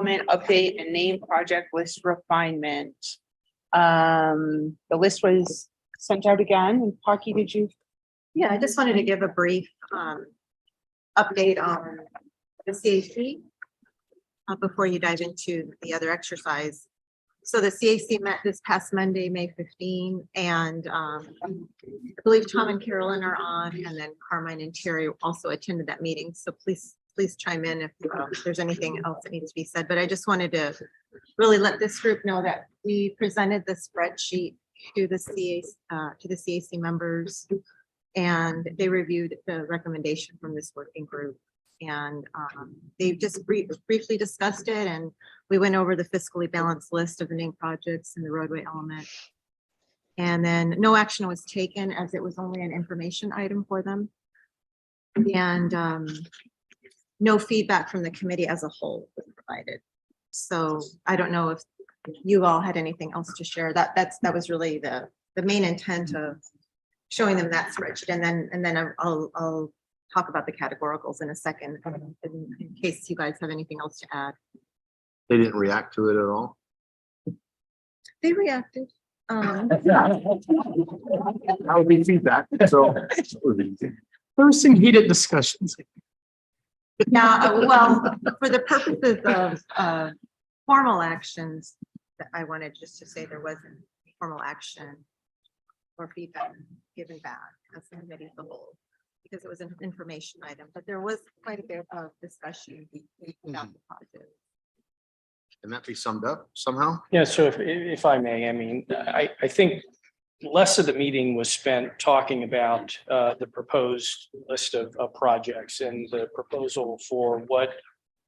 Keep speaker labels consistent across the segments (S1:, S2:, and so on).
S1: update and name project list refinement. The list was sent out again, and Parky, did you?
S2: Yeah, I just wanted to give a brief update on the CAC before you dive into the other exercise. So the CAC met this past Monday, May 15, and I believe Tom and Carolyn are on, and then Carmine and Terry also attended that meeting. So please chime in if there's anything else that needs to be said. But I just wanted to really let this group know that we presented the spreadsheet to the CAC members, and they reviewed the recommendation from this working group. And they just briefly discussed it, and we went over the fiscally balanced list of the named projects and the roadway element. And then no action was taken as it was only an information item for them. And no feedback from the committee as a whole was provided. So I don't know if you all had anything else to share. That was really the main intent of showing them that spreadsheet. And then I'll talk about the categoricals in a second, in case you guys have anything else to add.
S3: They didn't react to it at all.
S2: They reacted.
S3: That would be feedback. So
S4: There were some heated discussions.
S2: Yeah, well, for the purposes of formal actions, I wanted just to say there wasn't formal action or feedback given back as the committee as a whole, because it was an information item, but there was quite a bit of discussion about the project.
S3: can that be summed up somehow?
S4: Yeah, so if I may, I mean, I think less of the meeting was spent talking about the proposed list of projects and the proposal for what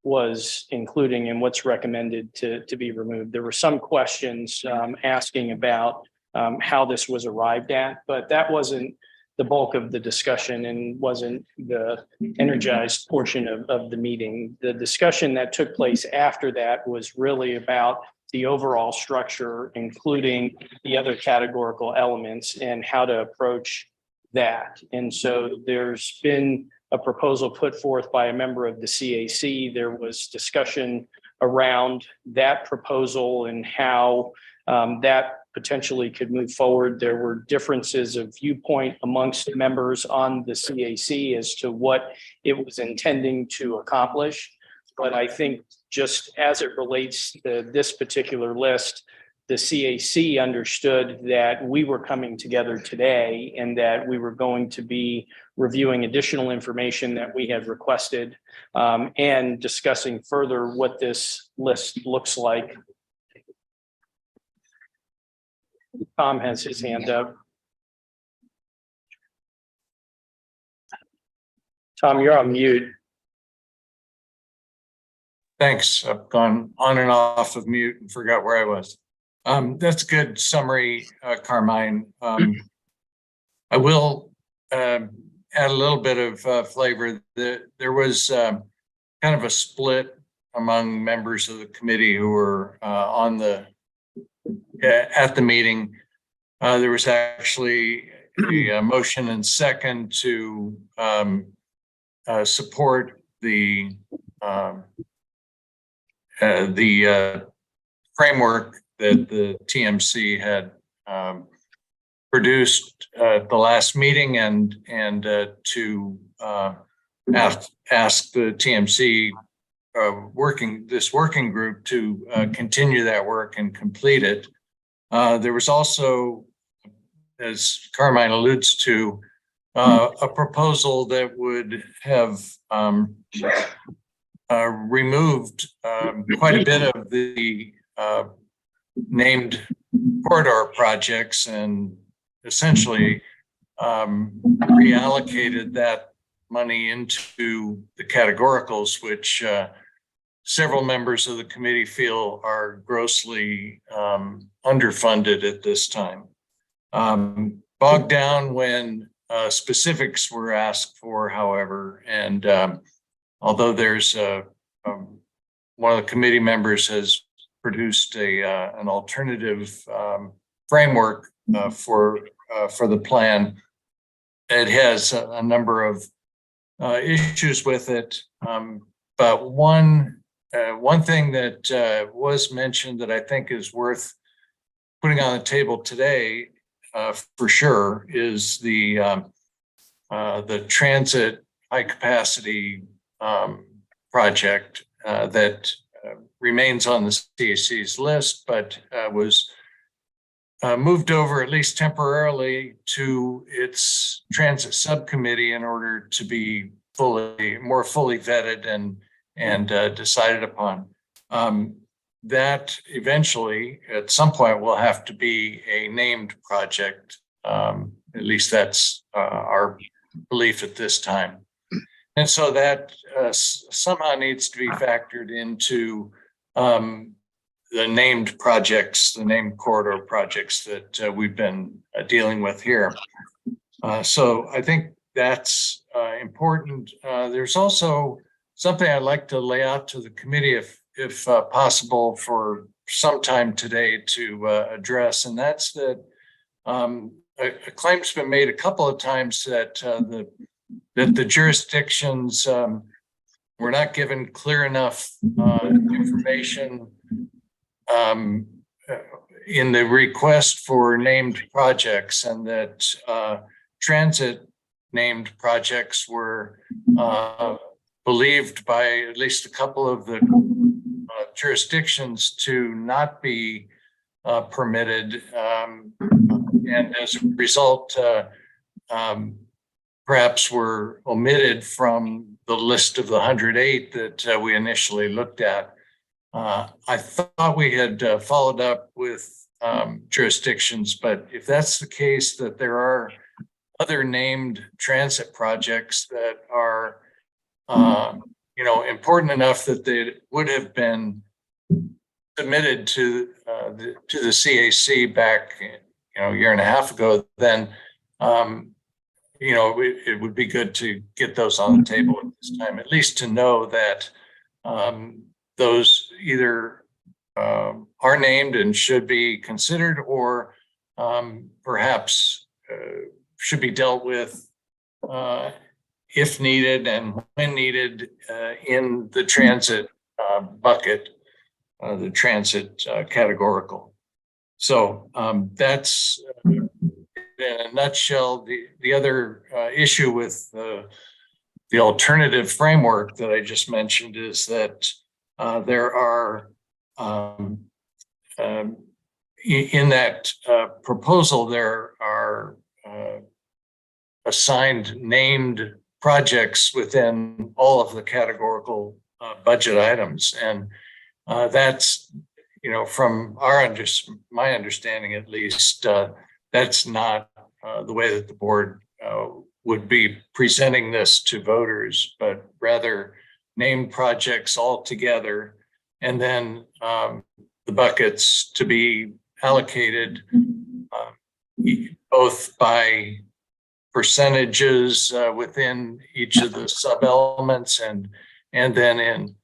S4: was including and what's recommended to be removed. There were some questions asking about how this was arrived at, but that wasn't the bulk of the discussion and wasn't the energized portion of the meeting. The discussion that took place after that was really about the overall structure, including the other categorical elements and how to approach that. And so there's been a proposal put forth by a member of the CAC. There was discussion around that proposal and how that potentially could move forward. There were differences of viewpoint amongst members on the CAC as to what it was intending to accomplish. But I think just as it relates to this particular list, the CAC understood that we were coming together today and that we were going to be reviewing additional information that we had requested and discussing further what this list looks like. Tom has his hand up. Tom, you're on mute.
S5: Thanks. I've gone on and off of mute and forgot where I was. That's a good summary, Carmine. I will add a little bit of flavor. There was kind of a split among members of the committee who were on the at the meeting. There was actually a motion and second to support the framework that the TMC had produced at the last meeting, and to ask the TMC this working group to continue that work and complete it. There was also, as Carmine alludes to, a proposal that would have removed quite a bit of the named corridor projects and essentially reallocated that money into the categoricals, which several members of the committee feel are grossly underfunded at this time. Bogged down when specifics were asked for, however, and although there's one of the committee members has produced an alternative framework for the plan, it has a number of issues with it, but one one thing that was mentioned that I think is worth putting on the table today, for sure, is the transit high capacity project that remains on the CAC's list, but was moved over, at least temporarily, to its transit subcommittee in order to be more fully vetted and decided upon. That eventually, at some point, will have to be a named project. At least that's our belief at this time. And so that somehow needs to be factored into the named projects, the named corridor projects that we've been dealing with here. So I think that's important. There's also something I'd like to lay out to the committee if possible for some time today to address, and that's that a claim's been made a couple of times that the jurisdictions were not given clear enough information in the request for named projects, and that transit named projects were believed by at least a couple of the jurisdictions to not be permitted. And as a result, perhaps were omitted from the list of the 108 that we initially looked at. I thought we had followed up with jurisdictions, but if that's the case, that there are other named transit projects that are important enough that they would have been submitted to the CAC back a year and a half ago, then it would be good to get those on the table at this time, at least to know that those either are named and should be considered, or perhaps should be dealt with if needed and when needed in the transit bucket, the transit categorical. So that's in a nutshell. The other issue with the alternative framework that I just mentioned is that there are in that proposal, there are assigned named projects within all of the categorical budget items. And that's, from my understanding at least, that's not the way that the board would be presenting this to voters, but rather named projects all together, and then the buckets to be allocated both by percentages within each of the sub-elements, and then in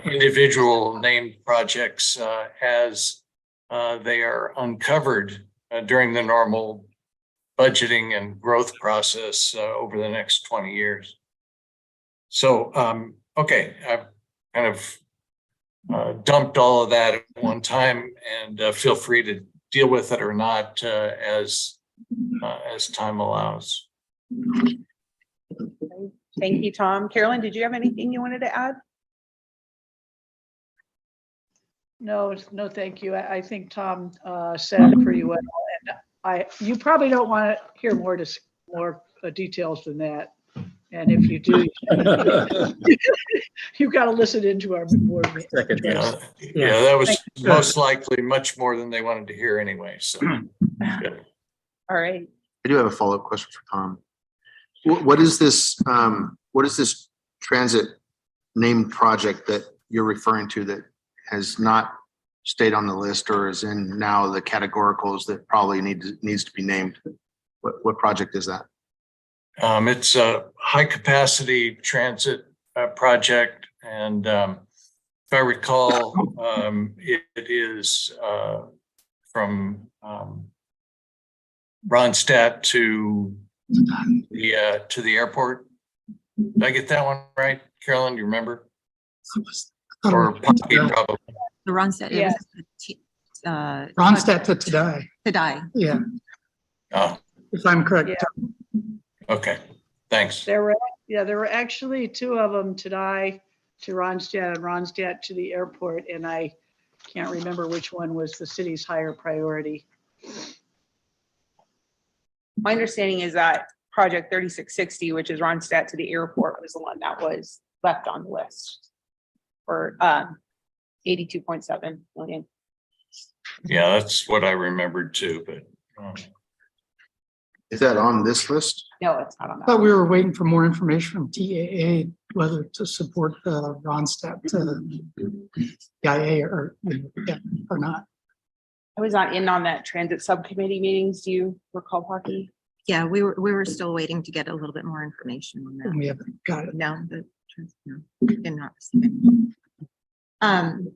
S5: individual named projects as they are uncovered during the normal budgeting and growth process over the next 20 years. So, okay, I've kind of dumped all of that at one time, and feel free to deal with it or not as time allows.
S1: Thank you, Tom. Carolyn, did you have anything you wanted to add?
S6: No, thank you. I think Tom said it pretty well. And you probably don't want to hear more details than that. And if you do, you've got to listen into our board meeting.
S5: Yeah, that was most likely much more than they wanted to hear anyway. So, good.
S1: All right.
S3: I do have a follow-up question for Tom. What is this transit named project that you're referring to that has not stayed on the list or is in now the categoricals that probably needs to be named? What project is that?
S5: It's a high capacity transit project, and if I recall, it is from Ronstadt to the airport. Did I get that one right, Carolyn? Do you remember? or Pocky probably.
S2: The Ronstadt, it
S6: Yeah.
S2: was
S7: Ronstadt to today.
S2: Today.
S7: Yeah,
S5: Oh,
S7: if I'm correct.
S6: Yeah.
S5: okay, thanks.
S6: There were actually two of them today, to Ronstadt and Ronstadt to the airport, and I can't remember which one was the city's higher priority.
S1: My understanding is that project 3660, which is Ronstadt to the airport, was the one that was left on the list for 82.7 million.
S5: Yeah, that's what I remembered too, but
S3: Is that on this list?
S1: No, it's not on
S7: I
S1: that.
S7: thought we were waiting for more information from TAA, whether to support the Ronstadt TIA or not.
S1: I was not in on that transit subcommittee meetings. Do you recall, Parky?
S2: Yeah, we were still waiting to get a little bit more information on that.
S7: And we haven't got it.
S2: No, no, did not receive it.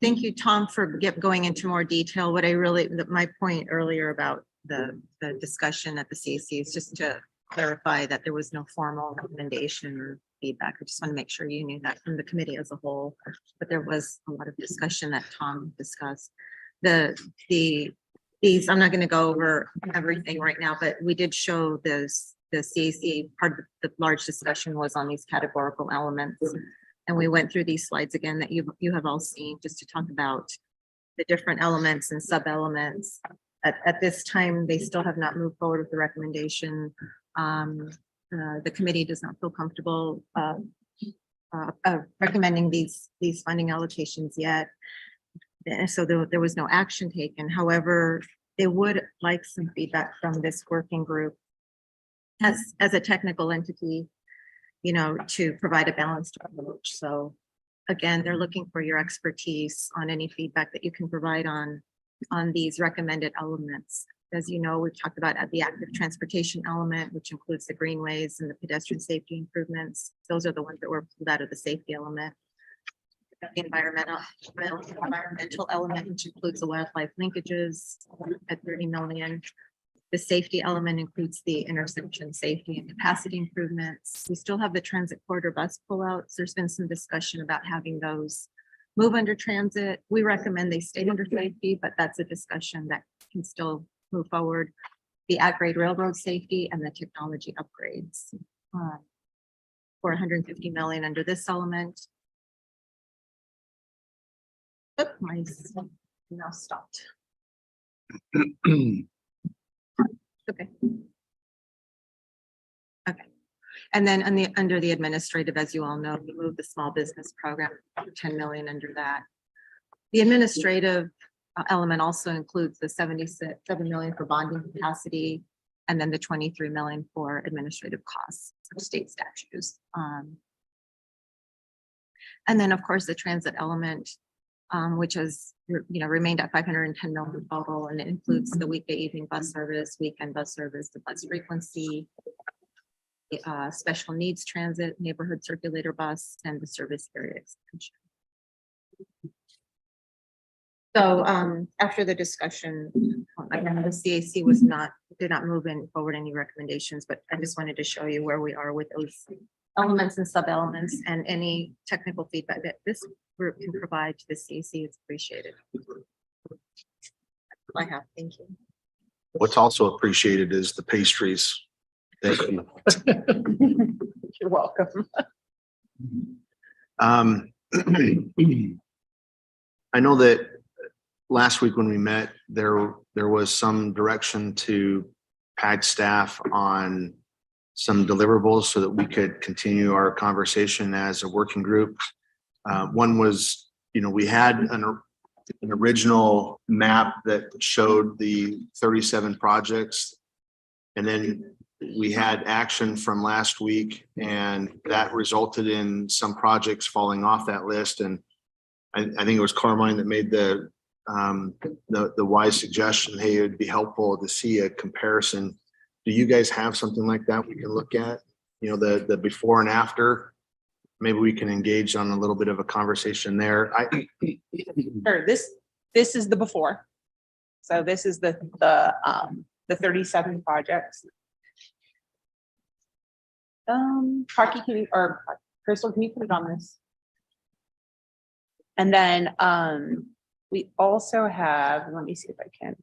S2: Thank you, Tom, for going into more detail. What I really, my point earlier about the discussion at the CAC is just to clarify that there was no formal recommendation or feedback. I just want to make sure you knew that from the committee as a whole, but there was a lot of discussion that Tom discussed. These, I'm not going to go over everything right now, but we did show this, the CAC, part of the large discussion was on these categorical elements. And we went through these slides again that you have all seen, just to talk about the different elements and sub-elements. At this time, they still have not moved forward with the recommendation. The committee does not feel comfortable recommending these funding allocations yet. And so there was no action taken. However, they would like some feedback from this working group as a technical entity, you know, to provide a balanced approach. So again, they're looking for your expertise on any feedback that you can provide on these recommended elements. As you know, we've talked about the active transportation element, which includes the greenways and the pedestrian safety improvements. Those are the ones that were pulled out of the safety element. The environmental element, which includes the wildlife linkages at 30 million. The safety element includes the intersection safety and capacity improvements. We still have the transit corridor bus pullouts. There's been some discussion about having those move under transit. We recommend they stay under safety, but that's a discussion that can still move forward. The at-grade railroad safety and the technology upgrades. For 150 million under this element. Oop, my now stopped. Okay. Okay. And then under the administrative, as you all know, we moved the small business program, 10 million under that. The administrative element also includes the 7 million for bonding capacity, and then the 23 million for administrative costs of state statutes. And then, of course, the transit element, which has remained at 510 million total, and it includes the weekday evening bus service, weekend bus service, the bus frequency, special needs transit, neighborhood circulator bus, and the service area expansion. So after the discussion, again, the CAC did not move forward any recommendations, but I just wanted to show you where we are with those elements and sub-elements, and any technical feedback that this group can provide to the CAC is appreciated. I have, thank you.
S3: What's also appreciated is the pastries. Thank you.
S1: You're welcome.
S3: I know that last week when we met, there was some direction to PAG staff on some deliverables so that we could continue our conversation as a working group. One was, we had an original map that showed the 37 projects. And then we had action from last week, and that resulted in some projects falling off that list. And I think it was Carmine that made the wise suggestion, hey, it'd be helpful to see a comparison. Do you guys have something like that we can look at? The before and after? Maybe we can engage on a little bit of a conversation there.
S1: Sure, this is the before. So this is the 37 projects. Parky, or Crystal, can you put it on this? And then we also have, let me see if I can.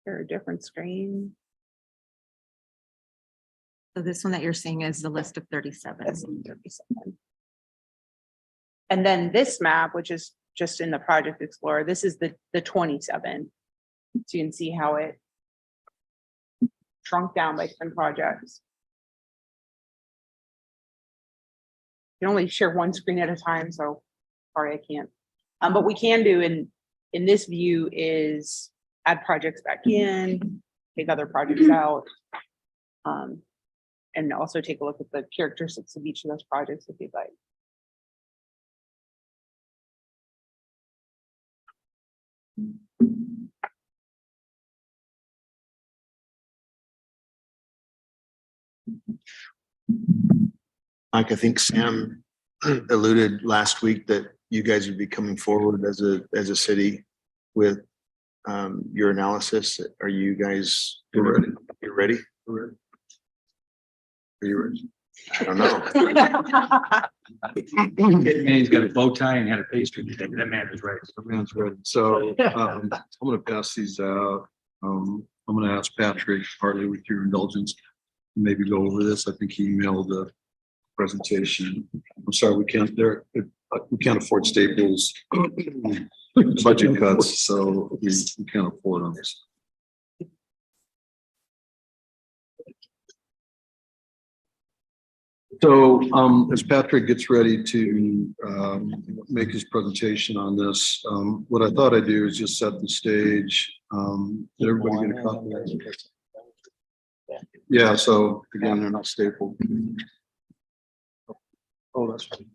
S1: There a different screen.
S2: So this one that you're seeing is the list of 37.
S1: That's 37. And then this map, which is just in the Project Explorer, this is the 27. So you can see how it shrunk down by different projects. You can only share one screen at a time, so sorry, I can't. But we can do in this view is add projects back in, take other projects out. And also take a look at the characteristics of each of those projects if you'd like.
S3: Mike, I think Sam alluded last week that you guys would be coming forward as a city with your analysis. Are you guys ready? You ready? Are you ready? I don't know.
S8: Man, he's got a bow tie and had a pastry. That man is right.
S9: The man's ready. So I'm gonna pass these out. I'm gonna ask Patrick, partly with your indulgence, to maybe go over this. I think he emailed the presentation. I'm sorry, we can't afford Staples budget cuts, so we can't afford them. So as Patrick gets ready to make his presentation on this, what I thought I'd do is just set the stage. Did everybody get a copy? Yeah, so again, they're not stapled. Oh, that's right.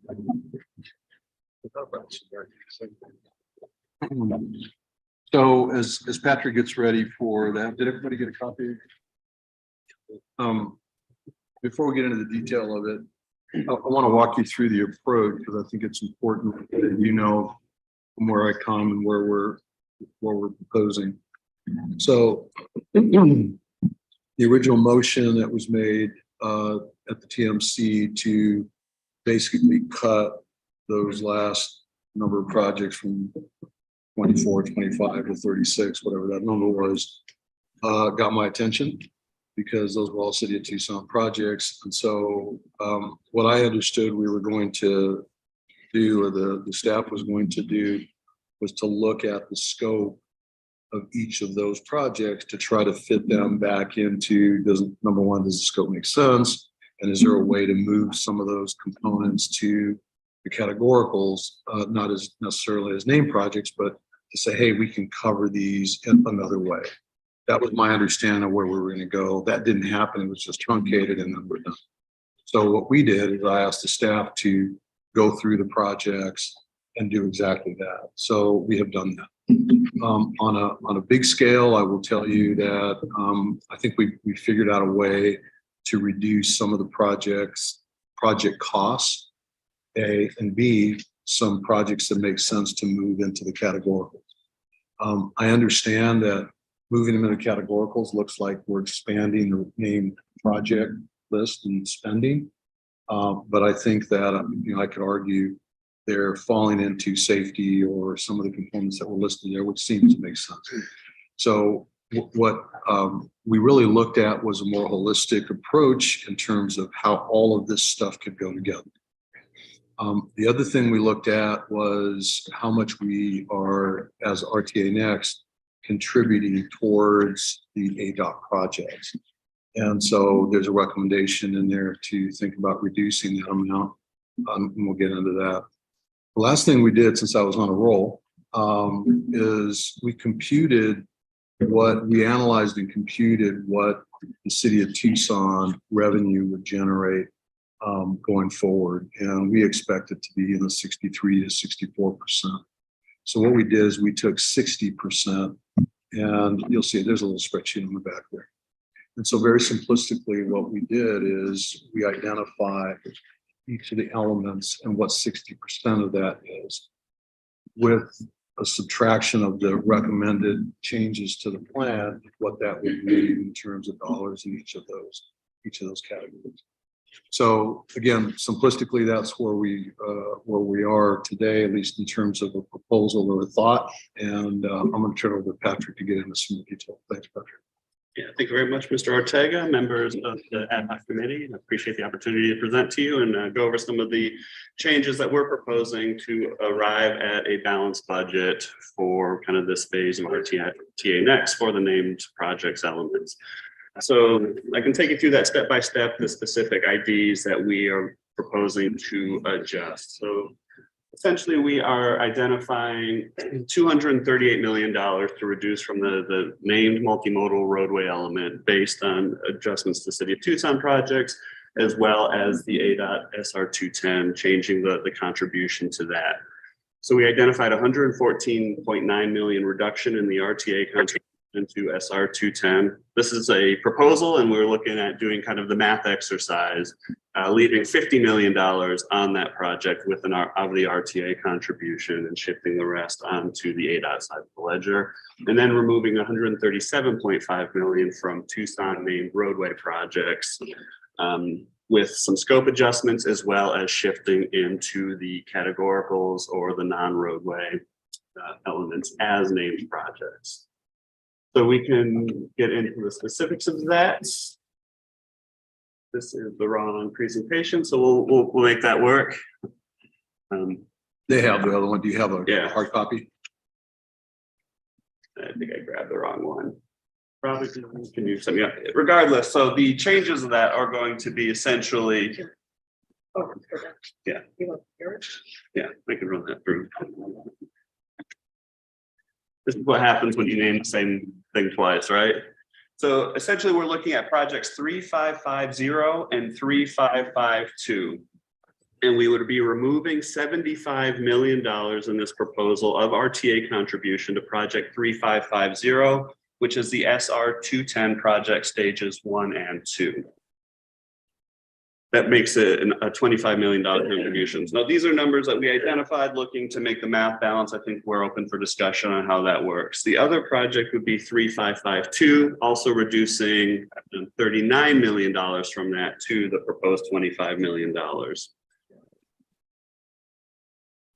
S9: So as Patrick gets ready for that, did everybody get a copy? Before we get into the detail of it, I want to walk you through the approach because I think it's important that you know from where I come and where we're proposing. So the original motion that was made at the TMC to basically cut those last number of projects from 24, 25 to 36, whatever that number was, got my attention, because those were all City of Tucson projects. And so what I understood we were going to do, or the staff was going to do, was to look at the scope of each of those projects to try to fit them back into, number one, does the scope make sense? And is there a way to move some of those components to the categoricals, not as necessarily as named projects, but to say, hey, we can cover these in another way. That was my understanding of where we were going to go. That didn't happen. It was just truncated and then we're done. So what we did is I asked the staff to go through the projects and do exactly that. So we have done that. On a big scale, I will tell you that I think we figured out a way to reduce some of the project costs, A, and B, some projects that make sense to move into the categoricals. I understand that moving them into categoricals looks like we're expanding the named project list and spending. But I think that, I could argue they're falling into safety or some of the components that were listed there, which seems to make sense. So what we really looked at was a more holistic approach in terms of how all of this stuff could go together. The other thing we looked at was how much we are, as RTA Next, contributing towards the ADOT projects. And so there's a recommendation in there to think about reducing that amount. And we'll get into that. The last thing we did, since I was on a roll, is we analyzed and computed what the City of Tucson revenue would generate going forward. And we expect it to be in the 63 to 64%. So what we did is we took 60%, and you'll see there's a little spreadsheet on the back there. And so very simplistically, what we did is we identified each of the elements and what 60% of that is, with a subtraction of the recommended changes to the plan, what that would mean in terms of dollars in each of those categories. So again, simplistically, that's where we are today, at least in terms of a proposal or a thought. And I'm going to turn it over to Patrick to get into some detail. Thanks, Patrick.
S10: Yeah, thank you very much, Mr. Ortega, members of the ad hoc committee. I appreciate the opportunity to present to you and go over some of the changes that we're proposing to arrive at a balanced budget for kind of this phase of our TA Next for the named projects elements. So I can take you through that step by step, the specific IDs that we are proposing to adjust. So essentially, we are identifying $238 million to reduce from the named multimodal roadway element based on adjustments to City of Tucson projects, as well as the ADOT SR 210, changing the contribution to that. So we identified 114.9 million reduction in the RTA contribution to SR 210. This is a proposal, and we're looking at doing kind of the math exercise, leaving $50 million on that project with of the RTA contribution and shifting the rest onto the ADOT side of the ledger. And then removing 137.5 million from Tucson named roadway projects with some scope adjustments, as well as shifting into the categoricals or the non-roadway elements as named projects. So we can get into the specifics of that. This is the wrong presentation, so we'll make that work.
S9: They have the other one. Do you have a
S10: Yeah.
S9: hard copy?
S10: I think I grabbed the wrong one. Probably can you send me up? Regardless, so the changes of that are going to be essentially. Yeah. Yeah, I can run that through. This is what happens when you name the same thing twice, right? So essentially, we're looking at projects 3550 and 3552. And we would be removing $75 million in this proposal of RTA contribution to project 3550, which is the SR 210 project stages 1 and 2. That makes it a $25 million contributions. Now, these are numbers that we identified looking to make the math balance. I think we're open for discussion on how that works. The other project would be 3552, also reducing $39 million from that to the proposed $25 million.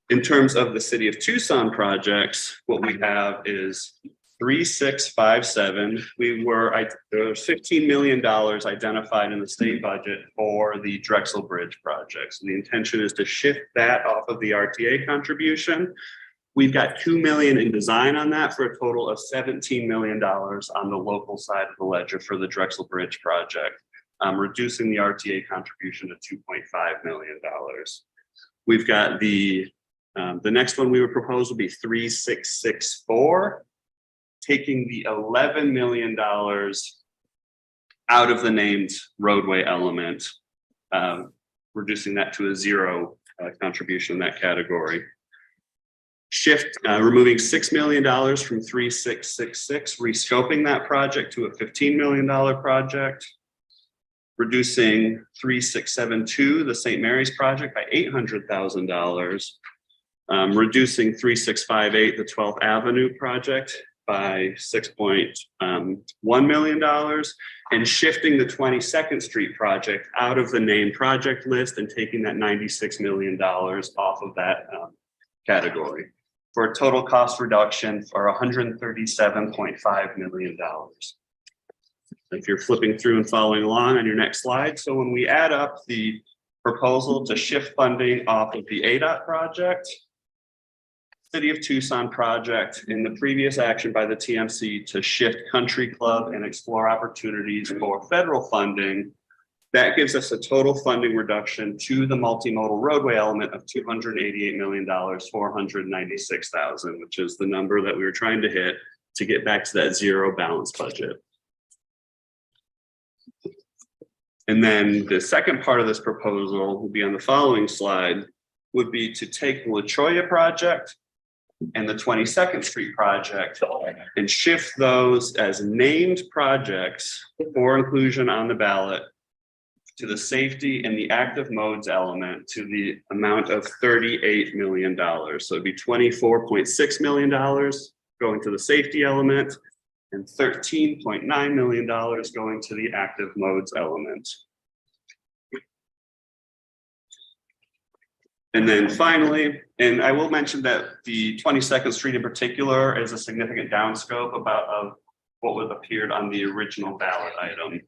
S10: In terms of the City of Tucson projects, what we have is 3657. There was $15 million identified in the state budget for the Drexel Bridge project. So the intention is to shift that off of the RTA contribution. We've got $2 million in design on that for a total of $17 million on the local side of the ledger for the Drexel Bridge project, reducing the RTA contribution to $2.5 million. We've got the next one we would propose would be 3664. Taking the $11 million out of the named roadway element, reducing that to a zero contribution in that category. Removing $6 million from 3666, rescoping that project to a $15 million project. Reducing 3672, the St. Mary's project, by $800,000. Reducing 3658, the 12th Avenue project, by $6.1 million, and shifting the 22nd Street project out of the named project list and taking that $96 million off of that category for a total cost reduction for $137.5 million. If you're flipping through and following along on your next slide, so when we add up the proposal to shift funding off of the ADOT project, City of Tucson project, in the previous action by the TMC to shift Country Club and explore opportunities for federal funding, that gives us a total funding reduction to the multimodal roadway element of $288,496,000, which is the number that we were trying to hit to get back to that zero balance budget. And then the second part of this proposal will be on the following slide, would be to take the La Cholla project and the 22nd Street project and shift those as named projects for inclusion on the ballot to the safety and the active modes element to the amount of $38 million. So it'd be $24.6 million going to the safety element and $13.9 million going to the active modes element. And then finally, and I will mention that the 22nd Street in particular is a significant downscope of what was appeared on the original ballot item.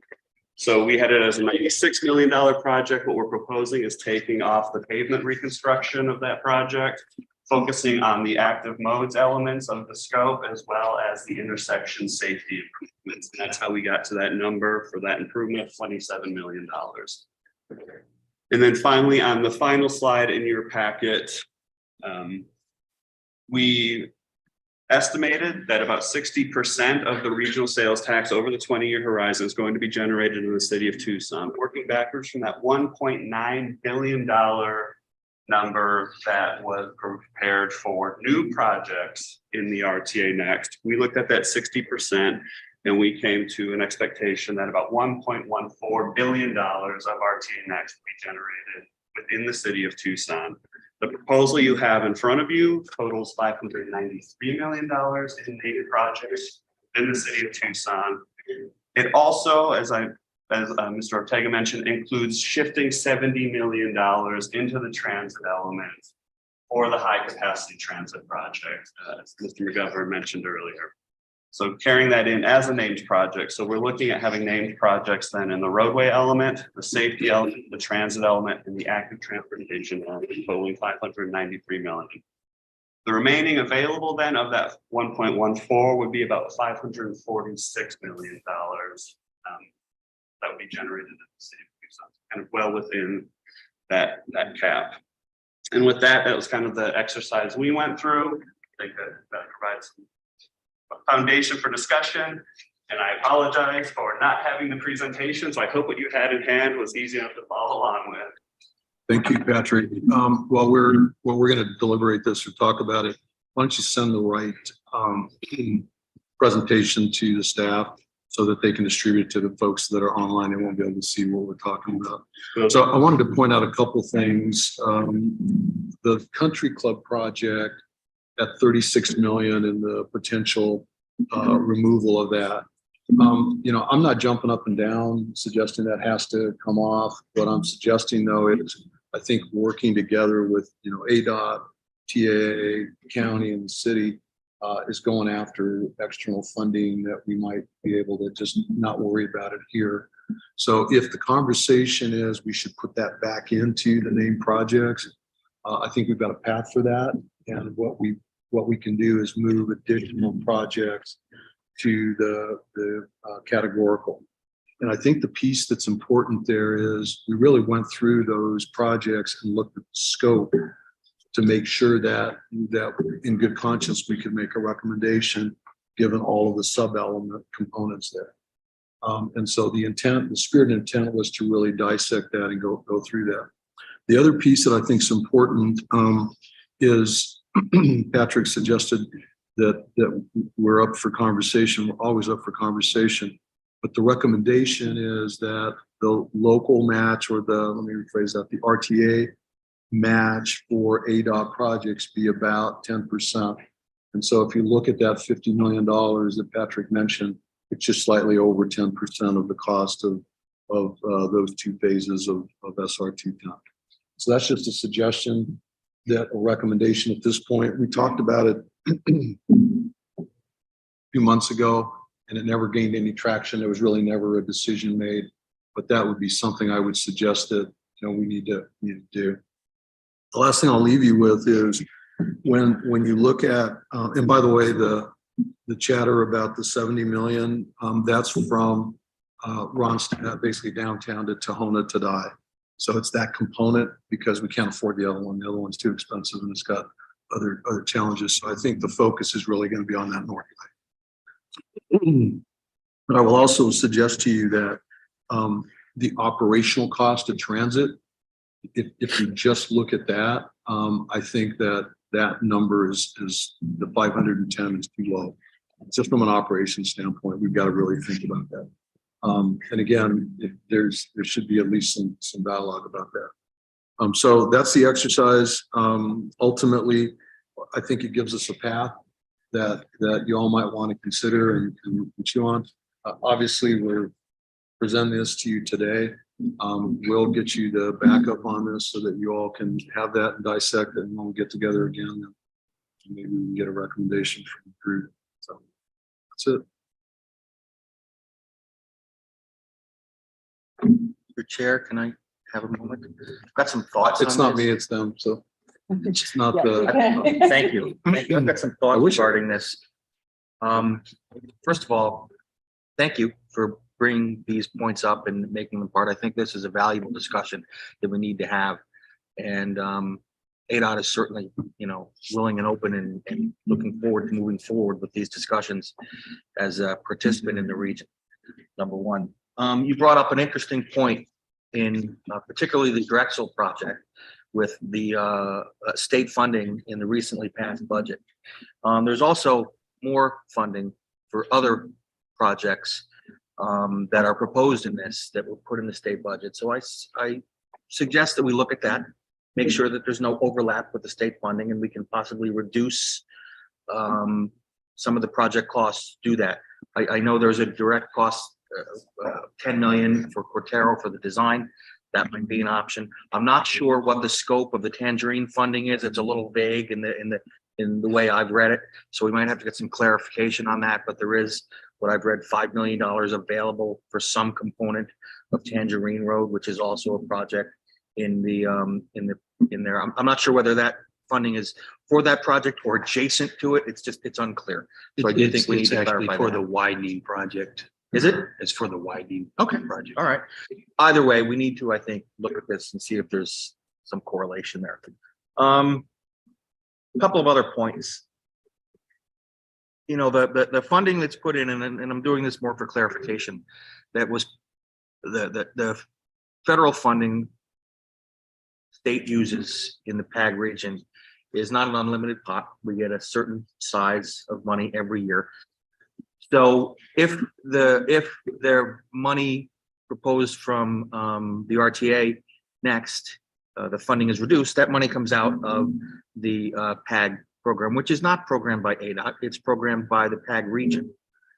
S10: So we had it as a $96 million project. What we're proposing is taking off the pavement reconstruction of that project, focusing on the active modes elements of the scope, as well as the intersection safety improvements. And that's how we got to that number for that improvement of $27 million. And then finally, on the final slide in your packet, we estimated that about 60% of the regional sales tax over the 20-year horizon is going to be generated in the city of Tucson. Working backwards from that $1.9 billion number that was prepared for new projects in the RTA Next, we looked at that 60% and we came to an expectation that about $1.14 billion of RTA Next will be generated within the city of Tucson. The proposal you have in front of you totals $593 million in native projects in the city of Tucson. It also, as Mr. Ortega mentioned, includes shifting $70 million into the transit element for the high capacity transit project, as Mr. McGovern mentioned earlier. So carrying that in as a named project. So we're looking at having named projects then in the roadway element, the safety element, the transit element, and the active transportation element, totaling $593 million. The remaining available then of that 1.14 would be about $546 million that would be generated in the city of Tucson, kind of well within that cap. And with that, that was kind of the exercise we went through. I think that provides some foundation for discussion, and I apologize for not having the presentation. So I hope what you had in hand was easy enough to follow along with.
S9: Thank you, Patrick. While we're going to deliberate this or talk about it, why don't you send the right presentation to the staff so that they can distribute it to the folks that are online and won't be able to see what we're talking about. So I wanted to point out a couple things. The Country Club project at 36 million and the potential removal of that. I'm not jumping up and down suggesting that has to come off. What I'm suggesting though is I think working together with ADOT, TAA, county, and the city is going after external funding that we might be able to just not worry about it here. So if the conversation is we should put that back into the named projects, I think we've got a path for that. And what we can do is move additional projects to the categorical. And I think the piece that's important there is we really went through those projects and looked at the scope to make sure that in good conscience, we could make a recommendation given all of the sub-element components there. And so the spirit and intent was to really dissect that and go through that. The other piece that I think is important is Patrick suggested that we're up for conversation. We're always up for conversation. But the recommendation is that the local match or let me rephrase that, the RTA match for ADOT projects be about 10%. And so if you look at that $50 million that Patrick mentioned, it's just slightly over 10% of the cost of those two phases of SR210. So that's just a suggestion, that a recommendation at this point. We talked about it a few months ago and it never gained any traction. There was really never a decision made, but that would be something I would suggest that we need to do. The last thing I'll leave you with is when you look at, and by the way, the chatter about the 70 million, that's from Ronstadt, basically downtown to Tahona to die. So it's that component because we can't afford the other one. The other one's too expensive and it's got other challenges. So I think the focus is really going to be on that north line. But I will also suggest to you that the operational cost of transit, if you just look at that, I think that number is the 510 is too low. Just from an operations standpoint, we've got to really think about that. And again, there should be at least some dialogue about that. So that's the exercise. Ultimately, I think it gives us a path that you all might want to consider and chew on. Obviously, we're presenting this to you today. We'll get you the backup on this so that you all can have that and dissect it, and we'll get together again. And maybe we can get a recommendation from the group. So that's it.
S8: Your chair, can I have a moment? Got some thoughts.
S9: It's
S8: on
S9: not
S8: this.
S9: me, it's them. So it's not the.
S8: Thank you. Thank you. I've got some thoughts regarding this. First of all, thank you for bringing these points up and making them part. I think this is a valuable discussion that we need to have. And ADOT is certainly, willing and open and looking forward to moving forward with these discussions as a participant in the region. Number one, you brought up an interesting point in particularly the Drexel project with the state funding in the recently passed budget. There's also more funding for other projects that are proposed in this that were put in the state budget. So I suggest that we look at that, make sure that there's no overlap with the state funding, and we can possibly reduce some of the project costs. Do that. I know there's a direct cost, 10 million for Cortero for the design. That might be an option. I'm not sure what the scope of the Tangerine funding is. It's a little vague in the way I've read it. So we might have to get some clarification on that, but there is what I've read, $5 million available for some component of Tangerine Road, which is also a project in there. I'm not sure whether that funding is for that project or adjacent to it. It's unclear. So I do think we need to clarify for
S7: the
S8: the widening project. Is it? It's for the widening. Okay. Project. All right. Either way, we need to, I think, look at this and see if there's some correlation there. A couple of other points. The funding that's put in, and I'm doing this more for clarification, that was the federal funding state uses in the PAG region is not an unlimited pot. We get a certain size of money every year. So if their money proposed from the RTA next, the funding is reduced, that money comes out of the PAG program, which is not programmed by ADOT, it's programmed by the PAG region.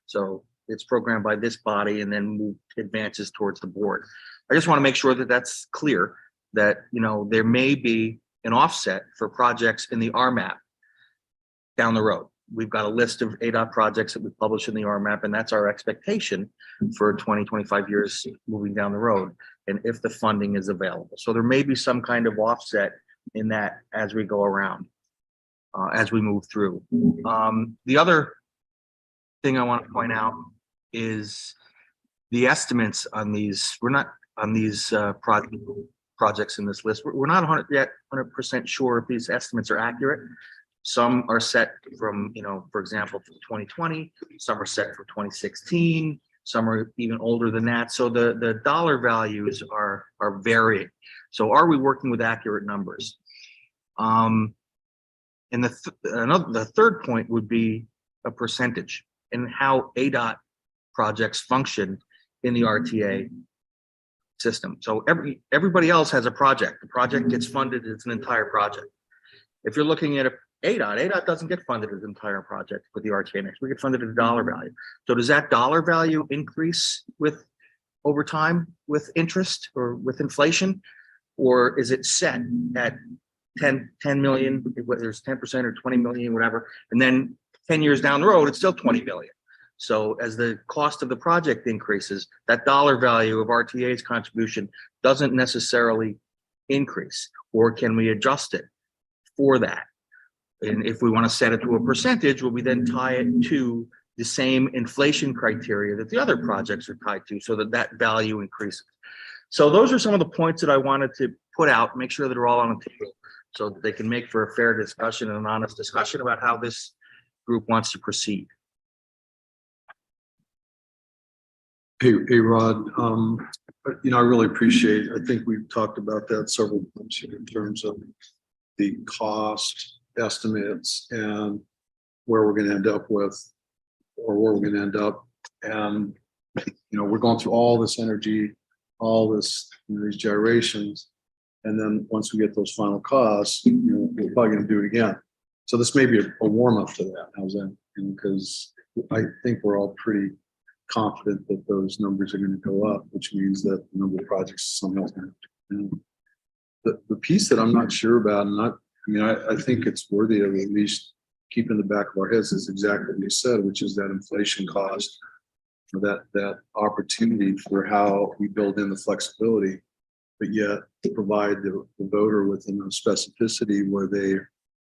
S8: So it's programmed by this body and then advances towards the board. I just want to make sure that that's clear, that there may be an offset for projects in the RMAP down the road. We've got a list of ADOT projects that we publish in the RMAP, and that's our expectation for 20, 25 years moving down the road, and if the funding is available. So there may be some kind of offset in that as we go around, as we move through. The other thing I want to point out is the estimates on these. We're not on these projects in this list. We're not 100% sure if these estimates are accurate. Some are set from, for example, from 2020, some are set for 2016, some are even older than that. So the dollar values are varying. So are we working with accurate numbers? And the third point would be a percentage and how ADOT projects function in the RTA system. So everybody else has a project. The project gets funded, it's an entire project. If you're looking at ADOT doesn't get funded as an entire project with the RTA next. We get funded at a dollar value. So does that dollar value increase with over time with interest or with inflation? Or is it set at 10 million, whether it's 10% or 20 million, whatever, and then 10 years down the road, it's still 20 million. So as the cost of the project increases, that dollar value of RTA's contribution doesn't necessarily increase, or can we adjust it for that? And if we want to set it to a percentage, will we then tie it to the same inflation criteria that the other projects are tied to, so that value increases? So those are some of the points that I wanted to put out, make sure that they're all on the table so that they can make for a fair discussion and an honest discussion about how this group wants to proceed.
S9: Hey, Rod, I really appreciate, I think we've talked about that several times here in terms of the cost estimates and where we're going to end up with, or where we're going to end up. And, we're going through all this energy, all this, these gyrations. And then once we get those final costs, we're probably going to do it again. So this may be a warm up to that. How's that? Because I think we're all pretty confident that those numbers are gonna go up, which means that the number of projects somehow is gonna have to go down. The piece that I'm not sure about, and I think it's worthy of at least keeping in the back of our heads is exactly what you said, which is that inflation cost, or that opportunity for how we build in the flexibility, but yet provide the voter with enough specificity where they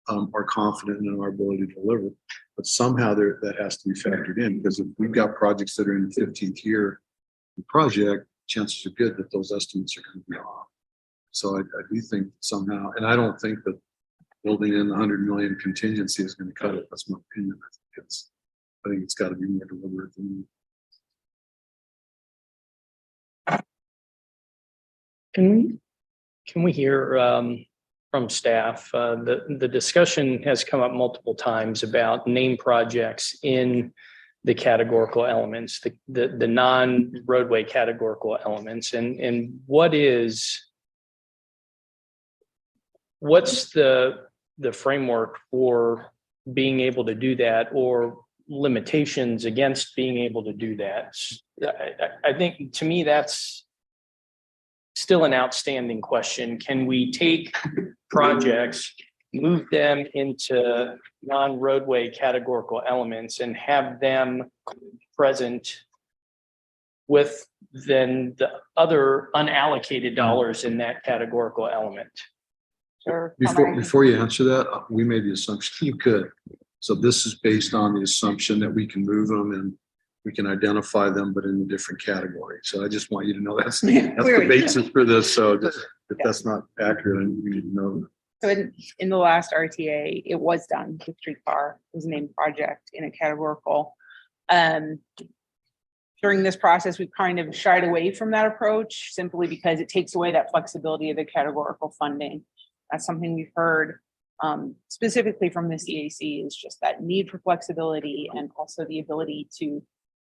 S9: are confident in our ability to deliver. But somehow that has to be factored in, because if we've got projects that are in the 15th year of the project, chances are good that those estimates are going to be off. So I do think somehow, and I don't think that building in the 100 million contingency is going to cut it. That's my opinion. I think it's got to be more deliberate than.
S4: Can we hear from staff? The discussion has come up multiple times about name projects in the categorical elements, the non-roadway categorical elements, and what's the framework for being able to do that, or limitations against being able to do that? I think, to me, that's still an outstanding question. Can we take projects, move them into non-roadway categorical elements and have them present with then the other unallocated dollars in that categorical element?
S1: Sure.
S9: Before you answer that, we made the assumption you could. So this is based on the assumption that we can move them and we can identify them, but in a different category. So I just want you to know that's the basis for this. So just, if that's not accurate, we need to know.
S1: So in the last RTA, it was done with streetcar, it was a named project in a categorical. During this process, we've kind of shied away from that approach simply because it takes away that flexibility of the categorical funding. That's something we've heard specifically from the CAC, is just that need for flexibility and also the ability to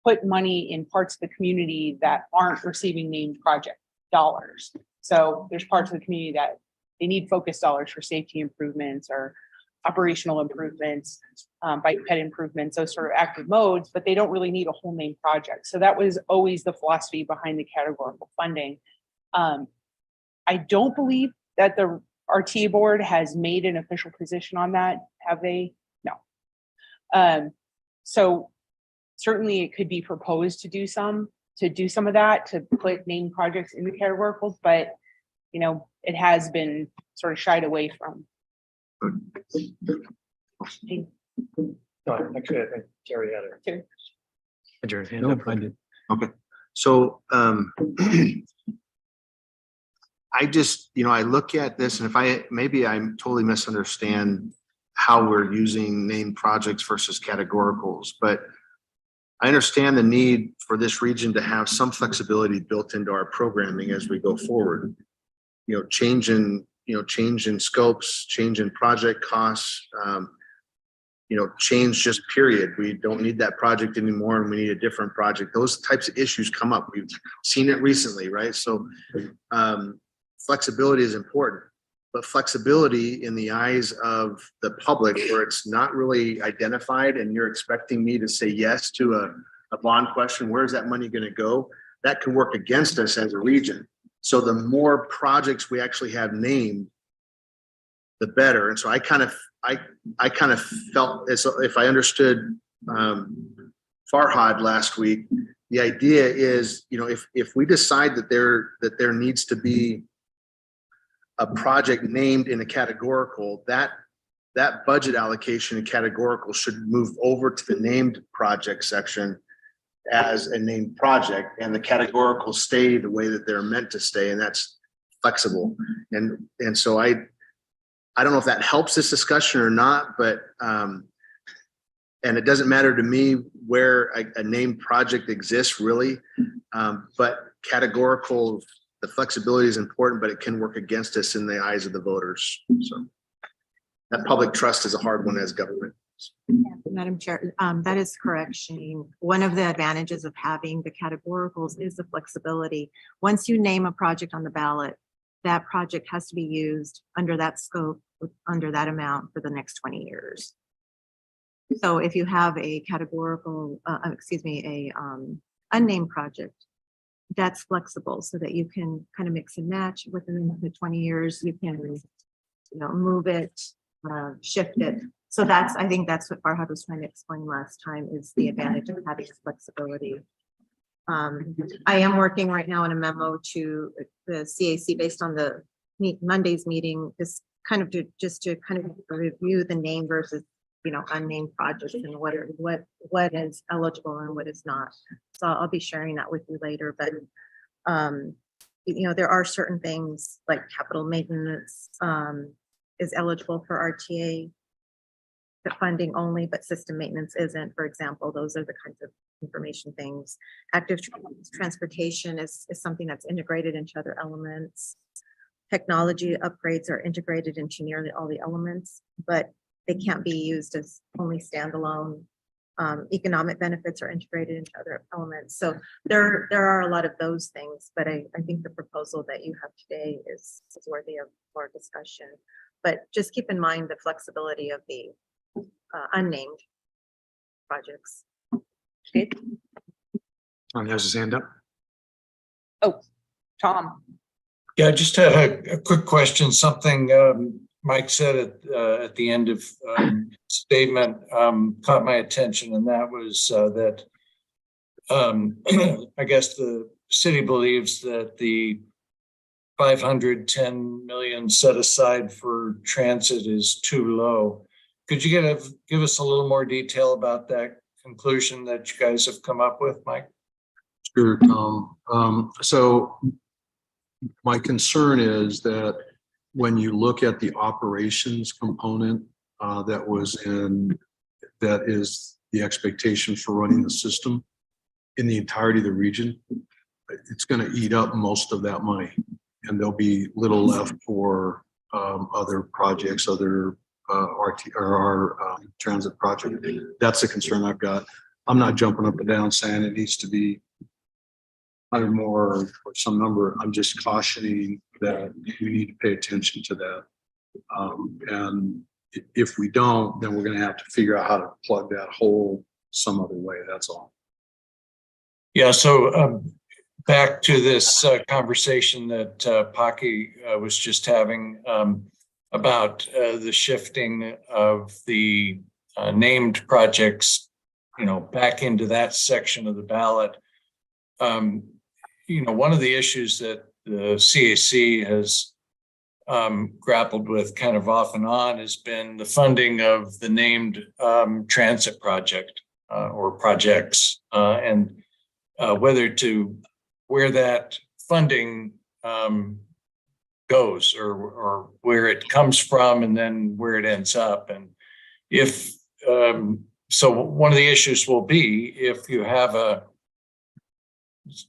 S1: put money in parts of the community that aren't receiving named project dollars. So there's parts of the community that they need focused dollars for safety improvements or operational improvements, bike ped improvements, those sort of active modes, but they don't really need a whole name project. So that was always the philosophy behind the categorical funding. I don't believe that the RTA board has made an official position on that. Have they? No. So certainly it could be proposed to do some of that, to put named projects in the categoricals, but it has been sort of shied away from.
S4: No, actually, I think Jerry had it.
S3: No, I did. Okay. So I just, I look at this, and maybe I totally misunderstand how we're using named projects versus categoricals, but I understand the need for this region to have some flexibility built into our programming as we go forward. Change in scopes, change in project costs, change just period. We don't need that project anymore and we need a different project. Those types of issues come up. We've seen it recently, right? So flexibility is important, but flexibility in the eyes of the public, where it's not really identified and you're expecting me to say yes to a bond question, where's that money going to go? That can work against us as a region. So the more projects we actually have named, the better. And so I kind of felt as if I understood Farhad last week, the idea is, if we decide that there needs to be a project named in a categorical, that budget allocation in categorical should move over to the named project section as a named project, and the categorical stay the way that they're meant to stay, and that's flexible. And so I don't know if that helps this discussion or not, but and it doesn't matter to me where a named project exists really, but categorical, the flexibility is important, but it can work against us in the eyes of the voters. So that public trust is a hard one as government.
S2: Madam Chair, that is correct, Shane. One of the advantages of having the categoricals is the flexibility. Once you name a project on the ballot, that project has to be used under that scope, under that amount for the next 20 years. So if you have a categorical, unnamed project, that's flexible so that you can kind of mix and match within the 20 years. You can, move it, shift it. So I think that's what Farhad was trying to explain last time, is the advantage of having flexibility. I am working right now on a memo to the CAC based on the Monday's meeting, just to review the name versus, unnamed projects and what is eligible and what is not. So I'll be sharing that with you later, but there are certain things like capital maintenance is eligible for RTA funding only, but system maintenance isn't, for example. Those are the kinds of information things. Active transportation is something that's integrated into other elements. Technology upgrades are integrated into nearly all the elements, but they can't be used as only standalone. Economic benefits are integrated into other elements. So there are a lot of those things, but I think the proposal that you have today is worthy of more discussion. But just keep in mind the flexibility of the unnamed projects.
S3: Tom has his hand up.
S1: Tom,
S5: Yeah, I just had a quick question, something Mike said at the end of statement caught my attention, and that was that I guess the city believes that the 510 million set aside for transit is too low. Could you give us a little more detail about that conclusion that you guys have come up with, Mike?
S9: Sure, Tom. So my concern is that when you look at the operations component that is the expectation for running the system in the entirety of the region, it's going to eat up most of that money, and there'll be little left for other projects, other our transit project. That's the concern I've got. I'm not jumping up and down saying it needs to be 100 more or some number. I'm just cautioning that we need to pay attention to that. And if we don't, then we're going to have to figure out how to plug that hole some other way. That's all.
S5: Yeah, so back to this conversation that Paki was just having about the shifting of the named projects, back into that section of the ballot. One of the issues that the CAC has grappled with kind of off and on has been the funding of the named transit project or projects, and where that funding goes or where it comes from and then where it ends up. And so one of the issues will be if you have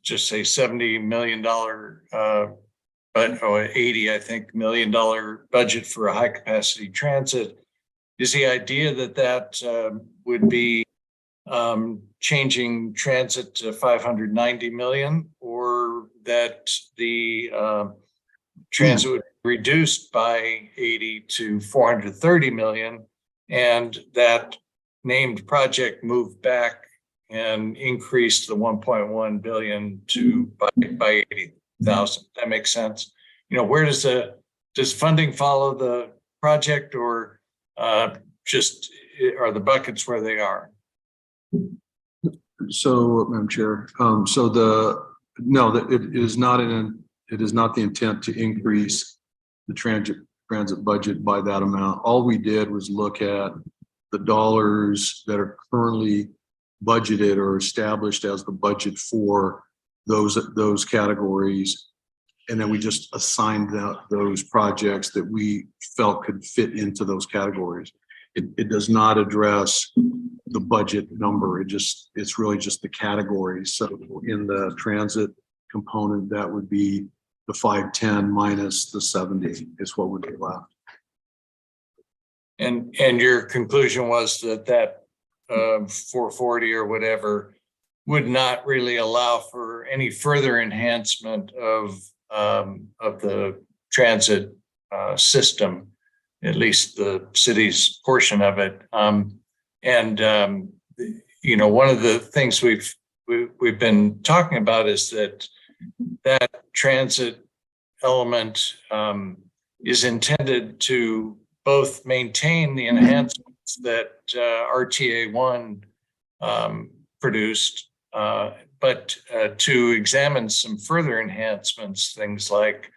S5: just say $70 million, but 80, I think, $1 million budget for a high capacity transit, is the idea that would be changing transit to 590 million, or that the transit would be reduced by 80 to 430 million, and that named project moved back and increased the 1.1 billion to by 80,000. That makes sense. Where does funding follow the project, or just are the buckets where they are?
S9: So, Madam Chair, it is not the intent to increase the transit budget by that amount. All we did was look at the dollars that are currently budgeted or established as the budget for those categories, and then we just assigned those projects that we felt could fit into those categories. It does not address the budget number. It's really just the categories. So in the transit component, that would be the 510 minus the 70 is what would be left.
S5: And your conclusion was that 440 or whatever would not really allow for any further enhancement of the transit system, at least the city's portion of it. One of the things we've we've been talking about is that transit element is intended to both maintain the enhancements that RTA one produced, but to examine some further enhancements, things like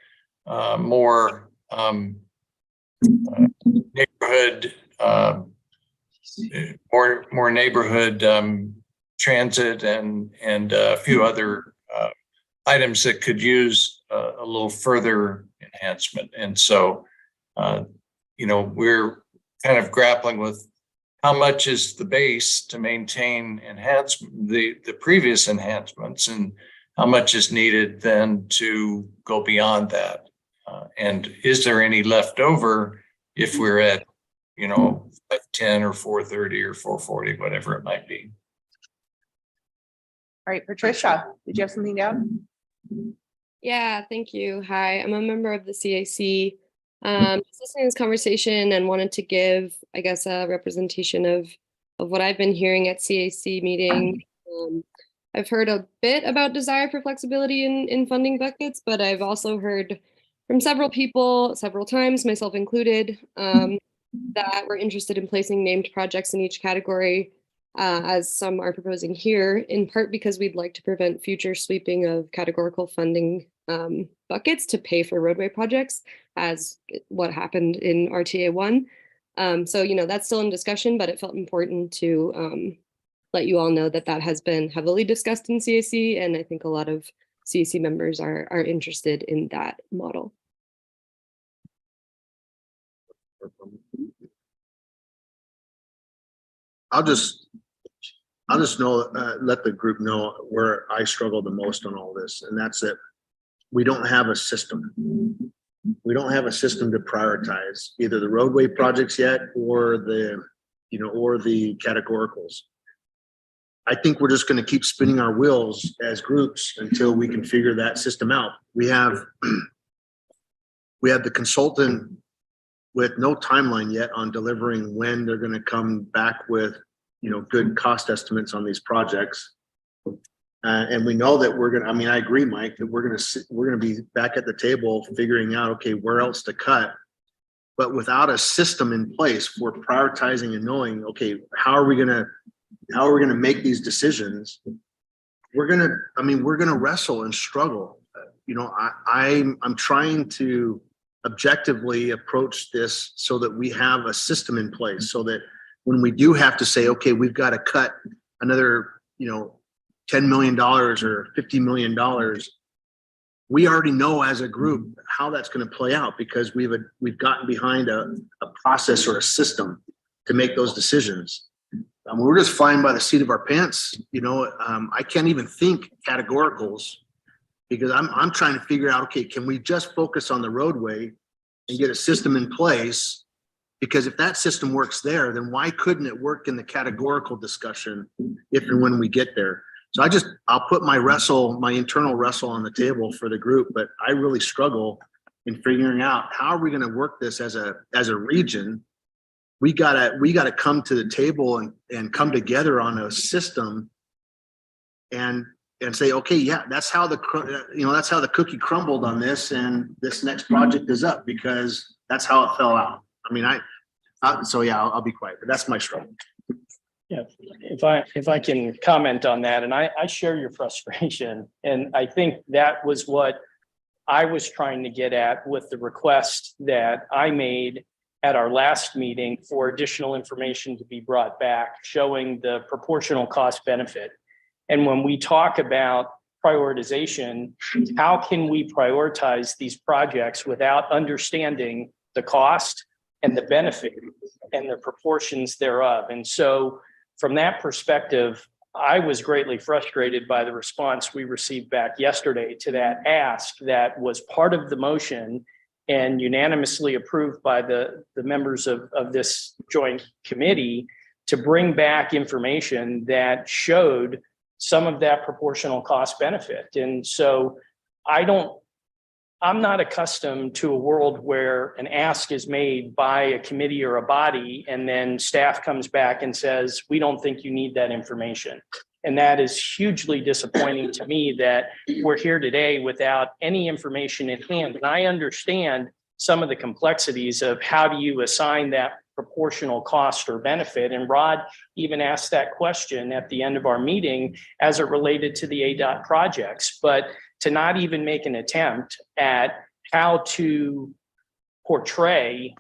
S5: more neighborhood, more neighborhood transit and a few other items that could use a little further enhancement. And so, we're kind of grappling with how much is the base to maintain the previous enhancements, and how much is needed then to go beyond that. And is there any left over if we're at, 510 or 430 or 440, whatever it might be?
S1: All right, Patricia, did you have something down?
S11: Yeah, thank you. Hi, I'm a member of the CAC. Just listening to this conversation and wanted to give, I guess, a representation of what I've been hearing at CAC meeting. I've heard a bit about desire for flexibility in funding buckets, but I've also heard from several people, several times, myself included, that we're interested in placing named projects in each category, as some are proposing here, in part because we'd like to prevent future sweeping of categorical funding buckets to pay for roadway projects, as what happened in RTA 1. So, that's still in discussion, but it felt important to let you all know that has been heavily discussed in CAC, and I think a lot of CAC members are interested in that model.
S3: I'll just know, let the group know where I struggle the most on all this, and that's that we don't have a system. We don't have a system to prioritize either the roadway projects yet or the categoricals. I think we're just going to keep spinning our wheels as groups until we can figure that system out. We have the consultant with no timeline yet on delivering when they're going to come back with, good cost estimates on these projects. And we know that I agree, Mike, that we're going to be back at the table figuring out, okay, where else to cut. But without a system in place for prioritizing and knowing, okay, how are we going to make these decisions? We're going to wrestle and struggle. I'm trying to objectively approach this so that we have a system in place, so that when we do have to say, okay, we've got to cut another, $10 million or $50 million, we already know as a group how that's going to play out, because we've gotten behind a process or a system to make those decisions. We're just flying by the seat of our pants. I can't even think categoricals, because I'm trying to figure out, okay, can we just focus on the roadway and get a system in place? Because if that system works there, then why couldn't it work in the categorical discussion if and when we get there? So I'll put my internal wrestle on the table for the group, but I really struggle in figuring out how are we going to work this as a region. We gotta come to the table and come together on a system and say, okay, yeah, that's how the cookie crumbled on this, and this next project is up because that's how it fell out. I'll be quiet, but that's my struggle.
S4: Yeah, if I can comment on that, and I share your frustration, and I think that was what I was trying to get at with the request that I made at our last meeting for additional information to be brought back, showing the proportional cost benefit. And when we talk about prioritization, how can we prioritize these projects without understanding the cost and the benefit and the proportions thereof? And so from that perspective, I was greatly frustrated by the response we received back yesterday to that ask that was part of the motion and unanimously approved by the members of this joint committee, to bring back information that showed some of that proportional cost benefit. And so I'm not accustomed to a world where an ask is made by a committee or a body, and then staff comes back and says, we don't think you need that information. And that is hugely disappointing to me that we're here today without any information in hand. And I understand some of the complexities of how do you assign that proportional cost or benefit. And Rod even asked that question at the end of our meeting as it related to the ADOT projects. But to not even make an attempt at how to portray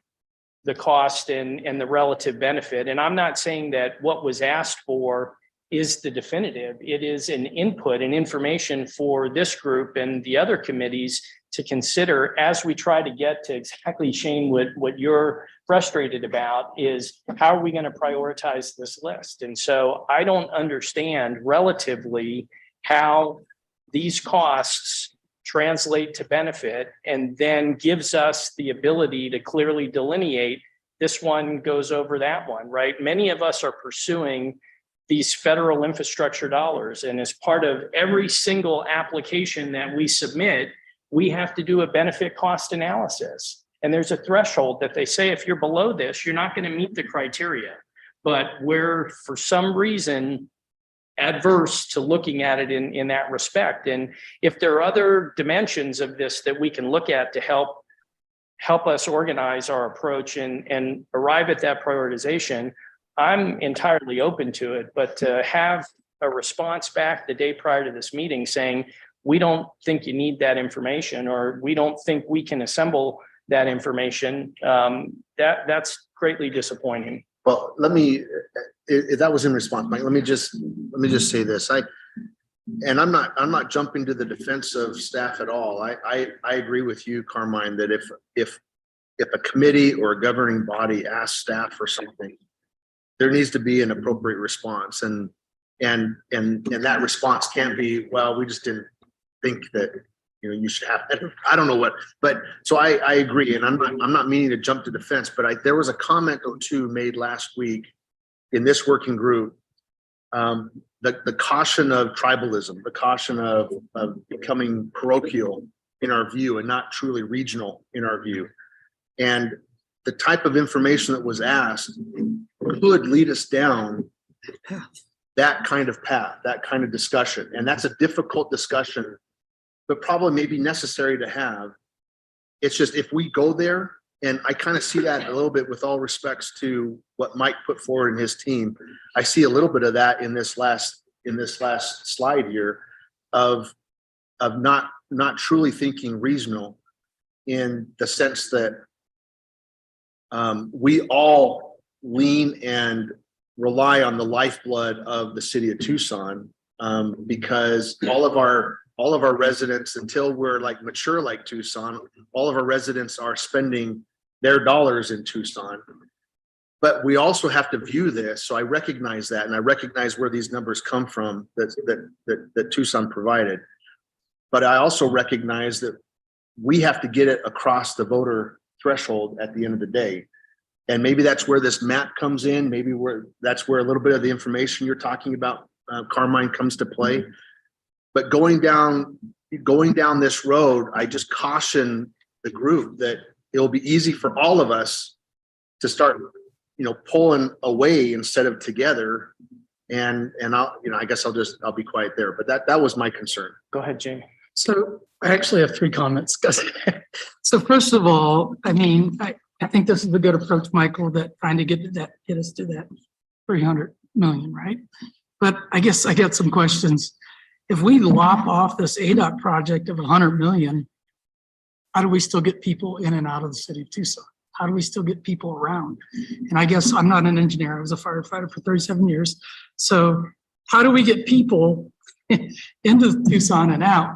S4: the cost and the relative benefit. And I'm not saying that what was asked for is the definitive. It is an input and information for this group and the other committees to consider as we try to get to exactly, Shane, what you're frustrated about is how are we going to prioritize this list? And so I don't understand relatively how these costs translate to benefit and then gives us the ability to clearly delineate this one goes over that one, right? Many of us are pursuing these federal infrastructure dollars. And as part of every single application that we submit, we have to do a benefit cost analysis. And there's a threshold that they say, if you're below this, you're not going to meet the criteria. But we're, for some reason, adverse to looking at it in that respect. And if there are other dimensions of this that we can look at to help us organize our approach and arrive at that prioritization, I'm entirely open to it. But to have a response back the day prior to this meeting saying, we don't think you need that information, or we don't think we can assemble that information, that's greatly disappointing.
S3: Well, let me, if that was in response, Mike, let me just say this. And I'm not jumping to the defense of staff at all. I agree with you, Carmine, that if a committee or a governing body asks staff for something, there needs to be an appropriate response. And that response can't be, well, we just didn't think that, you should have, I don't know what, but so I agree. And I'm not meaning to jump to defense, but there was a comment or two made last week in this working group. The caution of tribalism, the caution of becoming parochial in our view and not truly regional in our view. And the type of information that was asked could lead us down that kind of path, that kind of discussion. And that's a difficult discussion, but probably maybe necessary to have. It's just, if we go there, and I kind of see that a little bit with all respects to what Mike put forward in his team. I see a little bit of that in this last slide here of not truly thinking regional in the sense that we all lean and rely on the lifeblood of the city of Tucson, because all of our residents, until we're like mature like Tucson, all of our residents are spending their dollars in Tucson. But we also have to view this. So I recognize that, and I recognize where these numbers come from that Tucson provided. But I also recognize that we have to get it across the voter threshold at the end of the day. And maybe that's where this map comes in. Maybe that's where a little bit of the information you're talking about, Carmine, comes to play. But going down this road, I just caution the group that it'll be easy for all of us to start, pulling away instead of together. And I guess I'll be quiet there. But that was my concern.
S4: Go ahead, Jamie.
S7: So I actually have 3 comments. So first of all, I think this is a good approach, Michael, that trying to get us to that 300 million, right? But I guess I get some questions. If we lop off this ADOT project of 100 million, how do we still get people in and out of the city of Tucson? How do we still get people around? And I guess I'm not an engineer. I was a firefighter for 37 years. So how do we get people into Tucson and out?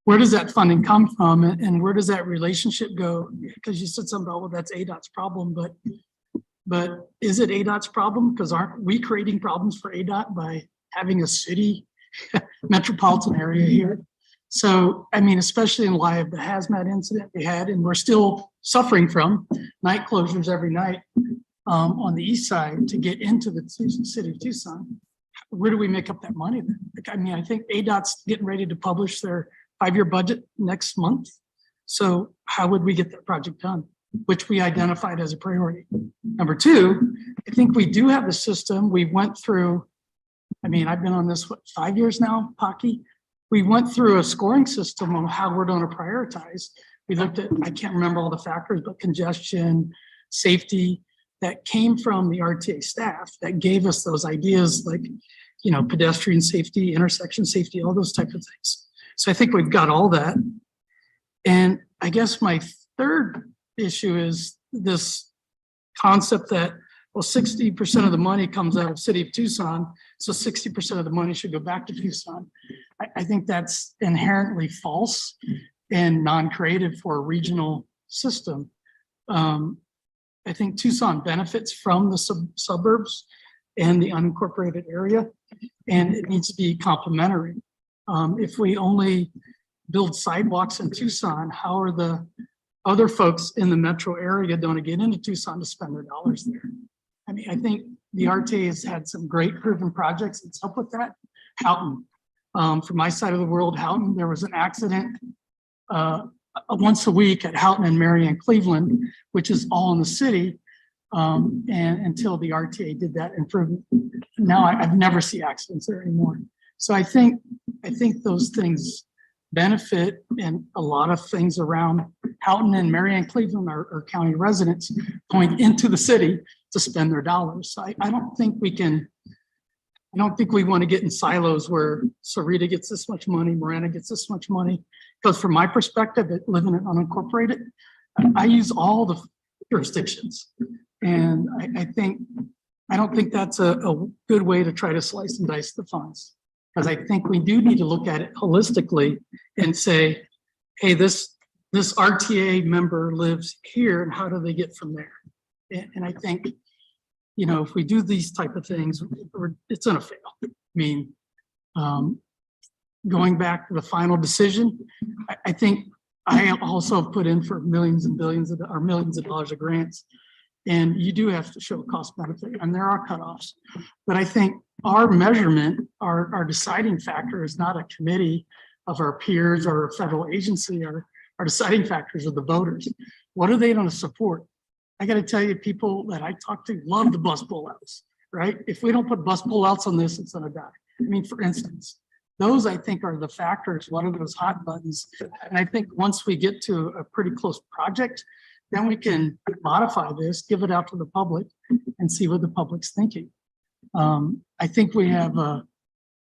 S7: Where does that funding come from, and where does that relationship go? Because you said something about, well, that's ADOT's problem, but is it ADOT's problem? Because aren't we creating problems for ADOT by having a city metropolitan area here? So, especially in light of the hazmat incident we had, and we're still suffering from night closures every night on the east side to get into the city of Tucson. Where do we make up that money then? I think ADOT's getting ready to publish their 5-year budget next month. So how would we get that project done, which we identified as a priority? Number 2, I think we do have a system. We went through I mean, I've been on this, what, 5 years now, Pocky? We went through a scoring system on how we're going to prioritize. We looked at, I can't remember all the factors, but congestion, safety, that came from the RTA staff that gave us those ideas like, you know, pedestrian safety, intersection safety, all those type of things. So I think we've got all that. And I guess my third issue is this concept that, well, 60% of the money comes out of city of Tucson, so 60% of the money should go back to Tucson. I think that's inherently false and non-creative for a regional system. I think Tucson benefits from the suburbs and the unincorporated area, and it needs to be complementary. If we only build sidewalks in Tucson, how are the other folks in the metro area going to get into Tucson to spend their dollars there? I mean, I think the RTA has had some great proven projects that's helped with that. Houghton, from my side of the world, Houghton, there was an accident once a week at Houghton and Marion Cleveland, which is all in the city. And until the RTA did that improvement, now I've never seen accidents there anymore. So I think those things benefit, and a lot of things around Houghton and Marion Cleveland are county residents going into the city to spend their dollars. So I don't think we want to get in silos where Sarita gets this much money, Marana gets this much money. Because from my perspective, living in unincorporated, I use all the jurisdictions. And I don't think that's a good way to try to slice and dice the funds. Because I think we do need to look at it holistically and say, hey, this RTA member lives here, and how do they get from there? And I think, you know, if we do these type of things, it's gonna fail. I mean, going back to the final decision, I think I also put in for millions and billions of, or millions of dollars of grants. And you do have to show cost benefit, and there are cutoffs. But I think our measurement, our deciding factor is not a committee of our peers or a federal agency. Our deciding factors are the voters. What are they going to support? I got to tell you, people that I talk to love the bus pullouts, right? If we don't put bus pullouts on this, it's going to die. I mean, for instance, those I think are the factors. What are those hot buttons? And I think once we get to a pretty close project, then we can modify this, give it out to the public, and see what the public's thinking. I think we have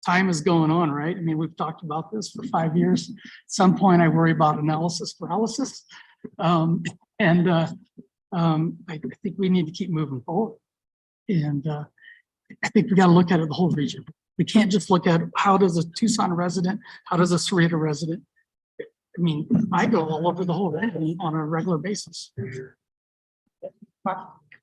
S7: time is going on, right? I mean, we've talked about this for 5 years. At some point, I worry about analysis paralysis. I think we need to keep moving forward. And I think we got to look at it the whole region. We can't just look at how does a Tucson resident, how does a Sarita resident. I mean, I go all over the whole region on a regular basis.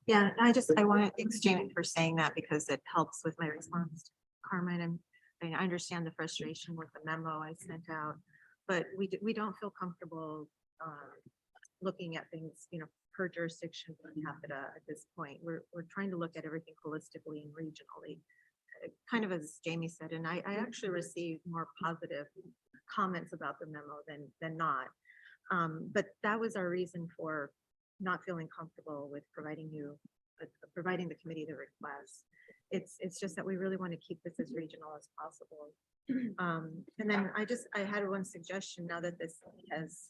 S2: Yeah, I want to thank Jamie for saying that, because it helps with my response to Carmen. And I understand the frustration with the memo I sent out, but we don't feel comfortable looking at things, you know, per jurisdiction per capita at this point. We're trying to look at everything holistically and regionally, kind of as Jamie said, and I actually received more positive comments about the memo than not. But that was our reason for not feeling comfortable with providing the committee the request. It's just that we really want to keep this as regional as possible. And then I had one suggestion now that this has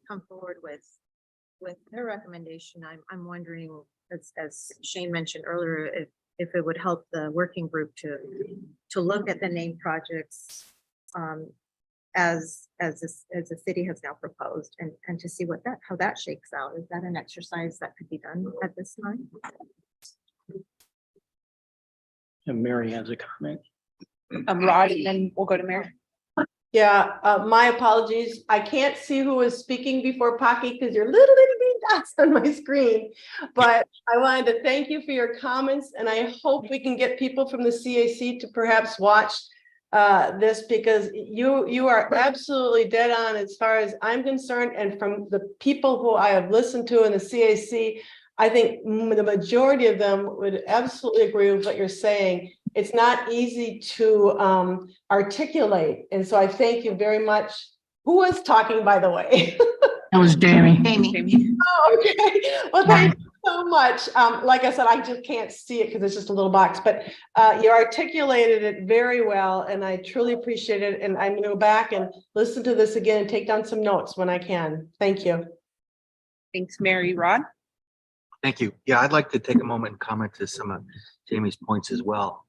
S2: come forward with their recommendation. I'm wondering, as Shane mentioned earlier, if it would help the working group to look at the named projects as the city has now proposed, and to see how that shakes out. Is that an exercise that could be done at this time?
S4: And Mary has a comment.
S1: Rod, and then we'll go to Mary.
S12: Yeah, my apologies. I can't see who was speaking before Pocky because you're little green dots on my screen. But I wanted to thank you for your comments, and I hope we can get people from the CAC to perhaps watch this, because you are absolutely dead on as far as I'm concerned. And from the people who I have listened to in the CAC, I think the majority of them would absolutely agree with what you're saying. It's not easy to articulate. And so I thank you very much. Who was talking, by the way?
S7: That was Jamie.
S2: Jamie.
S12: Oh, okay. Well, thank you. so much. Like I said, I just can't see it because it's just a little box, but you articulated it very well and I truly appreciate it. And I'm gonna go back and listen to this again and take down some notes when I can. Thank you.
S1: Thanks, Mary. Rod?
S8: Thank you. Yeah, I'd like to take a moment and comment to some of Jamie's points as well.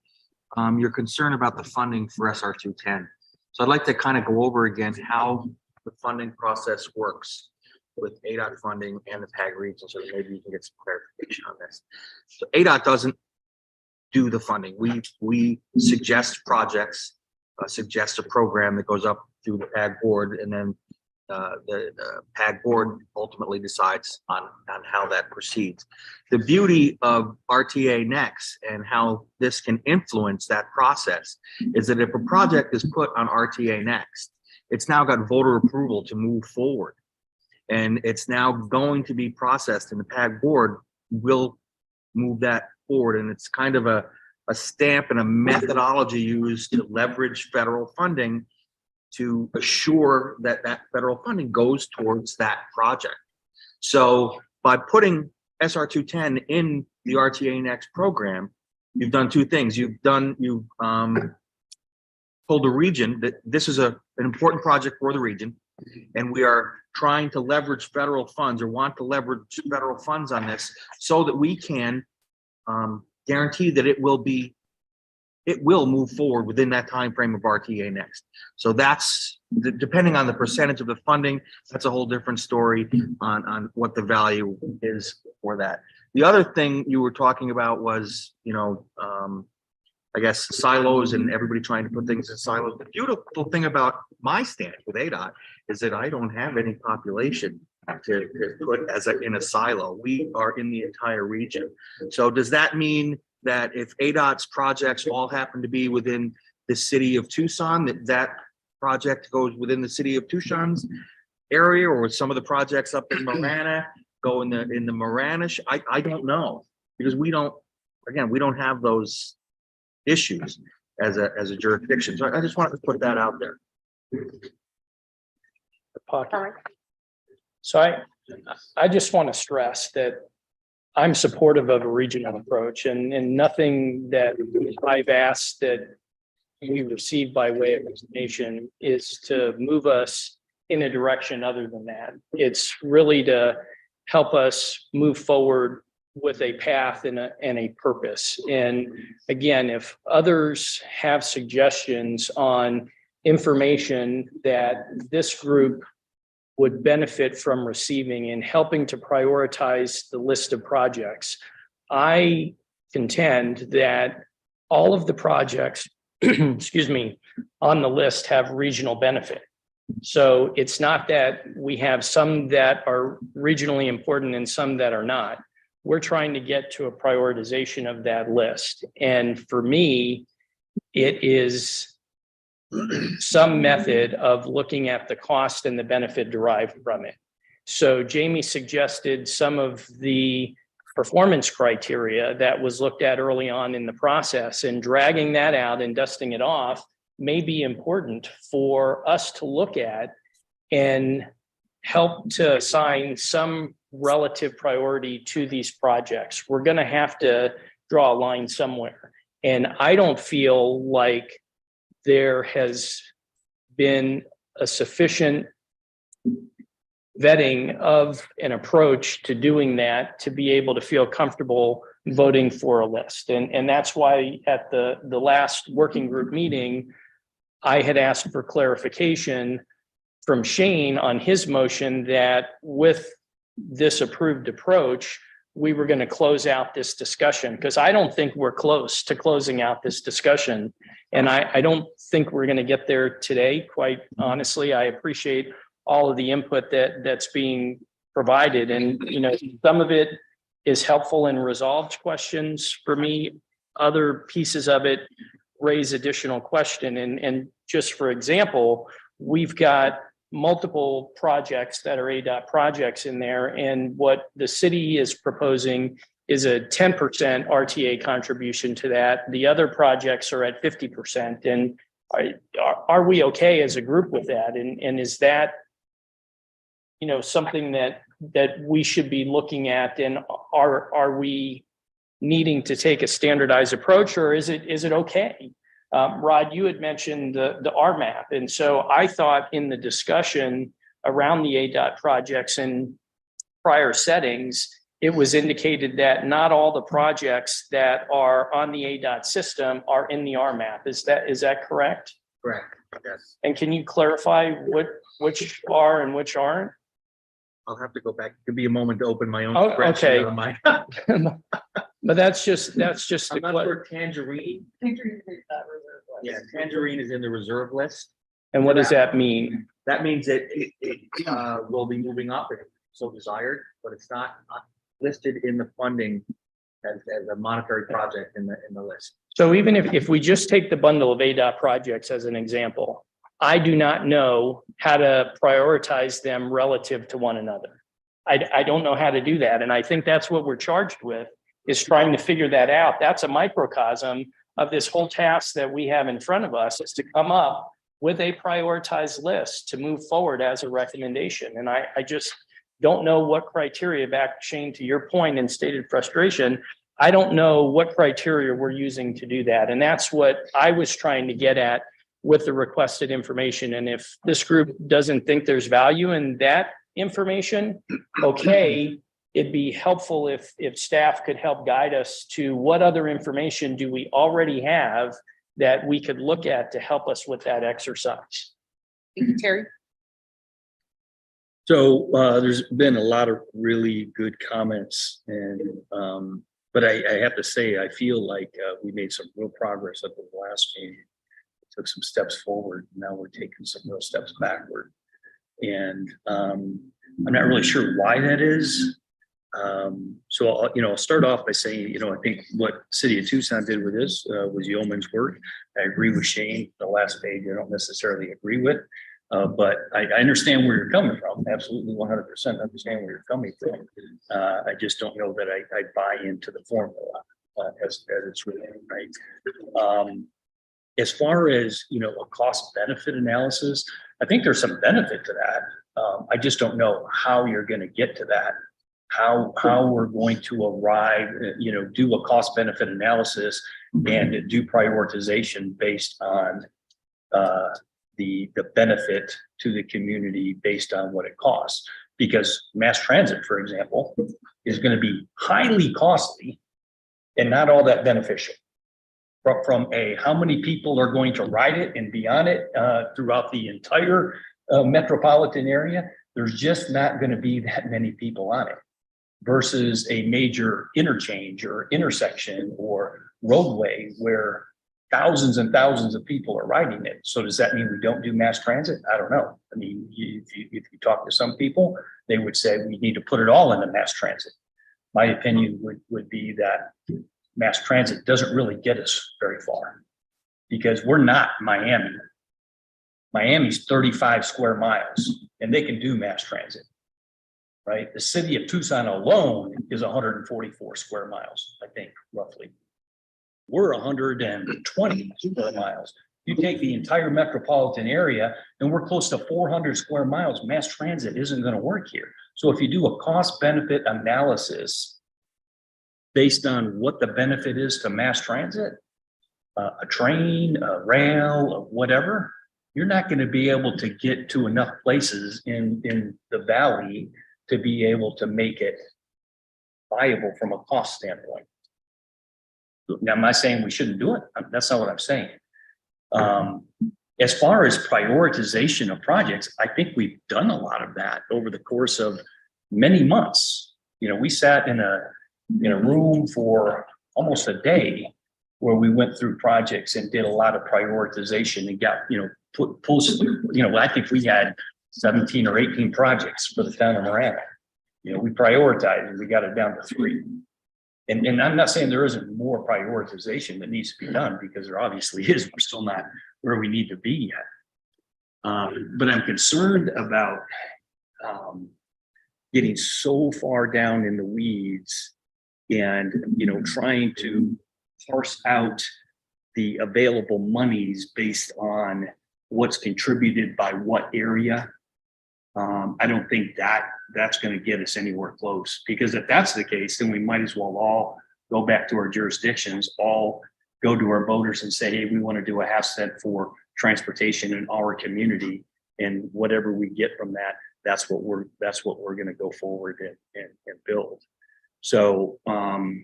S8: Your concern about the funding for SR 210. So I'd like to kind of go over again how the funding process works with ADOT funding and the PAG region, so that maybe you can get some clarification on this. So ADOT doesn't do the funding. We suggest projects, suggest a program that goes up through the PAG board, and then the PAG board ultimately decides on how that proceeds. The beauty of RTA Next and how this can influence that process is that if a project is put on RTA Next, it's now got voter approval to move forward. And it's now going to be processed, and the PAG board will move that forward. And it's kind of a stamp and a methodology used to leverage federal funding to assure that that federal funding goes towards that project. So by putting SR 210 in the RTA Next program, you've done two things. You've told the region that this is an important project for the region, and we are trying to leverage federal funds, or want to leverage federal funds on this, so that we can guarantee that it will move forward within that time frame of RTA Next. So that's depending on the percentage of the funding. That's a whole different story on what the value is for that. The other thing you were talking about was, I guess silos and everybody trying to put things in silos. The beautiful thing about my stance with ADOT is that I don't have any population to put in a silo. We are in the entire region. So does that mean that if ADOT's projects all happen to be within the city of Tucson, that project goes within the city of Tucson's area, or some of the projects up in Marana go in the Marana? I don't know, because we don't have those issues as a jurisdiction. So I just wanted to put that out there.
S4: So I just want to stress that I'm supportive of a regional approach, and nothing that I've asked that we received by way of information is to move us in a direction other than that. It's really to help us move forward with a path and a purpose. And again, if others have suggestions on information that this group would benefit from receiving and helping to prioritize the list of projects, I contend that all of the projects, excuse me, on the list have regional benefit. So it's not that we have some that are regionally important and some that are not. We're trying to get to a prioritization of that list. And for me, it is some method of looking at the cost and the benefit derived from it. So Jamie suggested some of the performance criteria that was looked at early on in the process, and dragging that out and dusting it off may be important for us to look at and help to assign some relative priority to these projects. We're going to have to draw a line somewhere. And I don't feel like there has been a sufficient vetting of an approach to doing that to be able to feel comfortable voting for a list. And that's why at the last working group meeting, I had asked for clarification from Shane on his motion that with this approved approach, we were going to close out this discussion, because I don't think we're close to closing out this discussion. And I don't think we're going to get there today. Quite honestly, I appreciate all of the input that's being provided. And, some of it is helpful in resolved questions for me. Other pieces of it raise additional question. And just for example, we've got multiple projects that are ADOT projects in there. And what the city is proposing is a 10% RTA contribution to that. The other projects are at 50%. And are we okay as a group with that? And is that, something that that we should be looking at? And are we needing to take a standardized approach, or is it okay? Rod, you had mentioned the RMAP. And so I thought in the discussion around the ADOT projects in prior settings, it was indicated that not all the projects that are on the ADOT system are in the RMAP. Is that correct?
S8: Correct, yes.
S4: And can you clarify which are and which aren't?
S8: I'll have to go back. Could be a moment to open my own.
S4: Oh,
S8: spreadsheet
S4: okay.
S8: on my-
S4: But that's just
S8: I'm
S4: the
S8: not
S4: que-
S8: sure Tangerine. Yeah, Tangerine is in the reserve list.
S4: and what does that mean?
S8: That means that it will be moving up if so desired, but it's not listed in the funding as a monetary project in the list.
S4: So even if we just take the bundle of ADOT projects as an example, I do not know how to prioritize them relative to one another. I don't know how to do that. And I think that's what we're charged with, is trying to figure that out. That's a microcosm of this whole task that we have in front of us, is to come up with a prioritized list to move forward as a recommendation. And I just don't know what criteria, back Shane, to your point and stated frustration, I don't know what criteria we're using to do that. And that's what I was trying to get at with the requested information. And if this group doesn't think there's value in that information, okay, it'd be helpful if staff could help guide us to what other information do we already have that we could look at to help us with that exercise.
S1: Thank you, Terry.
S13: So there's been a lot of really good comments, and but I have to say, I feel like we made some real progress at the last meeting. Took some steps forward. Now we're taking some real steps backward. And I'm not really sure why that is. So I'll start off by saying, I think what City of Tucson did with this was yeoman's work. I agree with Shane. The last page I don't necessarily agree with, but I understand where you're coming from. Absolutely, 100% understand where you're coming from. I just don't know that I buy into the formula as it's written, right? As far as, a cost benefit analysis, I think there's some benefit to that. I just don't know how you're going to get to that, how we're going to arrive, do a cost benefit analysis and do prioritization based on the benefit to the community based on what it costs. Because mass transit, for example, is going to be highly costly and not all that beneficial. From how many people are going to ride it and be on it throughout the entire metropolitan area, there's just not going to be that many people on it versus a major interchange or intersection or roadway where thousands and thousands of people are riding it. So does that mean we don't do mass transit? I don't know. I mean, if you talk to some people, they would say we need to put it all into mass transit. My opinion would be that mass transit doesn't really get us very far because we're not Miami. Miami's 35 square miles and they can do mass transit, right? The city of Tucson alone is 144 square miles, I think, roughly. We're 120 square miles. You take the entire metropolitan area and we're close to 400 square miles. Mass transit isn't going to work here. So if you do a cost benefit analysis based on what the benefit is to mass transit, a train, a rail, whatever, you're not going to be able to get to enough places in the valley to be able to make it viable from a cost standpoint. Now, I'm not saying we shouldn't do it. That's not what I'm saying. As far as prioritization of projects, I think we've done a lot of that over the course of many months. We sat in a room for almost a day where we went through projects and did a lot of prioritization and got, I think we had 17 or 18 projects for the town of Marana. We prioritized and we got it down to 3. And I'm not saying there isn't more prioritization that needs to be done because there obviously is. We're still not where we need to be yet. But I'm concerned about getting so far down in the weeds and, trying to parse out the available monies based on what's contributed by what area. I don't think that's going to get us anywhere close, because if that's the case, then we might as well all go back to our jurisdictions, all go to our voters and say, hey, we want to do a half cent for transportation in our community. And whatever we get from that, that's what we're going to go forward and build. So, I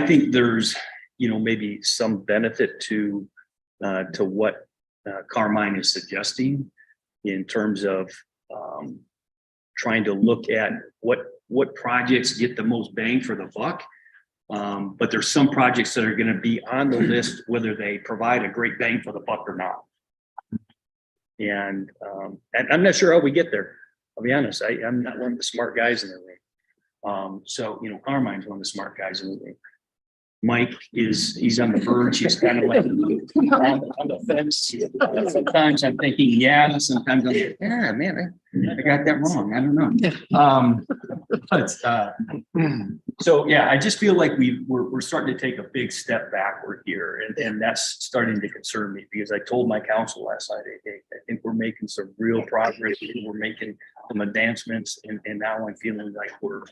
S13: think there's, maybe some benefit to what Carmine is suggesting in terms of trying to look at what projects get the most bang for the buck. But there's some projects that are going to be on the list, whether they provide a great bang for the buck or not. And I'm not sure how we get there. I'll be honest. I'm not one of the smart guys in the room. Carmine's one of the smart guys in the room. Mike he's on the verge. He's kind of like on the fence. Sometimes I'm thinking, yeah. Sometimes I'm like, yeah, man, I got that wrong. I don't know. So yeah, I just feel like we're starting to take a big step backward here, and that's starting to concern me, because I told my council last night, I think we're making some real progress. We're making some advancements, and now I'm feeling like we're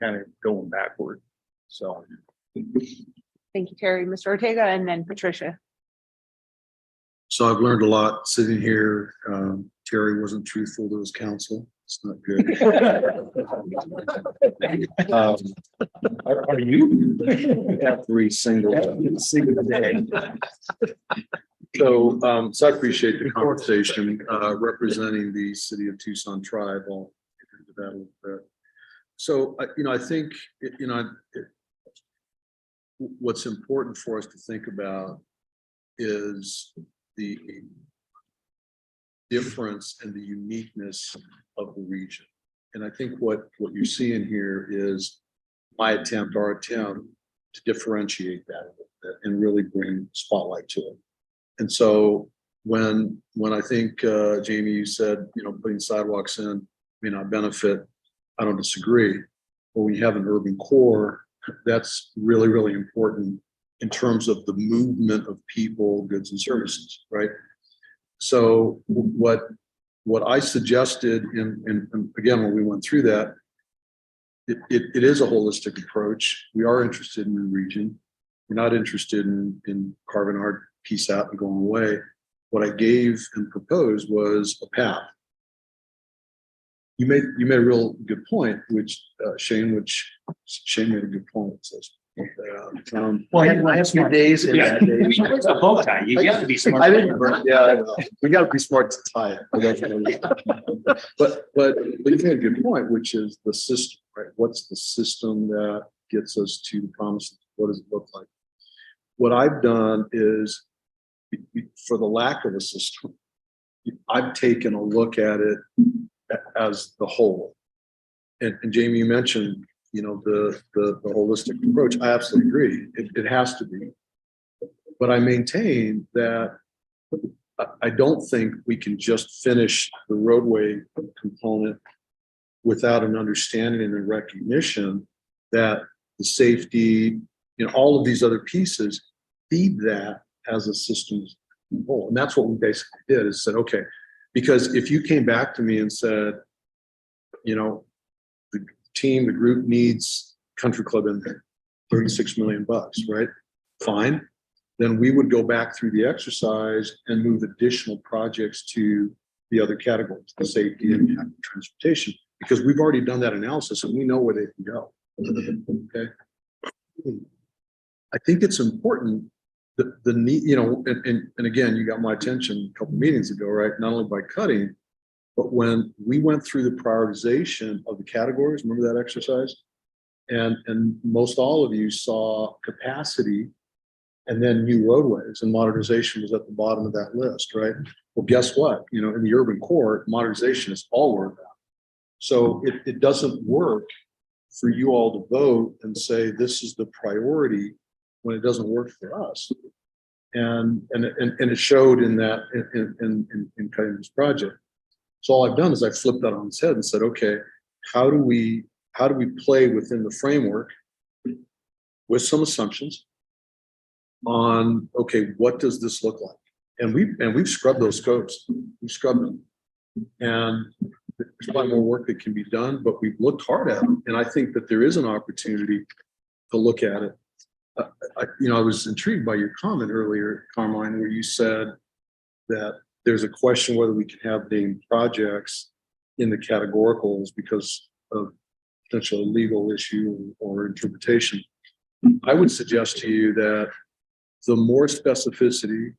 S13: kind of going backward. So.
S1: Thank you, Terry. Mr. Ortega, and then Patricia.
S9: So I've learned a lot sitting here. Terry wasn't truthful to his counsel. It's not good.
S13: Are you?
S9: Every single day. So I appreciate the conversation, representing the city of Tucson tribe. I'll get into that a little bit. So, I think, what's important for us to think about is the difference and the uniqueness of the region. And I think what you're seeing here is our attempt to differentiate that a little bit and really bring spotlight to it. And so when I think, Jamie, you said, putting sidewalks in may not benefit, I don't disagree. But when you have an urban core, that's really, really important in terms of the movement of people, goods, and services, right? So what I suggested, and again, when we went through that, it is a holistic approach. We are interested in the region. We're not interested in carving our piece out and going away. What I gave and proposed was a path. You made a real good point, which Shane made a good point. It says,
S13: I have smart days and bad days. It's a bow tie. You got to be smart.
S9: We got to be smart to tie it. But you made a good point, which is the system, right? What's the system that gets us to the promises? What does it look like? What I've done is, for the lack of a system, I've taken a look at it as the whole. And Jamie, you mentioned, the holistic approach. I absolutely agree. It has to be. But I maintain that I don't think we can just finish the roadway component without an understanding and a recognition that the safety, all of these other pieces feed that as a system whole. And that's what we basically did, is said, okay, because if you came back to me and said, the group needs Country Club in there, $36 million, right? Fine. Then we would go back through the exercise and move additional projects to the other categories, the safety and transportation, because we've already done that analysis and we know where they can go. Okay. I think it's important that the need, and again, you got my attention a couple meetings ago, right? Not only by cutting, but when we went through the prioritization of the categories, remember that exercise? And most all of you saw capacity and then new roadways, and modernization was at the bottom of that list, right? Well, guess what? In the urban core, modernization is all we're about. So it doesn't work for you all to vote and say this is the priority when it doesn't work for us. And it showed in that in cutting this project. So all I've done is I flipped that on its head and said, okay, how do we play within the framework with some assumptions on, okay, what does this look like? And we've scrubbed those scopes. We've scrubbed them. And there's a lot more work that can be done, but we've looked hard at it. And I think that there is an opportunity to look at it. I was intrigued by your comment earlier, Carmine, where you said that there's a question whether we can have named projects in the categoricals because of potential legal issue or interpretation. I would suggest to you that the more specificity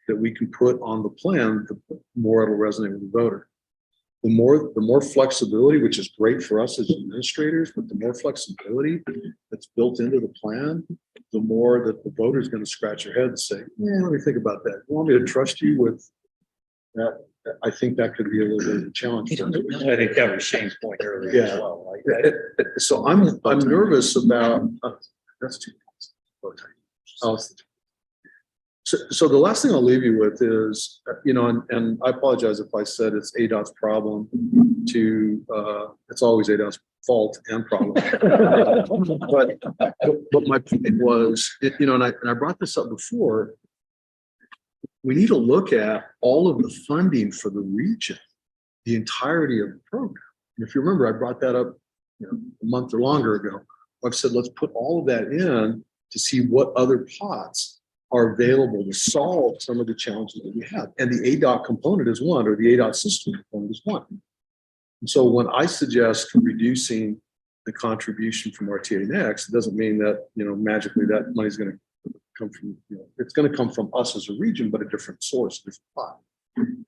S9: that we can put on the plan, the more it'll resonate with the voter. The more flexibility, which is great for us as administrators, but the more flexibility that's built into the plan, the more that the voter is going to scratch their head and say, yeah, let me think about that. You want me to trust you with that? I think that could be a little bit of a challenge.
S13: I think that was Shane's point earlier as
S9: Yeah.
S13: well. Like,
S9: So I'm nervous about, that's too. Oh, So the last thing I'll leave you with is, and I apologize if I said it's ADOT's problem it's always ADOT's fault and problem. But my point was, and I brought this up before, we need to look at all of the funding for the region, the entirety of the program. And if you remember, I brought that up a month or longer ago. I've said, let's put all of that in to see what other pots are available to solve some of the challenges that we have. And the ADOT component is one, or the ADOT system component is one. And so when I suggest reducing the contribution from RTA Next, it doesn't mean that, magically that money's going to come from, it's going to come from us as a region, but a different source, a different pot.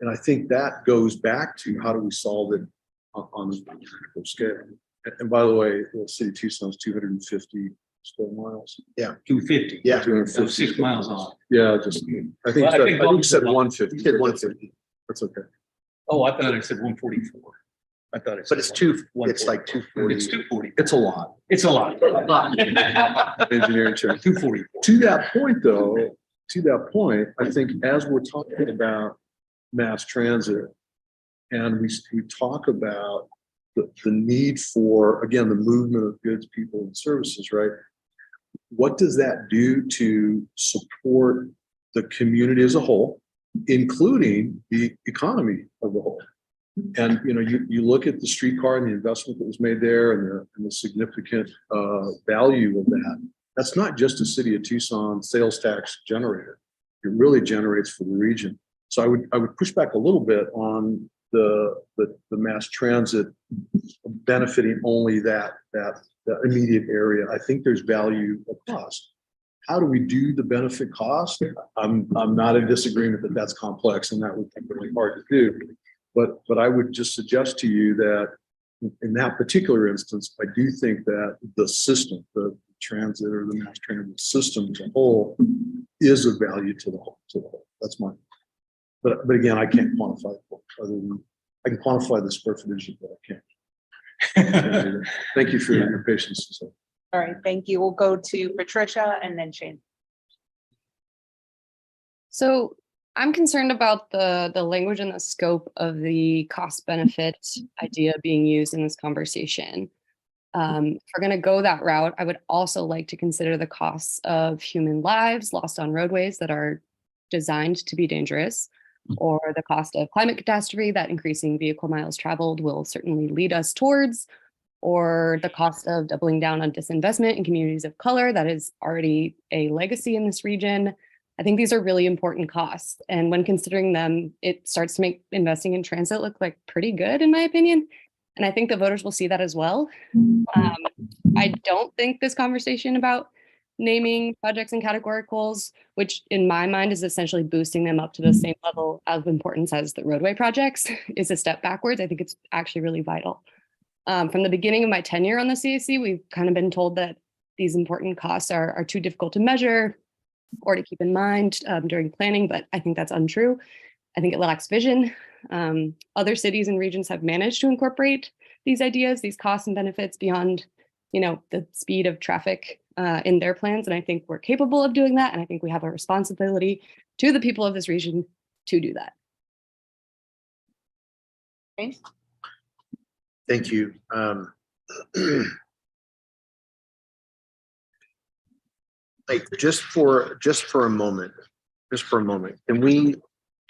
S9: And I think that goes back to how do we solve it on a practical scale. And by the way, the city of Tucson is 250 square miles.
S3: Yeah.
S13: 250.
S3: Yeah.
S13: 250. 6 miles off.
S9: Yeah, just, I think
S13: Well, I
S9: you
S13: think
S9: said
S13: both-
S9: 150. You said 150. That's okay.
S13: Oh, I thought I said 144. I thought it said.
S3: But it's like 240.
S13: It's 240.
S9: It's a lot.
S13: It's a lot.
S9: Engineering terms.
S13: 240.
S9: To that point, though, I think as we're talking about mass transit and we talk about the need for, again, the movement of goods, people and services, right? What does that do to support the community as a whole, including the economy of the whole? And, you look at the streetcar and the investment that was made there and the significant value of that. That's not just a city of Tucson sales tax generator. It really generates for the region. So I would push back a little bit on the mass transit benefiting only that immediate area. I think there's value across. How do we do the benefit cost? I'm not in disagreement that that's complex and that would be really hard to do. But I would just suggest to you that in that particular instance, I do think that the system, the transit or the mass transit system as a whole is of value to the whole. That's mine. But again, I can't quantify it other than I can quantify the square footage, but I can't. Thank you for your patience.
S1: All right, thank you. We'll go to Patricia and then Shane.
S11: So I'm concerned about the language and the scope of the cost benefit idea being used in this conversation. If we're going to go that route, I would also like to consider the costs of human lives lost on roadways that are designed to be dangerous, or the cost of climate catastrophe that increasing vehicle miles traveled will certainly lead us towards, or the cost of doubling down on disinvestment in communities of color that is already a legacy in this region. I think these are really important costs. And when considering them, it starts to make investing in transit look like pretty good, in my opinion. And I think the voters will see that as well. I don't think this conversation about naming projects and categoricals, which in my mind is essentially boosting them up to the same level of importance as the roadway projects, is a step backwards. I think it's actually really vital. From the beginning of my tenure on the CAC, we've kind of been told that these important costs are too difficult to measure or to keep in mind during planning, but I think that's untrue. I think it lacks vision. Other cities and regions have managed to incorporate these ideas, these costs and benefits beyond, the speed of traffic in their plans. And I think we're capable of doing that. And I think we have a responsibility to the people of this region to do that.
S1: Okay.
S3: Thank you. Like just for a moment, can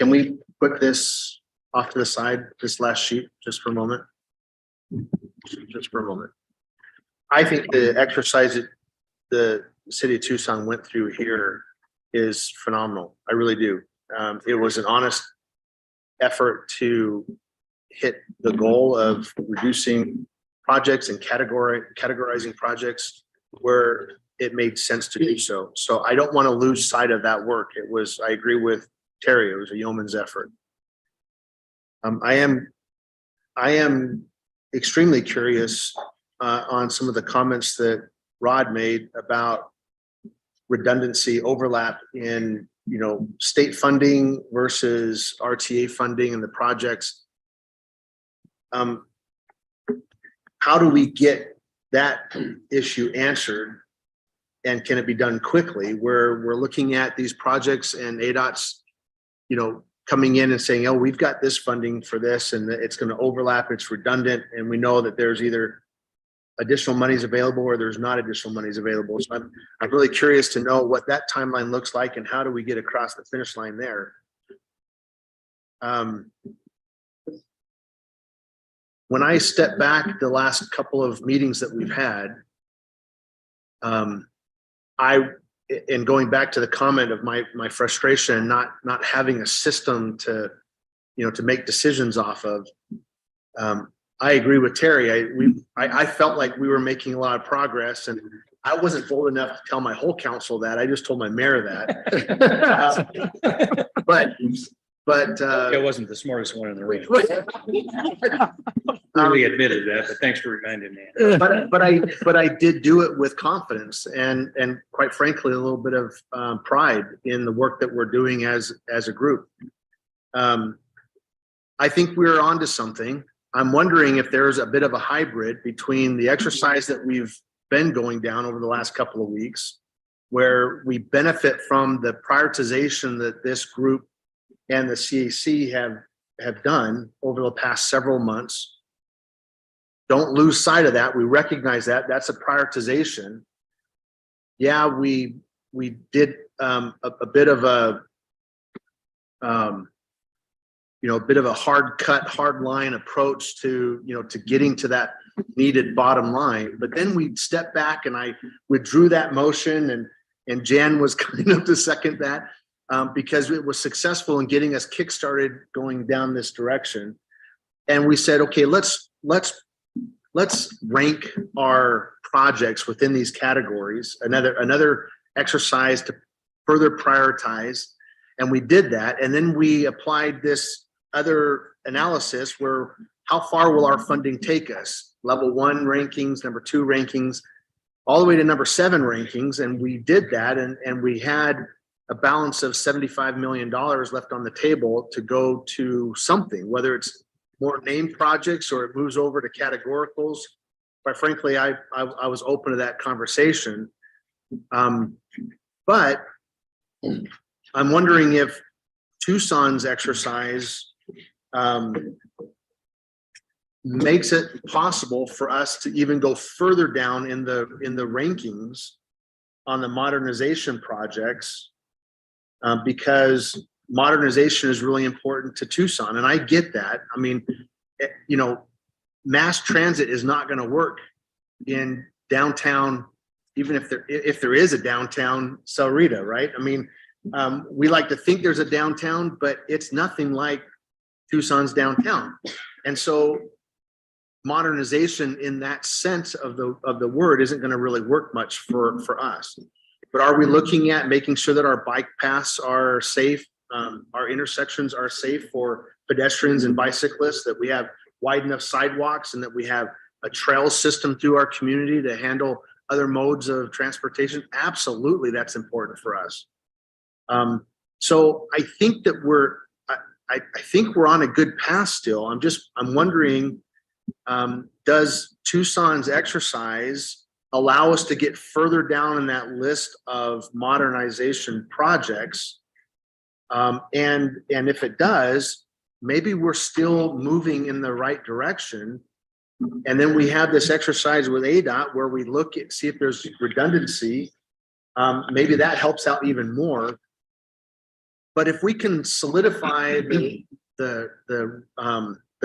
S3: we put this off to the side, this last sheet, just for a moment. Just for a moment. I think the exercise that the city of Tucson went through here is phenomenal. I really do. It was an honest effort to hit the goal of reducing projects and categorizing projects where it made sense to do so. So I don't want to lose sight of that work. It was, I agree with Terry, it was a yeoman's effort. I am extremely curious on some of the comments that Rod made about redundancy, overlap in, you know, state funding versus RTA funding and the projects. How do we get that issue answered? And can it be done quickly, where we're looking at these projects and ADOT's, you know, coming in and saying, oh, we've got this funding for this and it's going to overlap, it's redundant, and we know that there's either additional monies available or there's not additional monies available. So I'm really curious to know what that timeline looks like and how do we get across the finish line there. When I step back the last couple of meetings that we've had, and going back to the comment of my frustration, not having a system to, you know, to make decisions off of. I agree with Terry. I felt like we were making a lot of progress, and I wasn't bold enough to tell my whole council that. I just told my mayor that. But
S13: It wasn't the smartest one in the room. Really admitted that, but thanks for reminding me.
S3: but I did do it with confidence and quite frankly a little bit of pride in the work that we're doing as a group. I think we're onto something. I'm wondering if there's a bit of a hybrid between the exercise that we've been going down over the last couple of weeks, where we benefit from the prioritization that this group and the CAC have done over the past several months. Don't lose sight of that. We recognize that that's a prioritization. Yeah, we did a bit of a you know, a bit of a hard line approach to, you know, to getting to that needed bottom line. But then we stepped back and I withdrew that motion, and Jan was kind enough to second that because it was successful in getting us kickstarted going down this direction. And we said, okay, let's rank our projects within these categories. Another exercise to further prioritize. And we did that. And then we applied this other analysis where how far will our funding take us? Level 1 rankings, number 2 rankings, all the way to number 7 rankings. And we did that. And we had a balance of $75 million left on the table to go to something, whether it's more named projects or it moves over to categoricals. Quite frankly, I was open to that conversation. But I'm wondering if Tucson's exercise makes it possible for us to even go further down in the rankings on the modernization projects, because modernization is really important to Tucson. And I get that. I mean, you know, mass transit is not going to work in downtown, even if there is a downtown Sahuarita, right? I mean, we like to think there's a downtown, but it's nothing like Tucson's downtown. And so modernization in that sense of the word isn't going to really work much for us. But are we looking at making sure that our bike paths are safe, our intersections are safe for pedestrians and bicyclists, that we have wide enough sidewalks, and that we have a trail system through our community to handle other modes of transportation? Absolutely, that's important for us. So I think that I think we're on a good path still. I'm wondering, does Tucson's exercise allow us to get further down in that list of modernization projects? And if it does, maybe we're still moving in the right direction. And then we have this exercise with ADOT where we look at, see if there's redundancy. Maybe that helps out even more. But if we can solidify the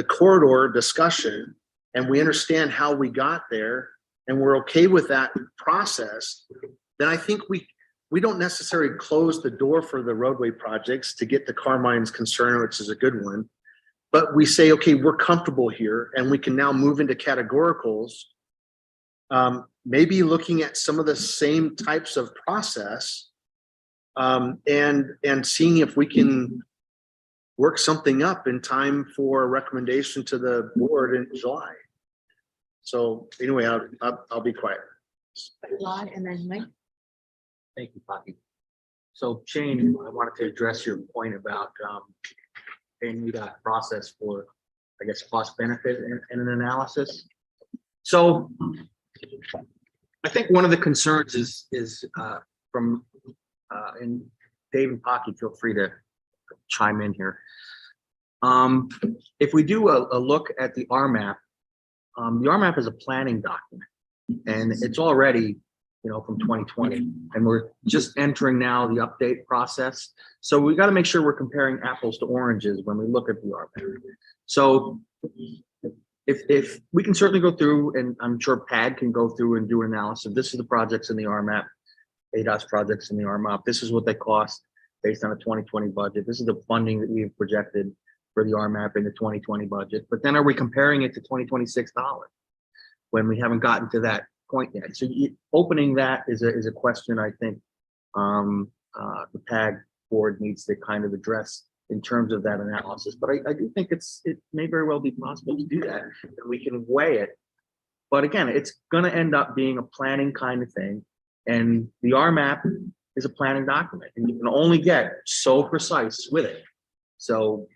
S3: corridor discussion and we understand how we got there and we're okay with that process, then I think we don't necessarily close the door for the roadway projects to get the Carmine's concern, which is a good one. But we say, okay, we're comfortable here and we can now move into categoricals. Maybe looking at some of the same types of process and seeing if we can work something up in time for a recommendation to the board in July. So anyway, I'll be quiet.
S2: Rod and then Mike.
S8: Thank you, Poppy. So Shane, I wanted to address your point about NDOT process for, I guess, cost benefit and an analysis. So I think one of the concerns is from and Dave and Pocky, feel free to chime in here. If we do a look at the RMAP, the RMAP is a planning document and it's already, from 2020 and we're just entering now the update process. So we got to make sure we're comparing apples to oranges when we look at the RMAP. So if we can certainly go through, and I'm sure PAG can go through and do an analysis. This is the projects in the RMAP, ADOT's projects in the RMAP. This is what they cost based on a 2020 budget. This is the funding that we've projected for the RMAP in the 2020 budget. But then are we comparing it to 2026 dollars when we haven't gotten to that point yet? So opening that is a question I think the PAG board needs to kind of address in terms of that analysis. But I do think it may very well be possible to do that, and we can weigh it. But again, it's going to end up being a planning kind of thing. And the RMAP is a planning document, and you can only get so precise with it. So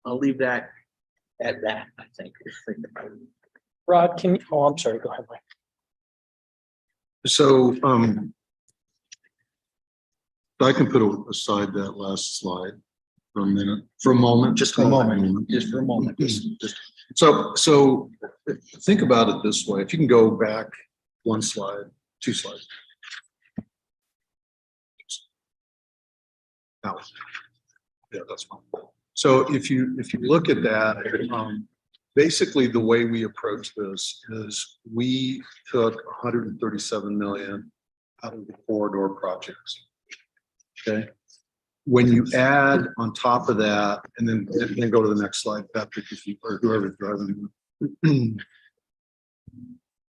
S8: I'll leave that at that, I think.
S4: Rod, I'm sorry, go ahead, Mike.
S9: So, I can put aside that last slide for a minute, for a moment, just for a moment. So think about it this way. If you can go back one slide, two slides. Now, yeah, that's fine. So if you look at that, basically the way we approach this is we took 137 million out of the corridor projects. Okay. When you add on top of that, and then go to the next slide, Patrick, if you or whoever's driving.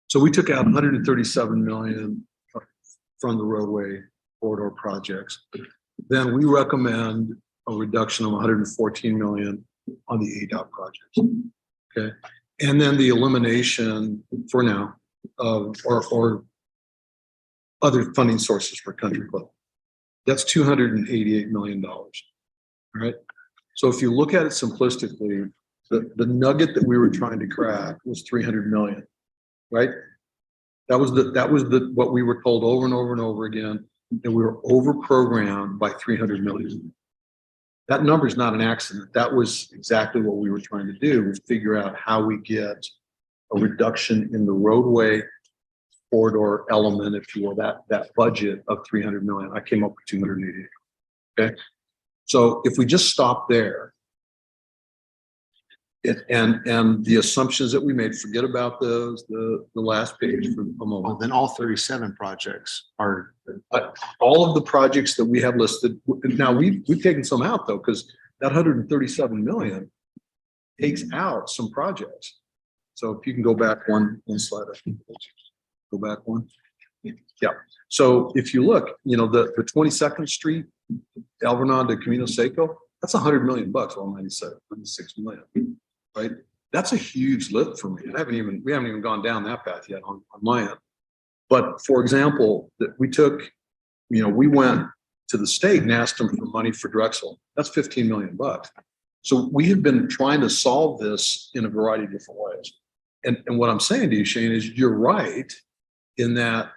S9: So we took out 137 million from the roadway corridor projects. Then we recommend a reduction of 114 million on the ADOT projects. Okay. And then the elimination for now of or other funding sources for Country Club. That's $288 million. All right. So if you look at it simplistically, the nugget that we were trying to crack was 300 million, right? That was what we were told over and over and over again, that we were over programmed by 300 million. That number is not an accident. That was exactly what we were trying to do, was figure out how we get a reduction in the roadway corridor element, if you will, that budget of 300 million. I came up with 288. Okay. So if we just stop there, and the assumptions that we made, forget about those, the last page for a moment.
S3: Well, then all 37 projects are,
S9: all of the projects that we have listed. Now we've taken some out though, because that 137 million takes out some projects. So if you can go back one slide, I think. Go back one. Yeah. So if you look, the 22nd Street, Alvernon to Camino Seco, that's $100 million bucks, all 96 million, right? That's a huge lift for me. We haven't even gone down that path yet on my end. But for example, that we took, we went to the state and asked them for money for Drexel. That's 15 million bucks. So we have been trying to solve this in a variety of different ways. And what I'm saying to you, Shane, is you're right in that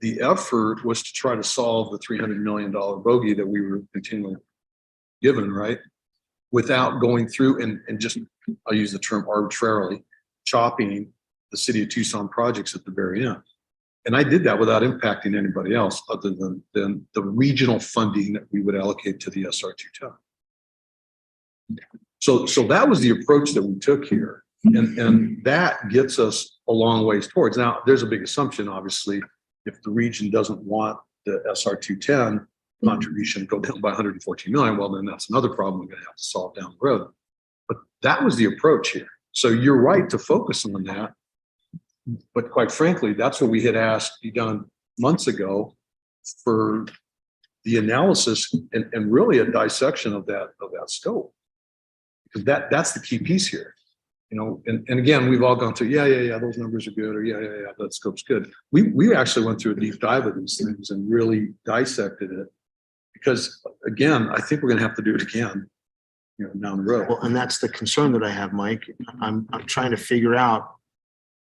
S9: the effort was to try to solve the $300 million bogey that we were continually given, right? Without going through and just, I'll use the term arbitrarily, chopping the city of Tucson projects at the very end. And I did that without impacting anybody else other than the regional funding that we would allocate to the SR210. So that was the approach that we took here. And that gets us a long ways towards. Now, there's a big assumption, obviously, if the region doesn't want the SR 210 contribution to go down by 114 million, well, then that's another problem we're gonna have to solve down the road. But that was the approach here. So you're right to focus on that. But quite frankly, that's what we had asked be done months ago for the analysis and really a dissection of that scope. Because that's the key piece here. You know, and again, we've all gone through, yeah, those numbers are good, or yeah, that scope's good. We actually went through a deep dive of these things and really dissected it. Because again, I think we're gonna have to do it again, you know, down the road.
S3: Well, and that's the concern that I have, Mike. I'm trying to figure out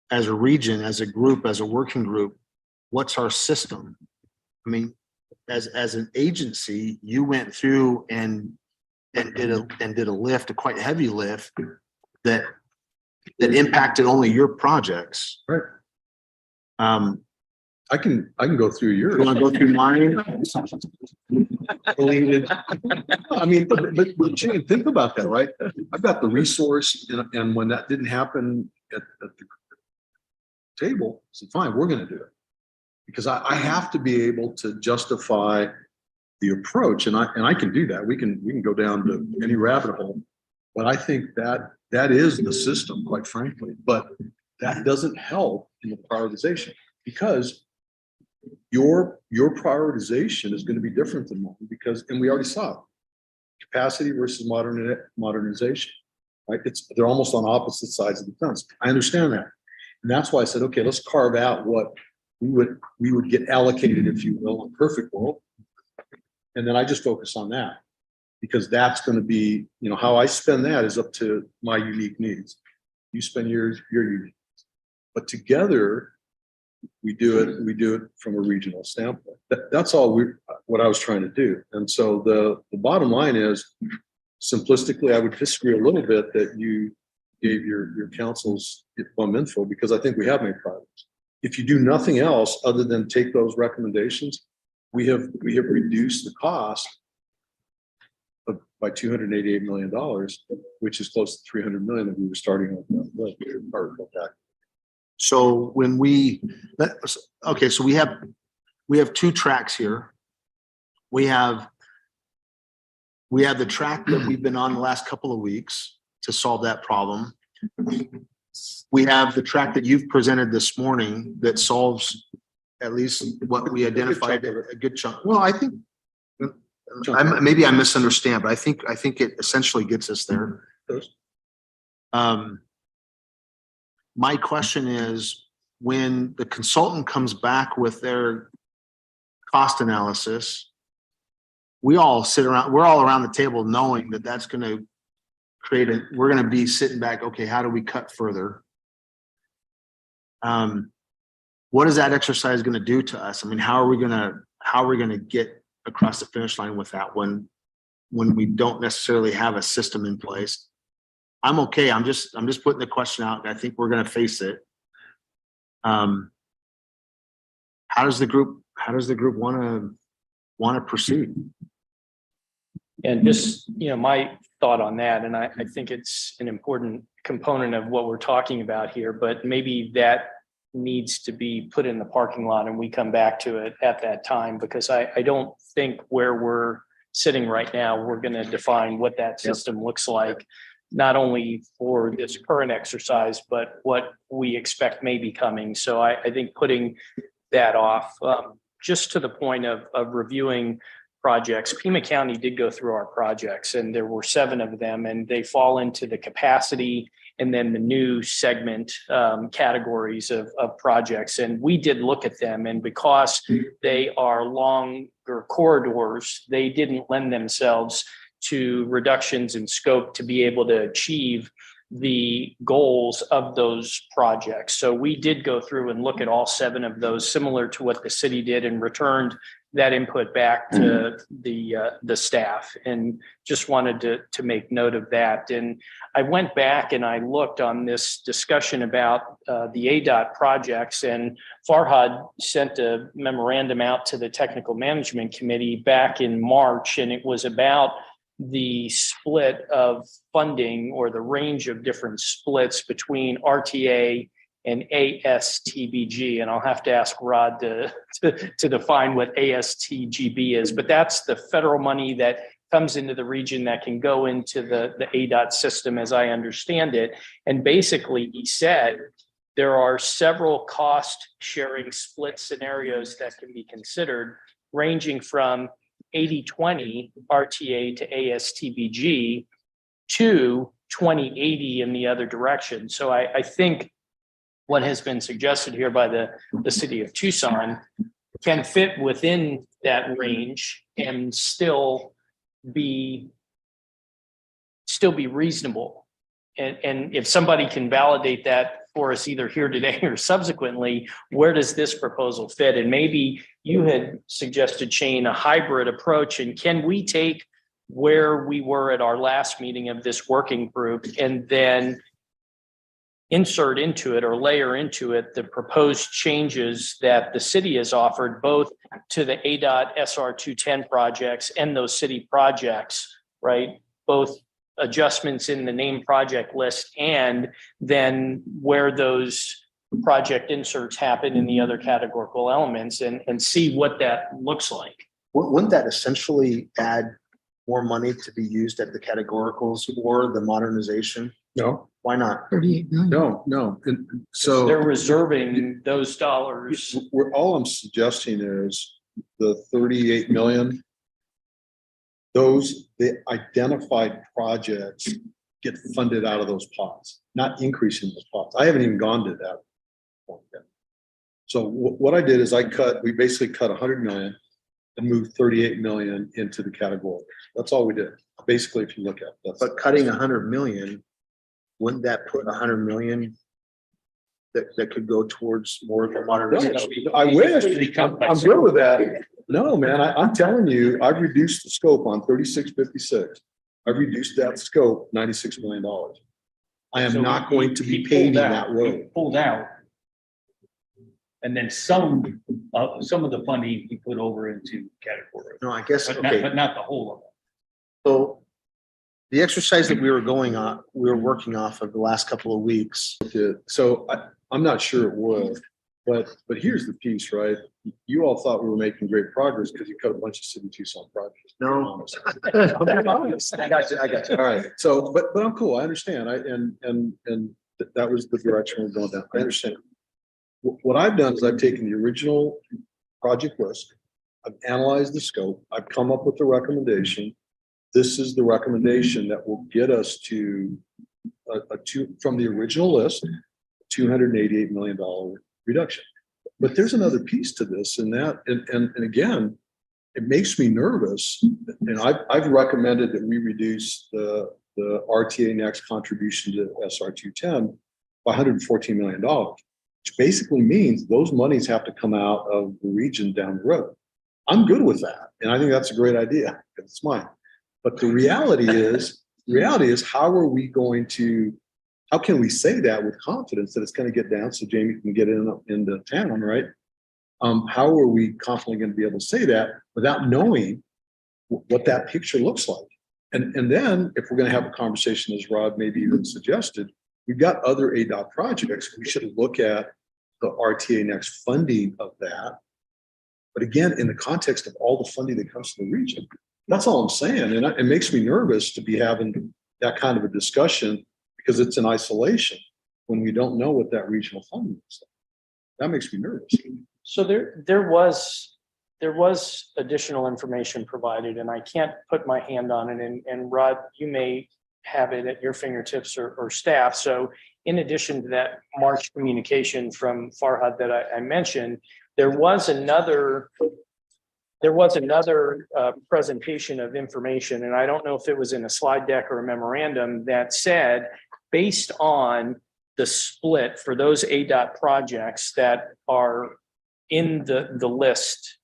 S3: as a region, as a group, as a working group, what's our system? I mean, as an agency, you went through and did a lift, a quite heavy lift that impacted only your projects.
S9: Right. I can go through yours.
S3: You want to go through mine?
S9: I mean, but Jane, think about that, right? I've got the resource and when that didn't happen at the table, I said, fine, we're gonna do it. Because I have to be able to justify the approach and I can do that. We can go down to any rabbit hole. But I think that is the system, quite frankly, but that doesn't help in the prioritization because your prioritization is going to be different than mine because, and we already saw it, capacity versus modernization, right? They're almost on opposite sides of the fence. I understand that. And that's why I said, okay, let's carve out what we would get allocated, if you will, in a perfect world. And then I just focus on that because that's going to be, you know, how I spend that is up to my unique needs. You spend your unique, but together we do it from a regional standpoint. That's all what I was trying to do. And so the bottom line is simplistically, I would disagree a little bit that you gave your councils plum info because I think we have made progress. If you do nothing else other than take those recommendations, we have reduced the cost by $288 million, which is close to 300 million that we were starting with.
S3: So when so we have two tracks here. We have the track that we've been on the last couple of weeks to solve that problem. We have the track that you've presented this morning that solves at least what we identified a good chunk. Well, I think maybe I misunderstand, but I think it essentially gets us there. My question is, when the consultant comes back with their cost analysis, we're all around the table knowing that that's going to we're going to be sitting back. Okay, how do we cut further? What is that exercise going to do to us? I mean, how are we going to get across the finish line with that when we don't necessarily have a system in place? I'm okay. I'm just putting the question out. I think we're going to face it. How does the group want to proceed?
S4: And just, my thought on that, and I think it's an important component of what we're talking about here, but maybe that needs to be put in the parking lot and we come back to it at that time, because I don't think where we're sitting right now, we're going to define what that system looks like, not only for this current exercise, but what we expect may be coming. So I think putting that off, just to the point of reviewing projects. Pima County did go through our projects and there were 7 of them, and they fall into the capacity and then the new segment categories of projects. And we did look at them, and because they are longer corridors, they didn't lend themselves to reductions in scope to be able to achieve the goals of those projects. So we did go through and look at all 7 of those, similar to what the city did, and returned that input back to the staff, and just wanted to make note of that. And I went back and I looked on this discussion about the ADOT projects, and Farhad sent a memorandum out to the Technical Management Committee back in March, and it was about the split of funding or the range of different splits between RTA and ASTBG. And I'll have to ask Rod to define what ASTGB is, but that's the federal money that comes into the region that can go into the ADOT system, as I understand it. And basically, he said there are several cost sharing split scenarios that can be considered, ranging from 80-20 RTA to ASTBG to 20-80 in the other direction. So I think what has been suggested here by the city of Tucson can fit within that range and still be reasonable. And if somebody can validate that for us either here today or subsequently, where does this proposal fit? And maybe you had suggested, Shane, a hybrid approach. And can we take where we were at our last meeting of this working group and then insert into it or layer into it the proposed changes that the city has offered both to the ADOT SR 210 projects and those city projects, right? Both adjustments in the name project list and then where those project inserts happen in the other categorical elements and see what that looks like.
S3: Wouldn't that essentially add more money to be used at the categoricals or the modernization?
S9: No,
S3: Why not?
S7: 38 million.
S9: no. And so.
S4: They're reserving those dollars.
S9: All I'm suggesting is the 38 million. The identified projects get funded out of those pots, not increasing those pots. I haven't even gone to that point yet. So what I did is we basically cut 100 million and moved 38 million into the category. That's all we did. Basically, if you look at it.
S3: But cutting 100 million, wouldn't that put 100 million that could go towards more of the modernization?
S9: I wish. I'm good with that. No, man, I'm telling you, I've reduced the scope on 3656. I've reduced that scope $96 million. I am
S13: So
S9: not going to
S13: he
S9: be paving
S13: pulled out-
S9: that road.
S13: Pulled out. And then some of the funding he put over into category,
S3: No, I guess,
S13: but not,
S3: okay.
S13: but not the whole of it.
S3: So the exercise that we were working off of the last couple of weeks.
S9: So I'm not sure it would, but here's the piece, right? You all thought we were making great progress because you cut a bunch of City Tucson projects.
S3: No.
S9: I got you. All right. So, but I'm cool. I understand. And that was the direction we're going down. I understand. What I've done is I've taken the original project list. I've analyzed the scope. I've come up with the recommendation. This is the recommendation that will get us to from the original list, $288 million reduction. But there's another piece to this and again, it makes me nervous. And I've recommended that we reduce the RTA Next contribution to SR 210 by $114 million, which basically means those monies have to come out of the region down the road. I'm good with that. And I think that's a great idea. It's mine. But the reality is how can we say that with confidence that it's going to get down so Jamie can get into town, right? How are we confidently going to be able to say that without knowing what that picture looks like? And then if we're going to have a conversation, as Rod maybe even suggested, we've got other ADOT projects. We should look at the RTA Next funding of that. But again, in the context of all the funding that comes to the region, that's all I'm saying. And it makes me nervous to be having that kind of a discussion because it's in isolation when we don't know what that regional funding is. That makes me nervous.
S4: So there was additional information provided, and I can't put my hand on it. And Rod, you may have it at your fingertips or staff. So in addition to that March communication from Farhad that I mentioned, there was another presentation of information, and I don't know if it was in a slide deck or a memorandum that said, based on the split for those ADOT projects that are in the list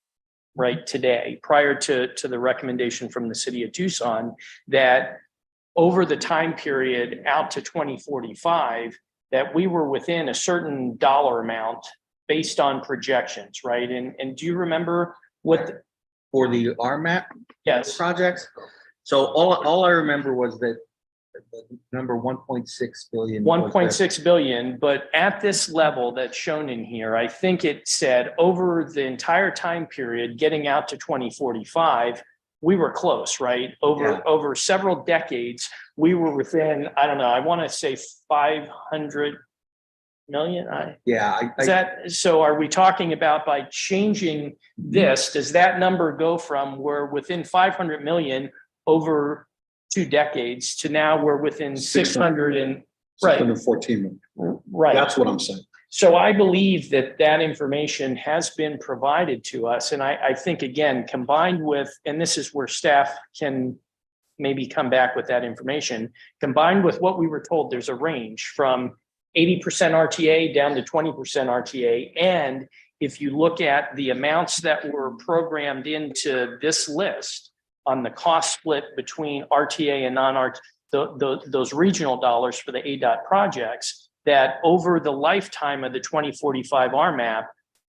S4: right today, prior to the recommendation from the city of Tucson, that over the time period out to 2045, that we were within a certain dollar amount based on projections, right? And do you remember what?
S8: For the RMAP
S4: Yes.
S8: projects, So all I remember was that the number 1.6 billion. was the-
S4: 1.6 billion, but at this level that's shown in here, I think it said over the entire time period, getting out to 2045, we were close, right?
S8: Yeah.
S4: Over several decades, we were within, I don't know, I want to say 500 million.
S8: Yeah,
S4: Is that, so are we talking about by changing this, does that number go from we're within 500 million over 2 decades to now we're within 600 and, right,
S9: 614 million.
S4: right.
S9: That's what I'm saying.
S4: So I believe that that information has been provided to us. And I think, again, combined with, and this is where staff can maybe come back with that information, combined with what we were told, there's a range from 80% RTA down to 20% RTA. And if you look at the amounts that were programmed into this list on the cost split between RTA and non-RTA, those regional dollars for the ADOT projects, that over the lifetime of the 2045 RMAP,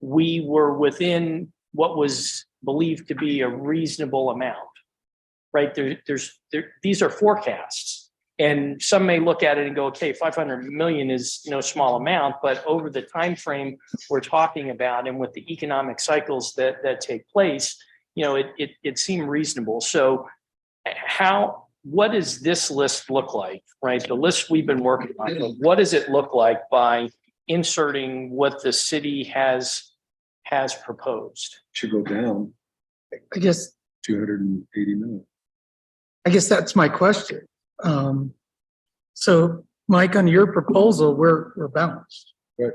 S4: we were within what was believed to be a reasonable amount, right? These are forecasts. And some may look at it and go, okay, 500 million is no small amount, but over the time frame we're talking about and with the economic cycles that take place, it seemed reasonable. So what does this list look like, right? The list we've been working on, what does it look like by inserting what the city has proposed?
S9: Should go down
S7: I guess,
S9: 280 million.
S7: I guess that's my question. So Mike, on your proposal, we're balanced.
S9: Right.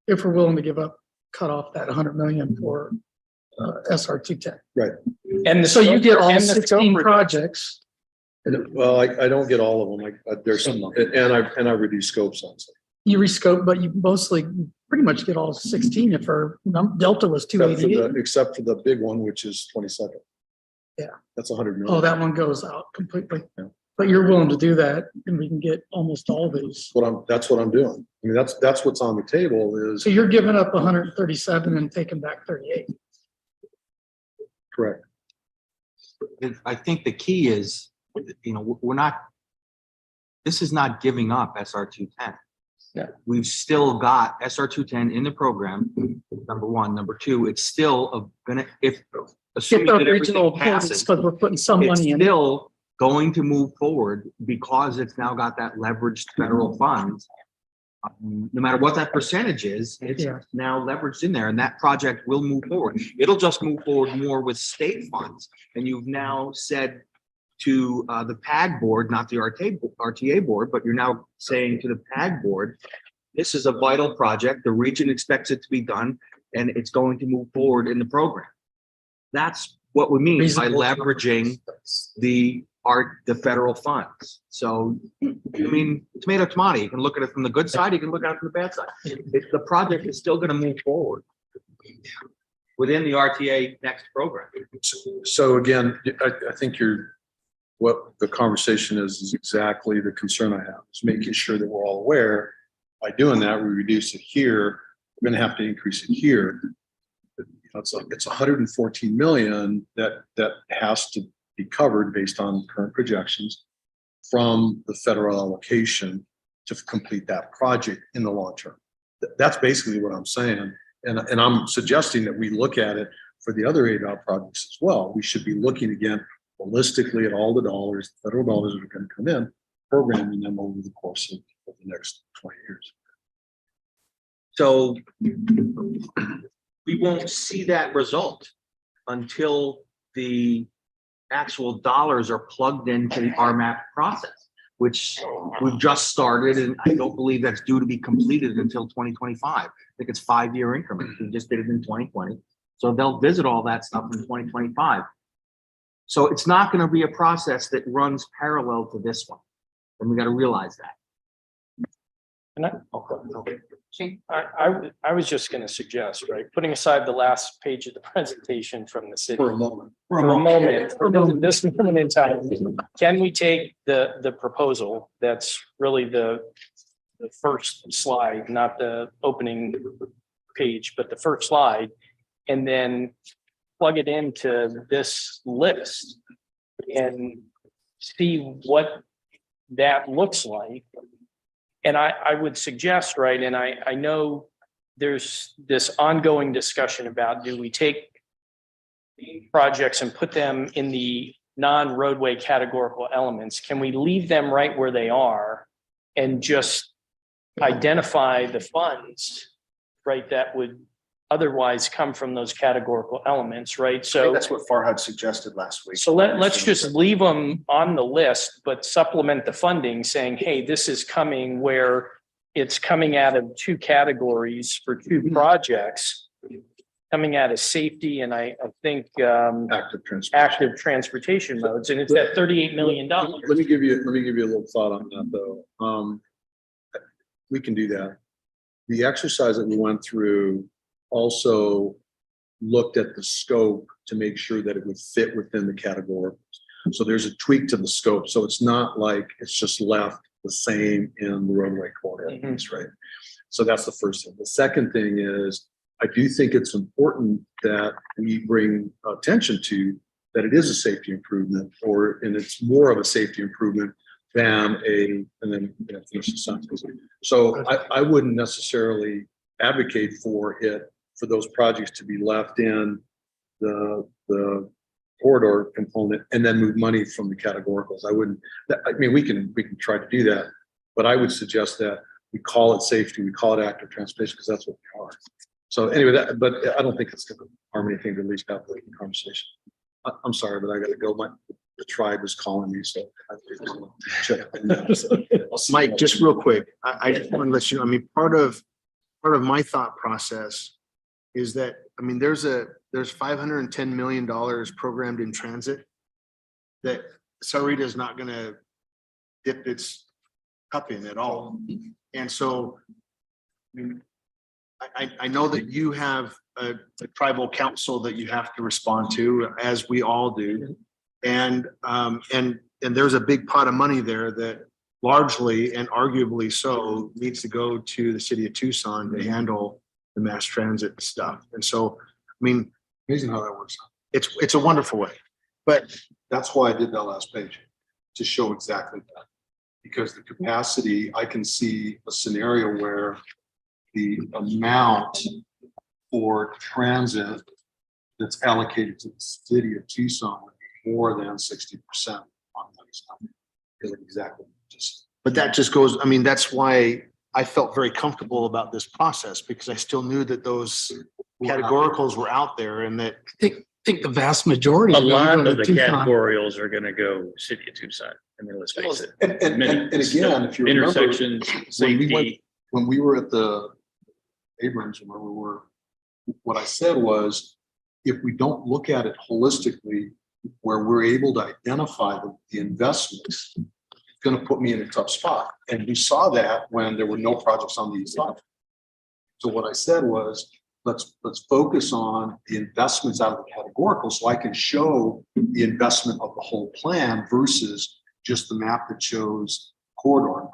S7: If we're willing to cut off that 100 million for SR 210.
S9: Right.
S4: And
S7: So you get all
S4: and the
S7: 16
S4: scope-
S7: projects.
S9: Well, I don't get all of them. There's some, and I reduce scopes on some.
S7: You rescope, but you mostly pretty much get all 16 if our Delta was 288.
S9: Except for the big one, which is 22nd.
S7: Yeah.
S9: That's 100 million.
S7: Oh, that one goes out completely.
S9: Yeah.
S7: But you're willing to do that and we can get almost all these.
S9: That's what I'm doing. I mean, that's what's on the table is
S7: So you're giving up 137 and taking back 38.
S9: correct.
S8: I think the key is, this is not giving up SR 210.
S4: Yeah.
S8: We've still got SR 210 in the program, number one. Number two, it's still gonna,
S7: Get
S8: assuming
S7: the
S8: that
S7: original
S8: everything
S7: points,
S8: passes,
S7: but we're putting some
S8: it's
S7: money in.
S8: still going to move forward because it's now got that leveraged federal funds. No matter what that percentage is, it's
S7: Yeah.
S8: now leveraged in there and that project will move forward. It'll just move forward more with state funds. And you've now said to the PAG board, not the RTA board, but you're now saying to the PAG board, this is a vital project. The region expects it to be done and it's going to move forward in the program. That's what we mean by
S7: Reasonable.
S8: leveraging the federal funds. So, I mean, tomato. You can look at it from the good side, you can look at it from the bad side. The project is still going to move forward within the RTA next program.
S9: So again, I think what the conversation is exactly the concern I have, is making sure that we're all aware. By doing that, we reduce it here, we're gonna have to increase it here. It's 114 million that has to be covered based on current projections from the federal allocation to complete that project in the long term. That's basically what I'm saying. And I'm suggesting that we look at it for the other ADOT projects as well. We should be looking again holistically at all the dollars, federal dollars that are going to come in, programming them over the course of the next 20 years.
S8: So we won't see that result until the actual dollars are plugged into the RMAP process, which we've just started, and I don't believe that's due to be completed until 2025. I think it's 5-year increments. We just did it in 2020. So they'll visit all that stuff in 2025. So it's not going to be a process that runs parallel to this one. And we got to realize that.
S1: Shane?
S4: I was just going to suggest, right, putting aside the last page of the presentation from the city.
S9: For a moment.
S4: For this moment in time, can we take the proposal that's really the first slide, not the opening page, but the first slide, and then plug it into this list and see what that looks like. And I would suggest, right, and I know there's this ongoing discussion about, do we take projects and put them in the non-roadway categorical elements? Can we leave them right where they are and just identify the funds, right, that would otherwise come from those categorical elements, right?
S3: I think
S4: So,
S3: that's what Farhad suggested last week.
S4: so let's just leave them on the list, but supplement the funding saying, hey, this is coming where it's coming out of two categories for two projects, coming out of safety and I think
S9: Active transportation.
S4: active transportation modes, and it's at $38 million.
S9: Let me give you a little thought on that, though. We can do that. The exercise that we went through also looked at the scope to make sure that it would fit within the categories. So there's a tweak to the scope. So it's not like it's just left the same in the roadway corridor, piece, right? So that's the first thing. The second thing is, I do think it's important that we bring attention to that it is a safety improvement, and it's more of a safety improvement than and then finish the sentence. So I wouldn't necessarily advocate for those projects to be left in the corridor component and then move money from the categoricals. I mean, we can try to do that, but I would suggest that we call it safety, we call it active transportation, because that's what we are. So anyway, but I don't think it's going to harm anything to at least have the conversation. I'm sorry, but I got to go. The tribe is calling me, so.
S3: Mike, just real quick, I just want to let you know, I mean, part of my thought process is that, I mean, there's $510 million programmed in transit that Sahuarita is not going to dip its cup in at all. And so, I mean, I know that you have a tribal council that you have to respond to, as we all do. And there's a big pot of money there that largely and arguably so needs to go to the city of Tucson to handle the mass transit stuff. And so, I mean,
S9: Amazing how that works out.
S3: it's a wonderful way, but
S9: That's why I did that last page, to show exactly that. Because the capacity, I can see a scenario where the amount for transit that's allocated to the city of Tucson would be more than 60% on those numbers. Exactly.
S3: but that just goes, I mean, that's why I felt very comfortable about this process, because I still knew that those categoricals were out there and that
S7: I think the vast majority.
S13: A
S7: of them
S13: lot
S7: go to
S13: of the
S7: Tucson.
S13: categorials are gonna go city of Tucson. I mean, let's face it.
S9: And again, if you remember,
S13: Intersections, safety.
S9: when we were at the Abrams, where we were, what I said was, if we don't look at it holistically, where we're able to identify the investments, it's going to put me in a tough spot. And we saw that when there were no projects on the east side. So what I said was, let's focus on the investments out of the categorical, so I can show the investment of the whole plan versus just the map that shows corridor.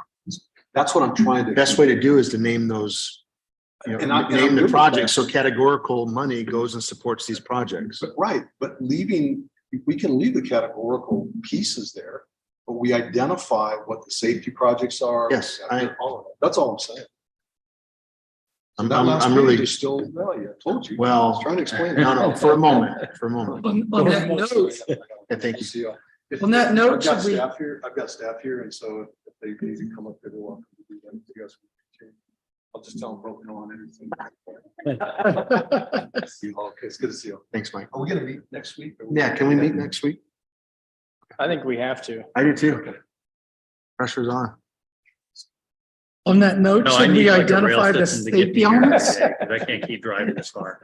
S9: That's what I'm trying to.
S3: the best way to do is to name those,
S9: And I'm
S3: name
S9: good
S3: the
S9: with
S3: projects.
S9: that.
S3: So categorical money goes and supports these projects.
S9: But right, but we can leave the categorical pieces there, but we identify what the safety projects are.
S3: Yes,
S9: All of it. That's all I'm saying.
S3: I'm
S9: That last
S3: I'm
S9: page
S3: really,
S9: is still, well, yeah, I told you. I
S3: well,
S9: was trying to explain.
S3: no, for a moment.
S7: On that note,
S3: I think you.
S9: See you.
S7: On that note,
S9: I've got
S7: should we-
S9: staff here, I've got staff here, and so if they need to come up, they're welcome to do that. You guys can continue. I'll just tell them, broken on everything. See you all. Okay, it's good to see you.
S3: Thanks, Mike.
S9: Are we gonna meet next week?
S3: Yeah, can we meet next week?
S4: I think we have to.
S3: I do too. Pressure's on.
S7: on that note,
S13: No, I
S7: should
S13: need
S7: we
S13: like a rail
S7: identify the
S13: system to get me
S7: safety
S13: here
S7: elements?
S13: every day, 'cause I can't keep driving this far.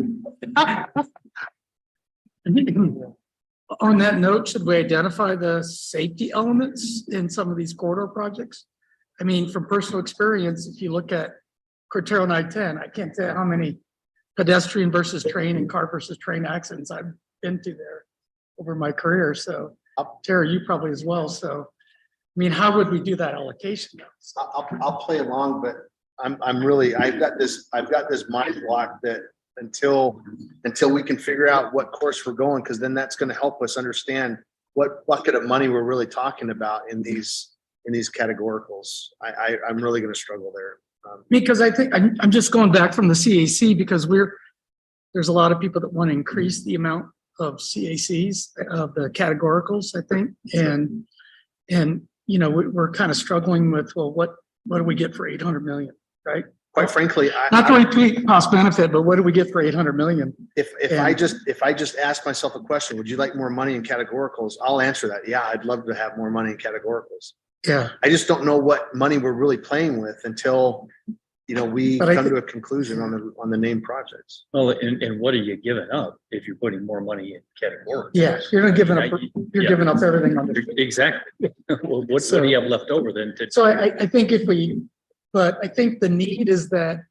S7: On that note, should we identify the safety elements in some of these corridor projects? I mean, from personal experience, if you look at Cortero and I-10, I can't tell how many pedestrian versus train and car versus train accidents I've been to there over my career. So Terry, you probably as well. So, I mean, how would we do that allocation?
S3: I'll play along, but I'm really, I've got this mind block that until we can figure out what course we're going, because then that's going to help us understand what bucket of money we're really talking about in these categoricals. I'm really gonna struggle there.
S7: Because I think, I'm just going back from the CAC because there's a lot of people that want to increase the amount of CACs, of the categoricals, I think. And, you know, we're kind of struggling with, well, what do we get for 800 million, right?
S3: Quite frankly,
S7: Not going to cost benefit, but what do we get for 800 million?
S3: if I just ask myself a question, would you like more money in categoricals? I'll answer that. Yeah, I'd love to have more money in categoricals.
S7: Yeah,
S3: I just don't know what money we're really playing with until, you know, we
S7: But I
S3: come
S7: thi-
S3: to a conclusion on the named projects.
S13: Well, and what are you giving up if you're putting more money in categories?
S7: yeah, you're not giving up, you're
S13: Yeah.
S7: giving up everything on the.
S13: Exactly. Well, what do you have left over then to?
S7: So I think but I think the need is that,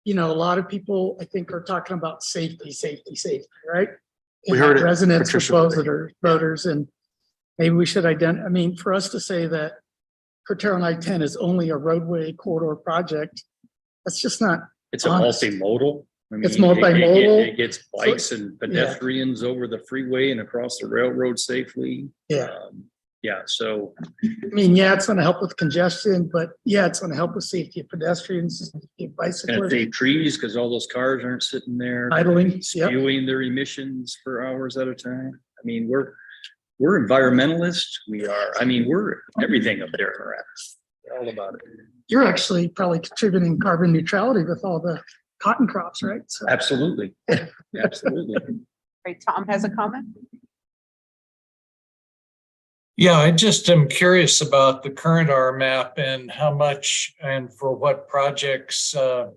S7: you know, a lot of people, I think, are talking about safety, right?
S3: We heard it,
S7: Residents,
S3: Patricia.
S7: voters, and maybe we should I mean, for us to say that Cortero and I-10 is only a roadway corridor project, that's just not,
S13: It's a
S7: honest.
S13: multimodal. I
S7: It's
S13: mean,
S7: multimodal.
S13: It gets bikes and pedestrians over the freeway and across the railroad safely.
S7: yeah.
S13: Yeah, so
S7: I mean, yeah, it's gonna help with congestion, but yeah, it's gonna help with safety of pedestrians, safety of
S13: and
S7: bicyclists,
S13: save trees because all those cars aren't sitting there
S7: idling, yep.
S13: spewing their emissions for hours at a time. I mean, we're environmentalists. We are, I mean, we're everything up there in Arapahoe. We're all about it.
S7: You're actually probably contributing carbon neutrality with all the cotton crops, right? So
S13: Absolutely. Absolutely.
S1: Right, Tom has a comment?
S5: Yeah, I just am curious about the current RMAP and how much and for what projects the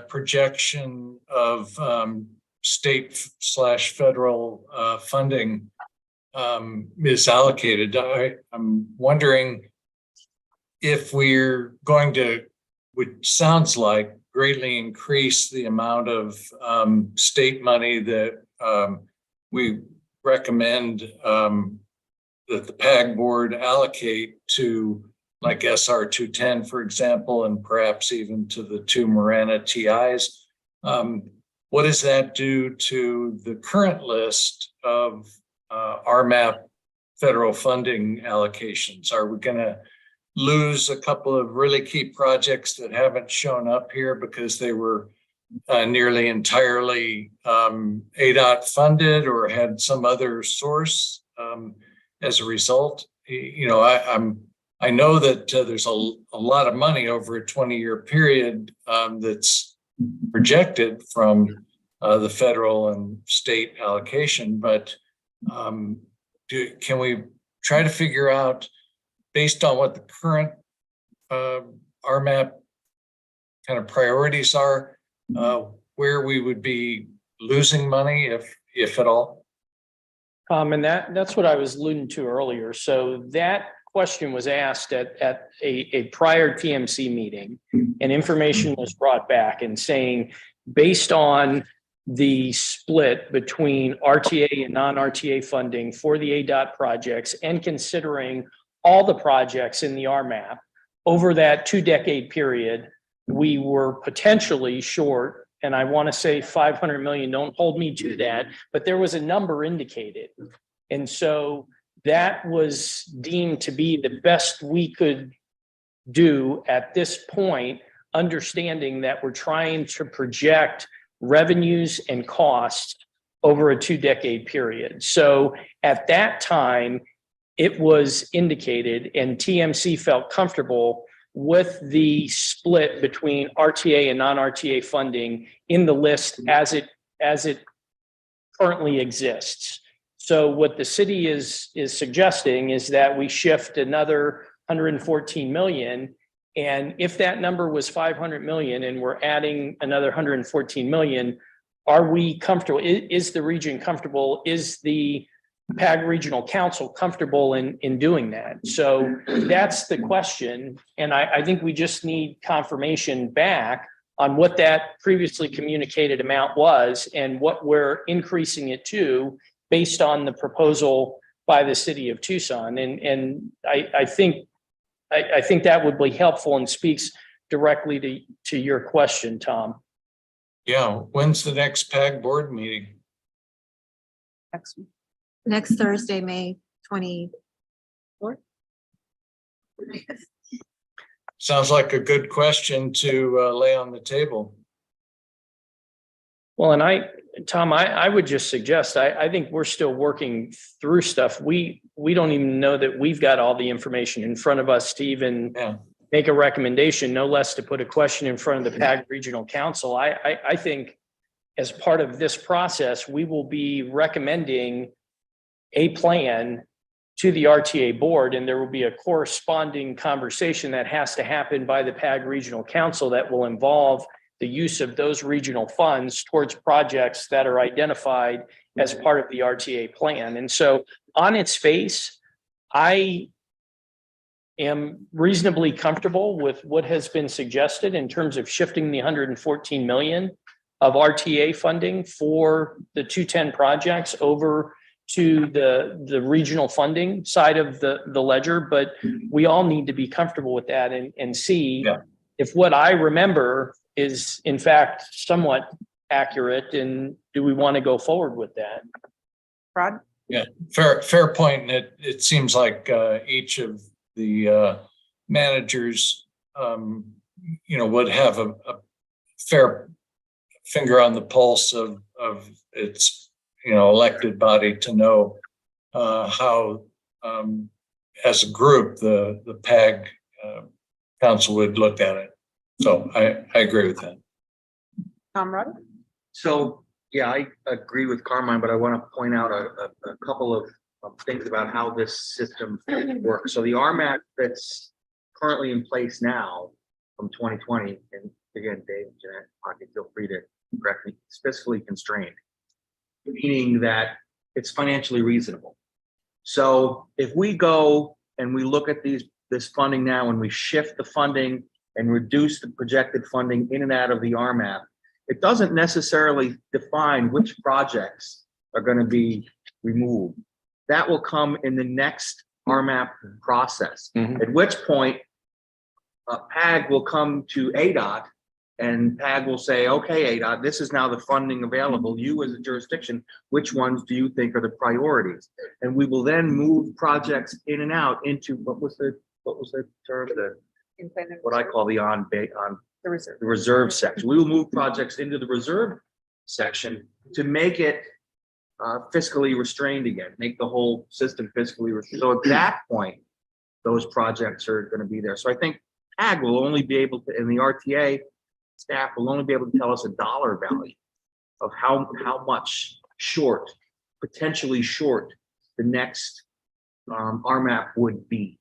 S5: projection of state/federal funding is allocated. I'm wondering if we're going to, which sounds like, greatly increase the amount of state money that we recommend that the PAG board allocate to, like SR 210, for example, and perhaps even to the two Marana TIs. What does that do to the current list of RMAP federal funding allocations? Are we going to lose a couple of really key projects that haven't shown up here because they were nearly entirely ADOT funded or had some other source? As a result, you know, I know that there's a lot of money over a 20-year period that's projected from the federal and state allocation, but can we try to figure out, based on what the current RMAP kind of priorities are, where we would be losing money, if at all?
S4: And that's what I was alluding to earlier. So that question was asked at a prior TMC meeting, and information was brought back and saying, based on the split between RTA and non-RTA funding for the ADOT projects and considering all the projects in the RMAP over that 2-decade period, we were potentially short. And I want to say 500 million, don't hold me to that, but there was a number indicated. And so that was deemed to be the best we could do at this point, understanding that we're trying to project revenues and costs over a 2-decade period. So at that time, it was indicated and TMC felt comfortable with the split between RTA and non-RTA funding in the list as it currently exists. So what the city is suggesting is that we shift another 114 million. And if that number was 500 million and we're adding another 114 million, are we comfortable? Is the region comfortable? Is the PAG Regional Council comfortable in doing that? So that's the question. And I think we just need confirmation back on what that previously communicated amount was and what we're increasing it to based on the proposal by the city of Tucson. And I think that would be helpful and speaks directly to your question, Tom.
S5: Yeah, when's the next PAG board meeting?
S1: Next week.
S2: Next Thursday, May 24th.
S5: Sounds like a good question to lay on the table.
S4: Well, and Tom, I would just suggest, I think we're still working through stuff. We don't even know that we've got all the information in front of us to even
S5: Yeah.
S4: make a recommendation, no less to put a question in front of the PAG Regional Council. I think as part of this process, we will be recommending a plan to the RTA board, and there will be a corresponding conversation that has to happen by the PAG Regional Council that will involve the use of those regional funds towards projects that are identified as part of the RTA plan. And so on its face, I am reasonably comfortable with what has been suggested in terms of shifting the 114 million of RTA funding for the 210 projects over to the regional funding side of the ledger. But we all need to be comfortable with that and see if what I remember is in fact somewhat accurate, and do we want to go forward with that?
S1: Rod?
S5: Yeah, fair point. And it seems like each of the managers, would have a fair finger on the pulse of its, elected body to know how, as a group, the PAG council would look at it. So I agree with that.
S1: Tom Rudd?
S8: So, yeah, I agree with Carmine, but I want to point out a couple of things about how this system works. So the RMAP that's currently in place now from 2020, and again, Dave, Jeanette, Pocket, feel free to correct me, it's fiscally constrained, meaning that it's financially reasonable. So if we go and we look at this funding now and we shift the funding and reduce the projected funding in and out of the RMAP, it doesn't necessarily define which projects are going to be removed. That will come in the next RMAP process, at which point PAG will come to ADOT and PAG will say, okay, ADOT, this is now the funding available. You as a jurisdiction, which ones do you think are the priorities? And we will then move projects in and out into, what was the term? What I call the
S1: The
S8: reserve section. We will move projects into the reserve section to make it fiscally restrained again, make the whole system fiscally restrained. So at that point, those projects are going to be there. So I think PAG will only be able to, and the RTA staff will only be able to tell us a dollar value of how much potentially short the next RMAP would be.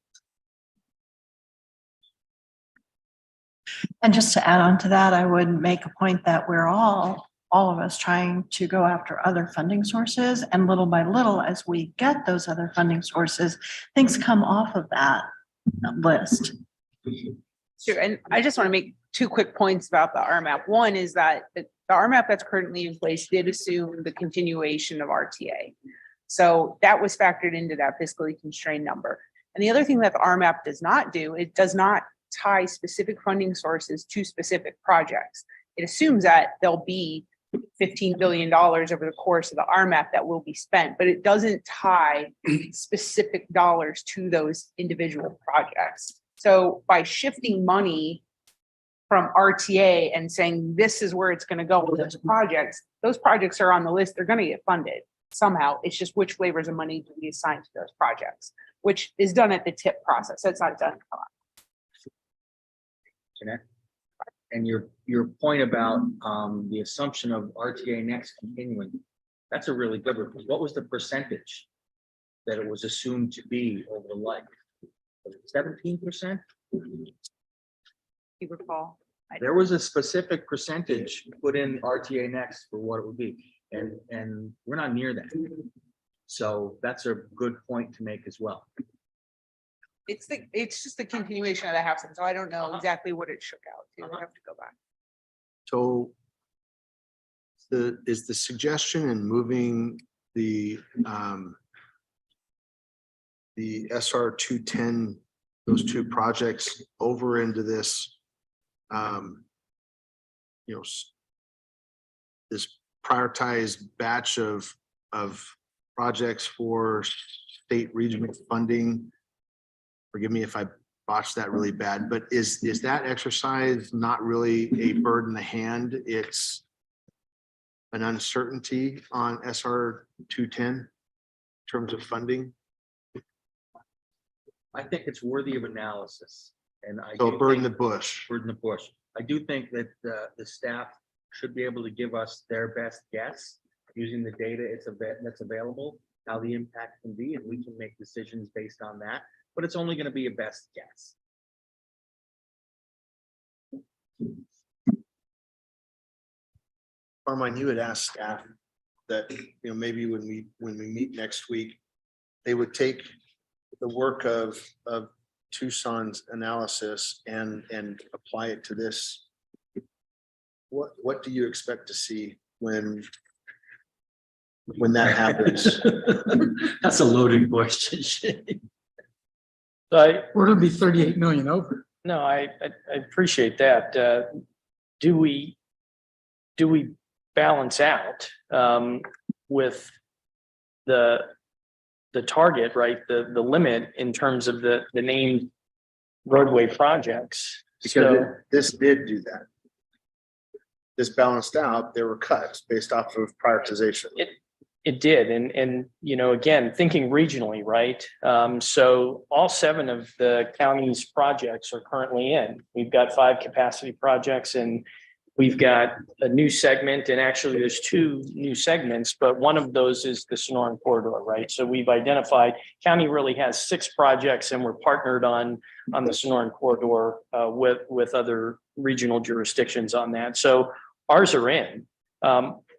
S14: And just to add on to that, I would make a point that we're all of us trying to go after other funding sources, and little by little, as we get those other funding sources, things come off of that list.
S1: Sure, and I just want to make two quick points about the RMAP. One is that the RMAP that's currently in place did assume the continuation of RTA. So that was factored into that fiscally constrained number. And the other thing that the RMAP does not do, it does not tie specific funding sources to specific projects. It assumes that there'll be $15 billion over the course of the RMAP that will be spent, but it doesn't tie specific dollars to those individual projects. So by shifting money from RTA and saying this is where it's going to go with those projects are on the list, they're going to get funded somehow. It's just which flavors of money do we assign to those projects, which is done at the TIP process. That's not done.
S8: Jeanette? And your point about the assumption of RTA next continuing, that's a really good one. What was the percentage that it was assumed to be over the life? 17%?
S1: You recall?
S8: There was a specific percentage put in RTA next for what it would be, and we're not near that. So that's a good point to make as well.
S1: It's just the continuation of the house, and so I don't know exactly what it shook out to. I have to go back.
S3: So is the suggestion in moving the SR 210, those two projects over into this, this prioritized batch of projects for state regional funding. Forgive me if I botched that really bad, but is that exercise not really a bird in the hand? It's an uncertainty on SR 210 in terms of funding.
S8: I think it's worthy of analysis, and I.
S3: So
S8: do
S3: bird in the
S8: think-
S3: bush.
S8: Bird in the bush. I do think that the staff should be able to give us their best guess using the data that's available, how the impact can be, and we can make decisions based on that, but it's only gonna be a best guess.
S3: Carmine, you had asked staff that, maybe when we meet next week, they would take the work of Tucson's analysis and apply it to this. What do you expect to see when that happens?
S13: That's a loaded question.
S4: So
S7: We're gonna be 38 million over.
S4: no, I appreciate that. Do we balance out with the target, right? The limit in terms of the named roadway projects?
S3: Because
S4: So
S3: this did do that. This balanced out, there were cuts based off of prioritization.
S4: it did. And, again, thinking regionally, right? So all 7 of the county's projects are currently in. We've got 5 capacity projects and we've got a new segment, and actually there's 2 new segments, but one of those is the Sonoran Corridor, right? So we've identified, county really has 6 projects and we're partnered on the Sonoran Corridor with other regional jurisdictions on that. So ours are in.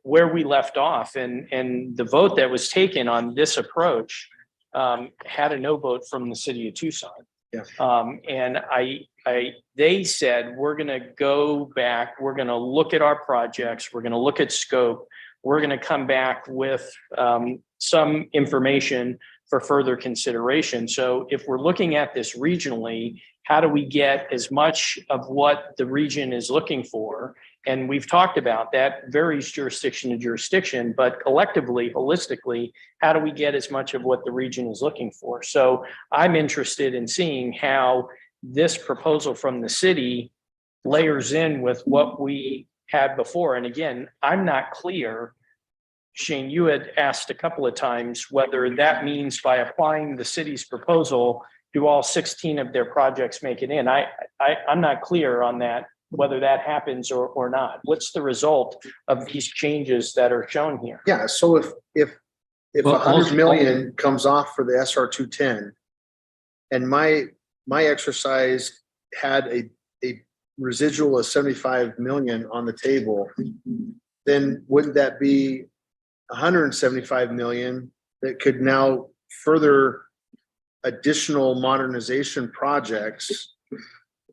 S4: Where we left off and the vote that was taken on this approach had a no vote from the city of Tucson.
S3: Yeah.
S4: And they said, we're going to go back, we're going to look at our projects, we're going to look at scope, we're going to come back with some information for further consideration. So if we're looking at this regionally, how do we get as much of what the region is looking for? And we've talked about that varies jurisdiction to jurisdiction, but collectively, holistically, how do we get as much of what the region is looking for? So I'm interested in seeing how this proposal from the city layers in with what we had before. And again, I'm not clear. Shane, you had asked a couple of times whether that means by applying the city's proposal, do all 16 of their projects make it in? I'm not clear on that, whether that happens or not. What's the result of these changes that are shown here?
S3: Yeah, so if
S13: Well,
S3: 100 million comes off for the SR 210, and my exercise had a residual of 75 million on the table, then wouldn't that be 175 million that could now further additional modernization projects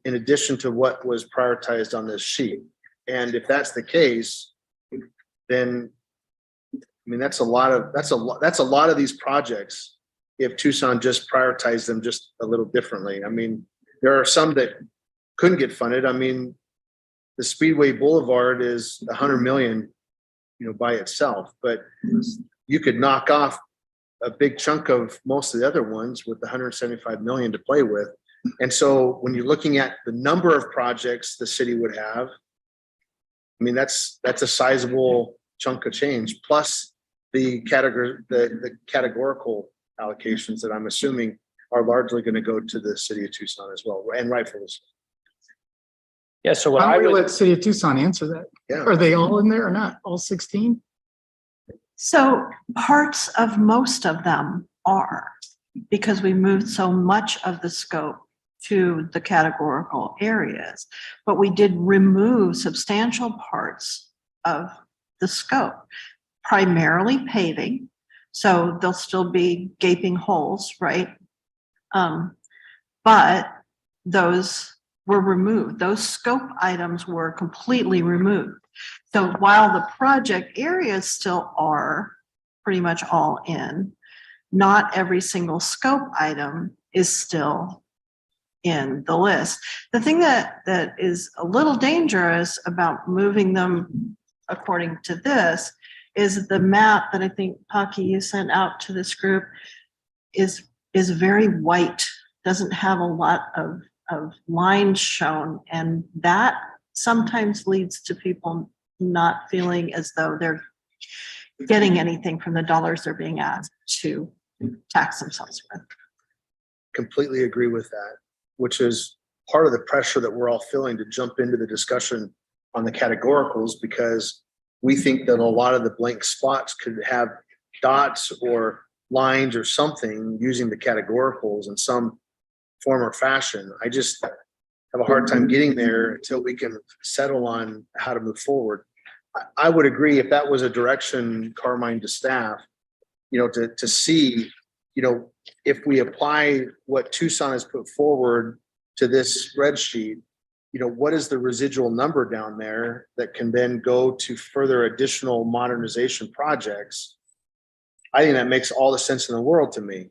S3: in addition to what was prioritized on this sheet? And if that's the case, then that's a lot of these projects if Tucson just prioritized them just a little differently. There are some that couldn't get funded. The Speedway Boulevard is 100 million, by itself, but you could knock off a big chunk of most of the other ones with the 175 million to play with. And so when you're looking at the number of projects the city would have, that's a sizable chunk of change, plus the categorical allocations that I'm assuming are largely going to go to the city of Tucson as well, and rightfully so.
S4: Yeah, so what
S7: Why
S4: I
S7: don't we
S4: would,
S7: let City of Tucson answer that?
S3: Yeah.
S7: Are they all in there or not? All 16?
S14: So parts of most of them are, because we moved so much of the scope to the categorical areas, but we did remove substantial parts of the scope, primarily paving. So there'll still be gaping holes, right? But those were removed. Those scope items were completely removed. So while the project areas still are pretty much all in, not every single scope item is still in the list. The thing that is a little dangerous about moving them according to this is the map that I think Pocky you sent out to this group is very white, doesn't have a lot of lines shown. And that sometimes leads to people not feeling as though they're getting anything from the dollars they're being asked to tax themselves with.
S3: Completely agree with that, which is part of the pressure that we're all feeling to jump into the discussion on the categoricals, because we think that a lot of the blank spots could have dots or lines or something using the categoricals in some form or fashion. I just have a hard time getting there until we can settle on how to move forward. I would agree if that was a direction, Carmine, to staff, to see, if we apply what Tucson has put forward to this spreadsheet, what is the residual number down there that can then go to further additional modernization projects? I think that makes all the sense in the world to me.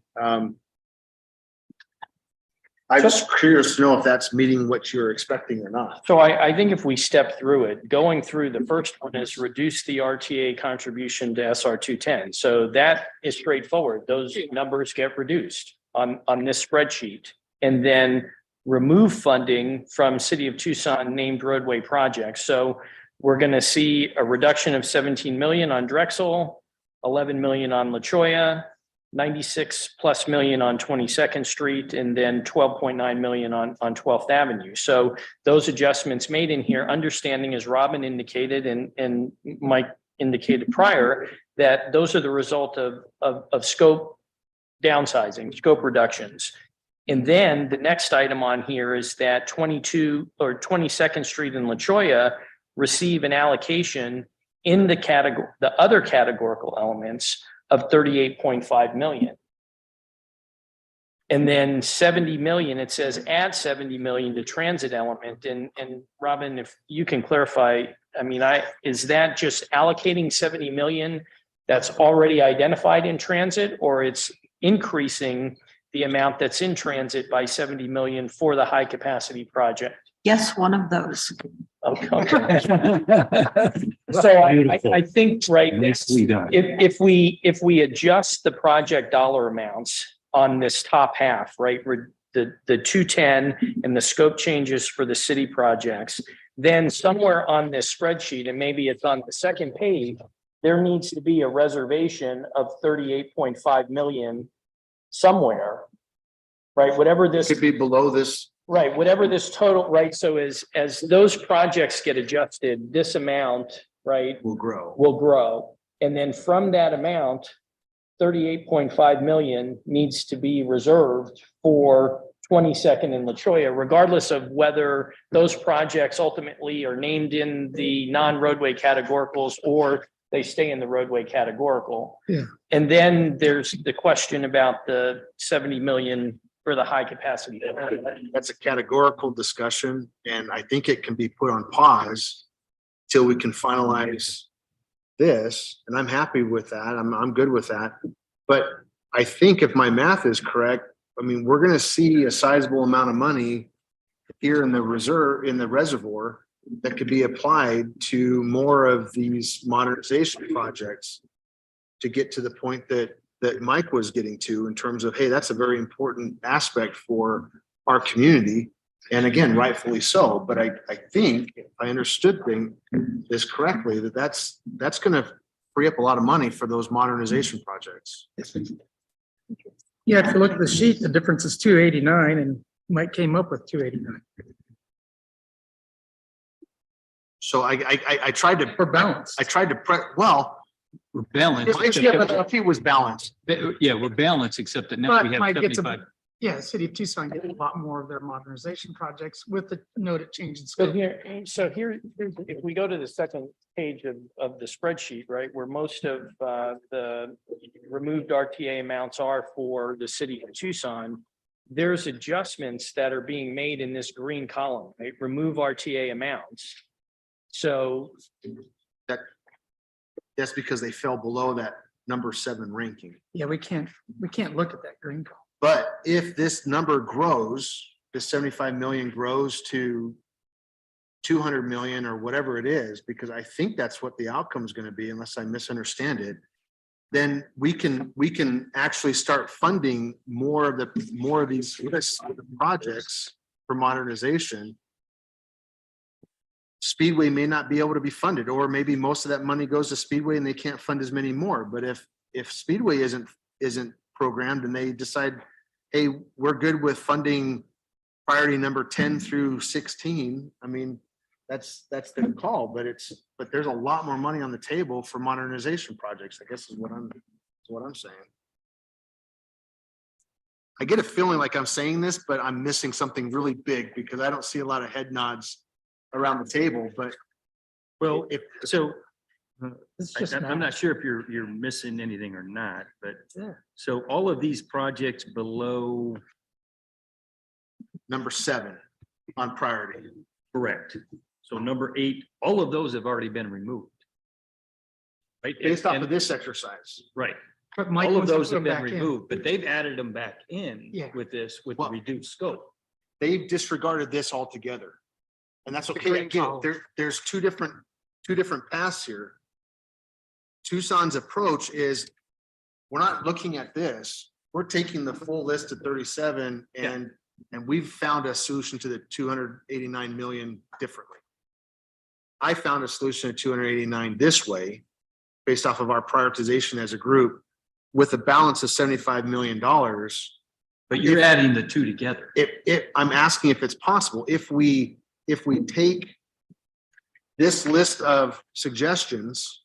S3: I'm just curious to know if that's meeting what you're expecting or not.
S4: So I think if we step through it, going through the first one is reduce the RTA contribution to SR 210. So that is straightforward. Those numbers get reduced on this spreadsheet. And then remove funding from City of Tucson named roadway projects. So we're going to see a reduction of 17 million on Drexel, 11 million on La Cholla, 96+ million on 22nd Street, and then 12.9 million on 12th Avenue. So those adjustments made in here, understanding, as Robin indicated and Mike indicated prior, that those are the result of scope downsizing, scope reductions. And then the next item on here is that 22nd Street and La Cholla receive an allocation in the other categorical elements of 38.5 million. And then 70 million, it says add 70 million to transit element. And Robin, if you can clarify, is that just allocating 70 million that's already identified in transit, or it's increasing the amount that's in transit by 70 million for the high capacity project?
S14: Yes, one of those.
S4: Okay. So I think, right, if we adjust the project dollar amounts on this top half, right, the 210 and the scope changes for the city projects, then somewhere on this spreadsheet, and maybe it's on the second page, there needs to be a reservation of 38.5 million somewhere, right? Whatever this
S3: Could be below this.
S4: Right, whatever this total, right? So as those projects get adjusted, this amount, right,
S3: Will
S4: grow. And then from that amount, 38.5 million needs to be reserved for 22nd and La Cholla, regardless of whether those projects ultimately are named in the non-roadway categoricals or they stay in the roadway categorical.
S7: Yeah.
S4: And then there's the question about the 70 million for the high capacity.
S3: That's a categorical discussion, and I think it can be put on pause till we can finalize this. And I'm happy with that. I'm good with that. But I think if my math is correct, we're going to see a sizable amount of money here in the reservoir that could be applied to more of these modernization projects to get to the point that Mike was getting to, in terms of, hey, that's a very important aspect for our community. And again, rightfully so. But I think if I understood this correctly, that's going to free up a lot of money for those modernization projects.
S7: Yeah, if you look at the sheet, the difference is 289 and Mike came up with 289
S3: So I tried to.
S7: for balance.
S3: I tried to
S13: We're balanced.
S3: if he was balanced.
S13: Yeah, we're balanced, except that now we
S7: But
S13: have
S7: Mike gets
S13: 75.
S7: Yeah, City of Tucson gets a lot more of their modernization projects with the noted change in
S4: So
S7: scope.
S4: here, if we go to the second page of the spreadsheet, right, where most of the removed RTA amounts are for the City of Tucson, there's adjustments that are being made in this green column, right? Remove RTA amounts. So
S3: That's because they fell below that number 7 ranking.
S7: Yeah, we can't look at that green column.
S3: But if this number grows, the 75 million grows to 200 million or whatever it is, because I think that's what the outcome is going to be, unless I misunderstand it, then we can actually start funding more of these projects for modernization. Speedway may not be able to be funded, or maybe most of that money goes to Speedway and they can't fund as many more. But if Speedway isn't programmed and they decide, hey, we're good with funding priority number 10 through 16, I mean, that's their call, but there's a lot more money on the table for modernization projects, I guess is what I'm saying. I get a feeling like I'm saying this, but I'm missing something really big because I don't see a lot of head nods around the table, but
S13: Well,
S3: if,
S13: so
S7: It's just
S13: I'm
S7: math.
S13: not sure if you're missing anything or not, but
S3: Yeah.
S13: so all of these projects below,
S3: number 7 on priority.
S13: correct. So number 8, all of those have already been removed. Right?
S3: Based off
S13: And-
S3: of this exercise.
S13: Right.
S7: But Mike
S13: All of
S7: wants to
S13: those
S7: put
S13: have
S7: them
S13: been
S7: back in.
S13: removed, but they've added them back in
S7: Yeah.
S13: with this, with the
S3: Well-
S13: reduced scope.
S3: They've disregarded this altogether. And that's
S7: The
S3: okay.
S7: green
S3: Again,
S7: column.
S3: there's two different paths here. Tucson's approach is, we're not looking at this. We're taking the full list of 37 and we've found a solution to the 289 million differently. I found a solution to 289 this way, based off of our prioritization as a group, with a balance of $75 million.
S13: But you're adding the two together.
S3: I'm asking if it's possible, if we take this list of suggestions,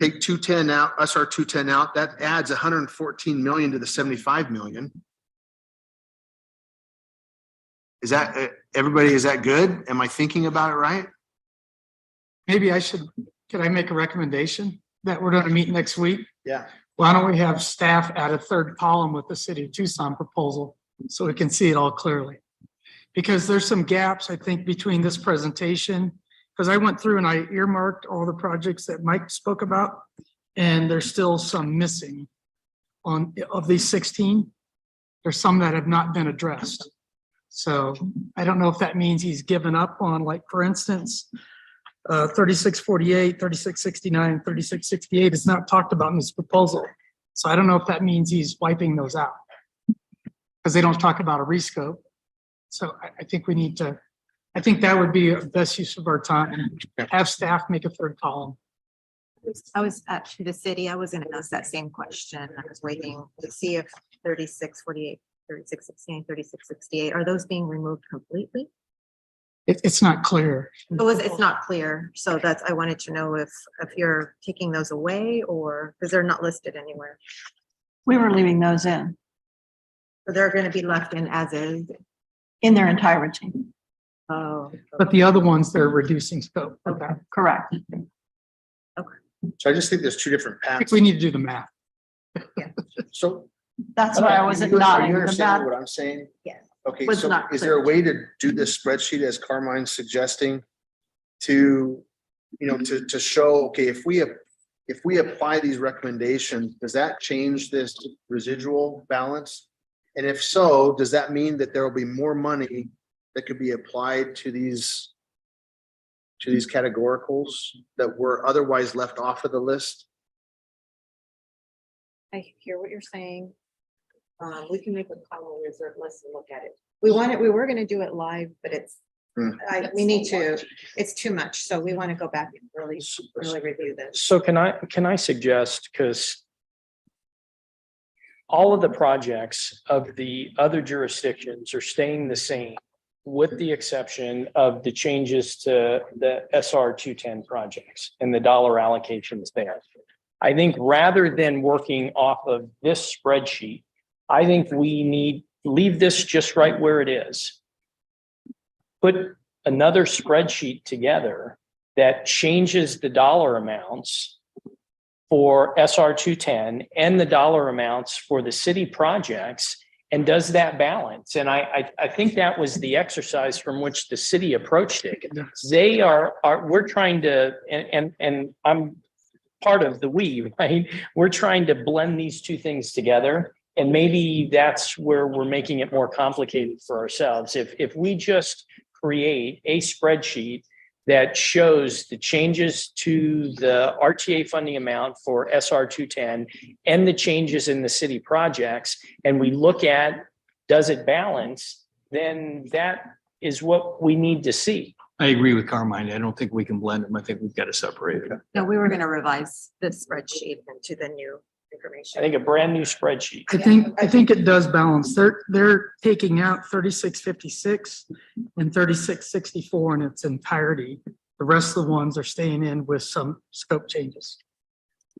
S3: take 210 out, SR 210 out, that adds 114 million to the 75 million. Is that, everybody, is that good? Am I thinking about it right?
S7: Maybe could I make a recommendation that we're gonna meet next week?
S3: Yeah.
S7: Why don't we have staff add a third column with the city of Tucson proposal so we can see it all clearly? Because there's some gaps, I think, between this presentation, because I went through and I earmarked all the projects that Mike spoke about, and there's still some missing of these 16. There's some that have not been addressed. So I don't know if that means he's given up on, like, for instance, 3648, 3669, 3668 is not talked about in this proposal. So I don't know if that means he's wiping those out, because they don't talk about a rescope. So I think we need to, I think that would be a best use of our time. Have staff make a third column.
S2: I was actually the city, I was gonna ask that same question. I was waiting to see if 3648, 3669, 3668, are those being removed completely?
S7: It's not clear.
S2: It's not clear, so I wanted to know if you're taking those away or, because they're not listed anywhere.
S14: We were leaving those in
S2: So they're gonna be left in as is.
S14: in their entirety.
S2: Oh.
S7: But the other ones, they're reducing scope. Okay. I
S14: Correct.
S3: So I just think there's two different
S7: think
S3: paths.
S7: we need to do the math.
S3: So.
S14: That's why I wasn't
S3: Are you
S14: nodding. The
S3: understanding
S14: math
S3: what I'm saying?
S2: Yes.
S3: Okay,
S14: was
S3: so
S14: not
S3: is there a way to do this spreadsheet as Carmine's suggesting to, to show, okay, if we apply these recommendations, does that change this residual balance? And if so, does that mean that there will be more money that could be applied to these categoricals that were otherwise left off of the list?
S2: I hear what you're saying. We can make a column reserve list and look at it. We were gonna do it live, but we need to, it's too much. So we want to go back and really review this.
S4: So can I suggest, because all of the projects of the other jurisdictions are staying the same, with the exception of the changes to the SR 210 projects and the dollar allocations there. I think rather than working off of this spreadsheet, I think we leave this just right where it is. Put another spreadsheet together that changes the dollar amounts for SR 210 and the dollar amounts for the city projects and does that balance. And I think that was the exercise from which the city approached it. They we're trying to, and I'm part of the we, right? We're trying to blend these two things together. And maybe that's where we're making it more complicated for ourselves. If we just create a spreadsheet that shows the changes to the RTA funding amount for SR 210 and the changes in the city projects, and we look at, does it balance, then that is what we need to see.
S13: I agree with Carmine. I don't think we can blend them. I think we've got to separate it.
S2: No, we were gonna revise this spreadsheet into the new information.
S4: I think a brand new spreadsheet.
S7: I think it does balance. They're taking out 3656 and 3664 in its entirety. The rest of the ones are staying in with some scope changes.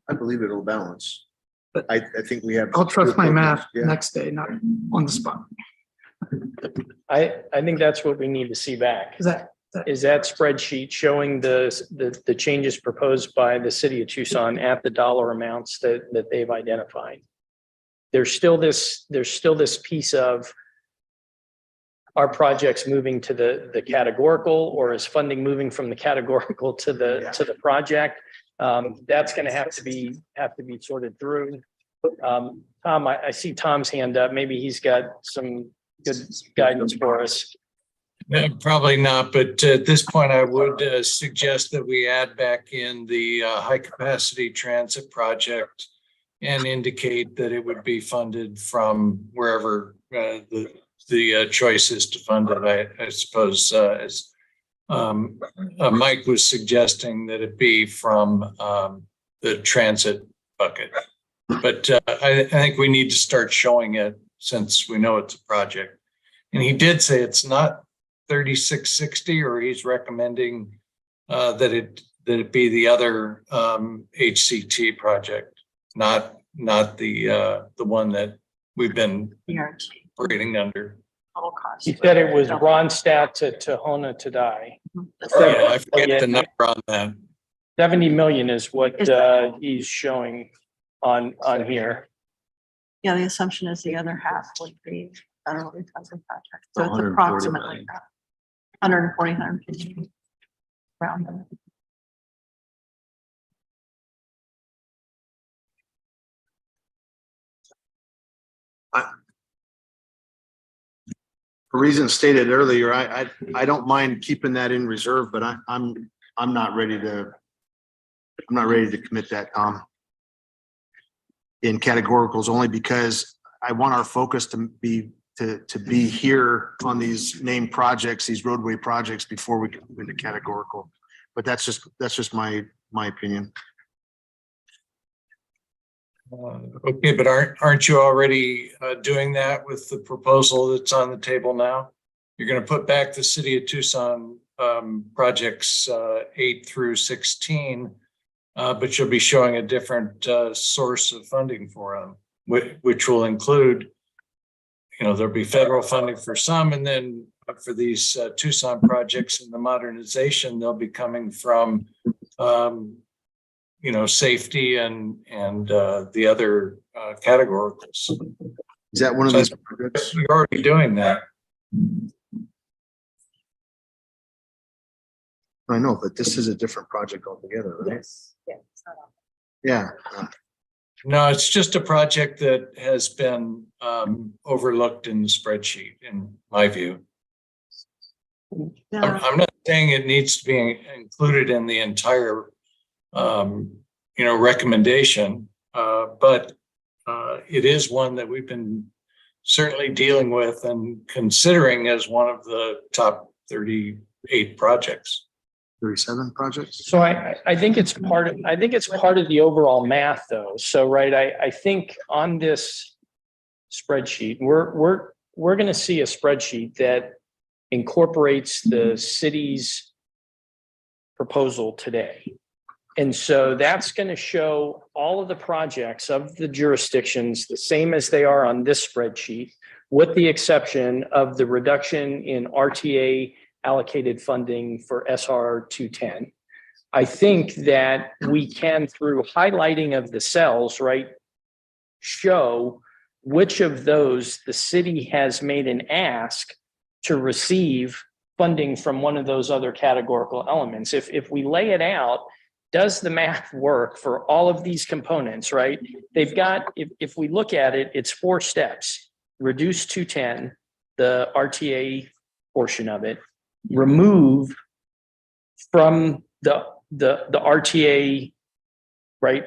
S3: I believe it'll balance. But I think we have.
S7: I'll trust my math
S3: Yeah.
S7: next day, not on the spot.
S4: I think that's what we need to see back.
S7: Is
S4: That spreadsheet showing the changes proposed by the city of Tucson at the dollar amounts that they've identified. There's still this piece of, are projects moving to the categorical, or is funding moving from the categorical to the project? That's gonna have to be sorted through. Tom, I see Tom's hand up. Maybe he's got some good guidance for us.
S5: Probably not, but at this point, I would suggest that we add back in the high capacity transit project and indicate that it would be funded from wherever the choice is to fund it. I suppose as Mike was suggesting, that it be from the transit bucket. But I think we need to start showing it, since we know it's a project. And he did say it's not 3660, or he's recommending that it be the other HCT project, not the one that we've been operating under.
S14: Total cost.
S4: He said it was Ronstadt to Tohono Today.
S5: Yeah, I forget the number on that.
S4: 70 million is what he's showing on here.
S14: Yeah, the assumption is the other half would be federally funded project. So it's
S13: 140
S14: approximately
S13: million.
S14: that. 140, 150. Round them.
S3: For reasons stated earlier, I don't mind keeping that in reserve, but I'm not ready to commit that, Tom. In categoricals, only because I want our focus to be here on these named projects, these roadway projects, before we get into categorical. But that's just my opinion.
S5: Okay, but aren't you already doing that with the proposal that's on the table now? You're going to put back the city of Tucson projects 8 through 16, but you'll be showing a different source of funding for them, which will include, there'll be federal funding for some, and then for these Tucson projects and the modernization, they'll be coming from safety and the other categoricals.
S3: Is that one of these projects?
S5: You're already doing that.
S3: I know, but this is a different project altogether, right?
S2: Yes, yeah. It's not on.
S3: Yeah.
S5: No, it's just a project that has been overlooked in the spreadsheet, in my view. I'm not saying it needs to be included in the entire recommendation, but it is one that we've been certainly dealing with and considering as one of the top 38 projects.
S3: 37 projects?
S4: So I think it's part of the overall math, though. So, right, I think on this spreadsheet, we're going to see a spreadsheet that incorporates the city's proposal today. And so that's going to show all of the projects of the jurisdictions the same as they are on this spreadsheet, with the exception of the reduction in RTA allocated funding for SR 210. I think that we can, through highlighting of the cells, right, show which of those the city has made an ask to receive funding from one of those other categorical elements. If we lay it out, does the math work for all of these components, right? They've got, if we look at it, it's 4 steps. Reduce 210, the RTA portion of it. remove from the RTA, right?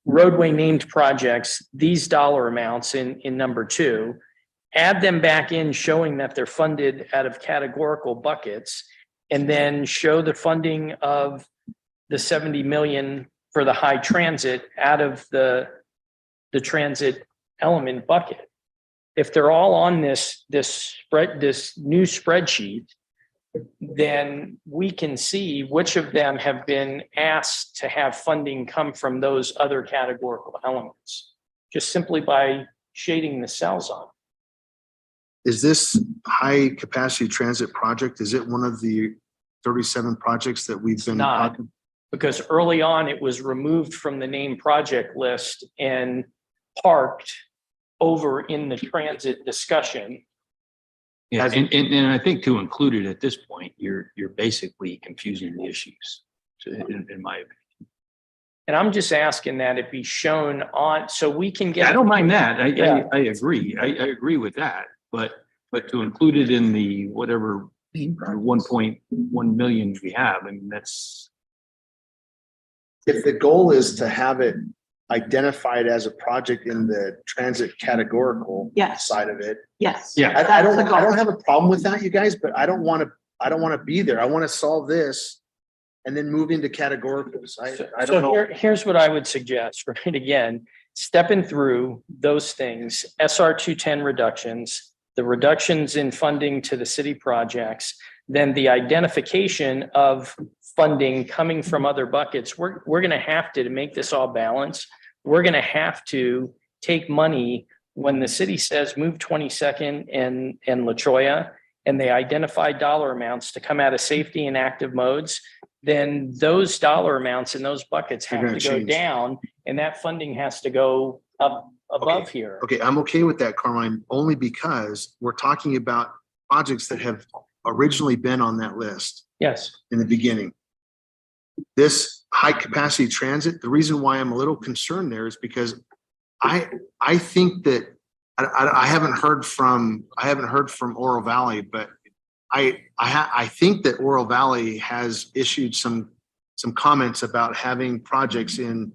S4: Roadway named projects, these dollar amounts in number 2, add them back in showing that they're funded out of categorical buckets, and then show the funding of the 70 million for the high transit out of the transit element bucket. If they're all on this new spreadsheet, then we can see which of them have been asked to have funding come from those other categorical elements, just simply by shading the cells on.
S3: Is this high capacity transit project, is it one of the 37 projects that we've been
S4: not.
S3: talking?
S4: Because early on, it was removed from the name project list and parked over in the transit discussion.
S13: Yeah, and I think to include it at this point, you're basically confusing the issues, in my opinion.
S4: And I'm just asking that it be shown on, so we can get.
S13: I don't mind that.
S4: Yeah.
S13: I agree. I agree with that. But to include it in the whatever 1.1 million we have, I mean, that's.
S3: If the goal is to have it identified as a project in the transit categorical
S14: Yes.
S3: side of it,
S14: Yes.
S13: Yeah.
S3: I don't have a problem with that, you guys, but I don't want to be there. I want to solve this and then move into categoricals. I don't
S4: So
S3: know.
S4: here's what I would suggest, right? Again, stepping through those things, SR 210 reductions, the reductions in funding to the city projects, then the identification of funding coming from other buckets. We're going to have to make this all balance. We're going to have to take money when the city says move 22nd and La Choya, and they identify dollar amounts to come out of safety and active modes, then those dollar amounts in those buckets
S3: They're
S4: have
S3: gonna
S4: to go
S3: change.
S4: down, and that funding has to go up above here.
S3: Okay, I'm okay with that, Carmine, only because we're talking about projects that have originally been on that list
S4: Yes.
S3: in the beginning. This high capacity transit, the reason why I'm a little concerned there is because I think that I haven't heard from Oro Valley, but I think that Oro Valley has issued some comments about having projects in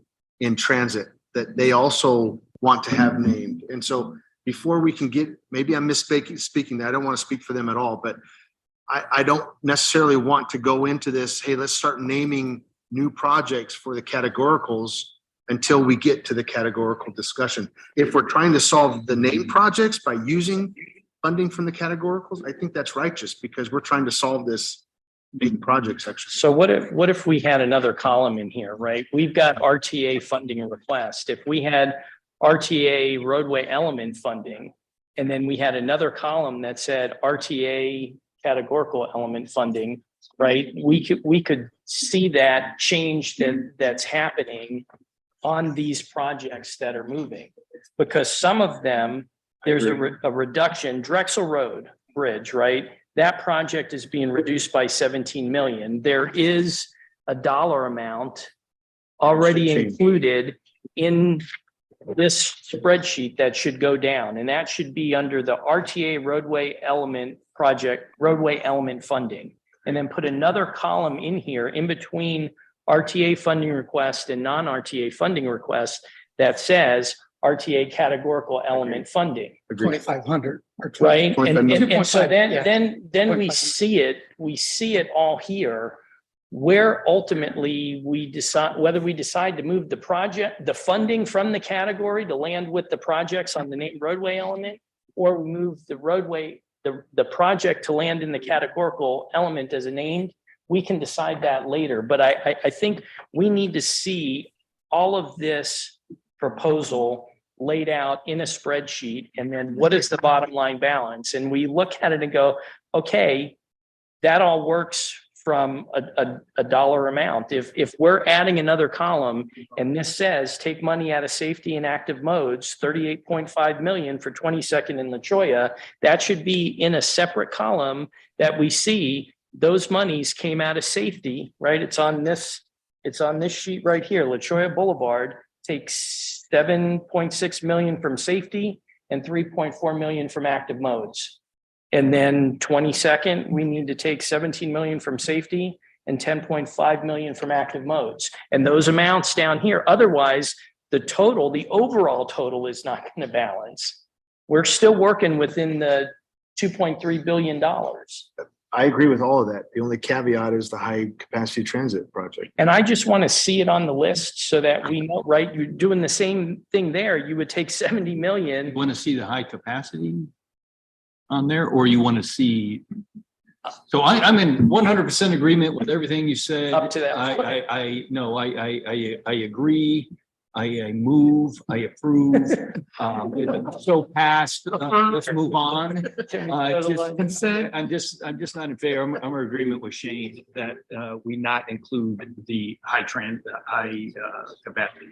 S3: transit that they also want to have named. And so before we can get, maybe I'm speaking that I don't want to speak for them at all, but I don't necessarily want to go into this, hey, let's start naming new projects for the categoricals until we get to the categorical discussion. If we're trying to solve the name projects by using funding from the categoricals, I think that's righteous because we're trying to solve this big projects exercise.
S4: So what if we had another column in here, right? We've got RTA funding request. If we had RTA roadway element funding, and then we had another column that said RTA categorical element funding, right? We could see that change that's happening on these projects that are moving, because some of them, there's a reduction. Drexel Road Bridge, right? That project is being reduced by 17 million. There is a dollar amount already included in this spreadsheet that should go down, and that should be under the RTA roadway element project, roadway element funding, and then put another column in here in between RTA funding request and non-RTA funding request that says RTA categorical element funding.
S7: 2,500 or
S4: Right? And
S7: 2.5,
S4: so
S7: yeah.
S4: then we
S7: 2.5.
S4: see it all here, where ultimately we decide whether we decide to move the funding from the category to land with the projects on the named roadway element, or we move the roadway, the project to land in the categorical element as a named. We can decide that later, but I think we need to see all of this proposal laid out in a spreadsheet, and then what is the bottom line balance? And we look at it and go, okay, that all works from a dollar amount. If we're adding another column and this says take money out of safety and active modes, 38.5 million for 22nd and La Choya, that should be in a separate column that we see those monies came out of safety, right? It's on this sheet right here. La Choya Boulevard takes 7.6 million from safety and 3.4 million from active modes. And then 22nd, we need to take 17 million from safety and 10.5 million from active modes. And those amounts down here, otherwise the total, the overall total is not going to balance. We're still working within the $2.3 billion.
S3: I agree with all of that. The only caveat is the high capacity transit project.
S4: And I just want to see it on the list so that we know, right? You're doing the same thing there. You would take 70 million.
S13: You want to see the high capacity on there, or you want to see? So I'm in 100% agreement with everything you said.
S4: Up to that.
S13: I agree. I move, I approve. So passed, let's move on. I'm just not in favor. I'm in agreement with Shane that we not include the high capacity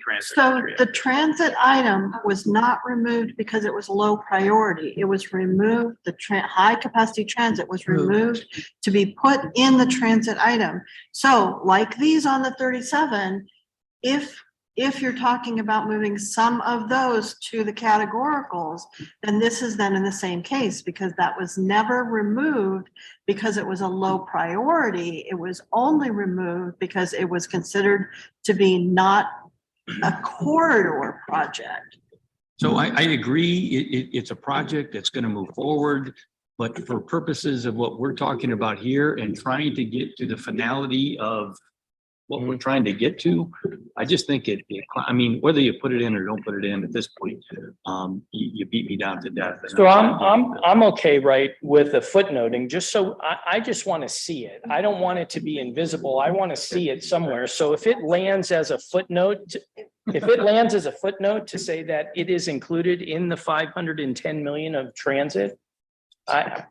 S13: transit.
S14: So the transit item was not removed because it was low priority. It was removed, the high capacity transit was removed to be put in the transit item. So like these on the 37, if you're talking about moving some of those to the categoricals, then this is then in the same case, because that was never removed because it was a low priority. It was only removed because it was considered to be not a corridor project.
S13: So I agree, it's a project that's going to move forward, but for purposes of what we're talking about here and trying to get to the finality of what we're trying to get to, I just think I mean, whether you put it in or don't put it in at this point, you beat me down to death.
S4: So I'm okay, right, with the footnoting, just so I just want to see it. I don't want it to be invisible. I want to see it somewhere. So if it lands as a footnote, to say that it is included in the 510 million of transit,
S2: I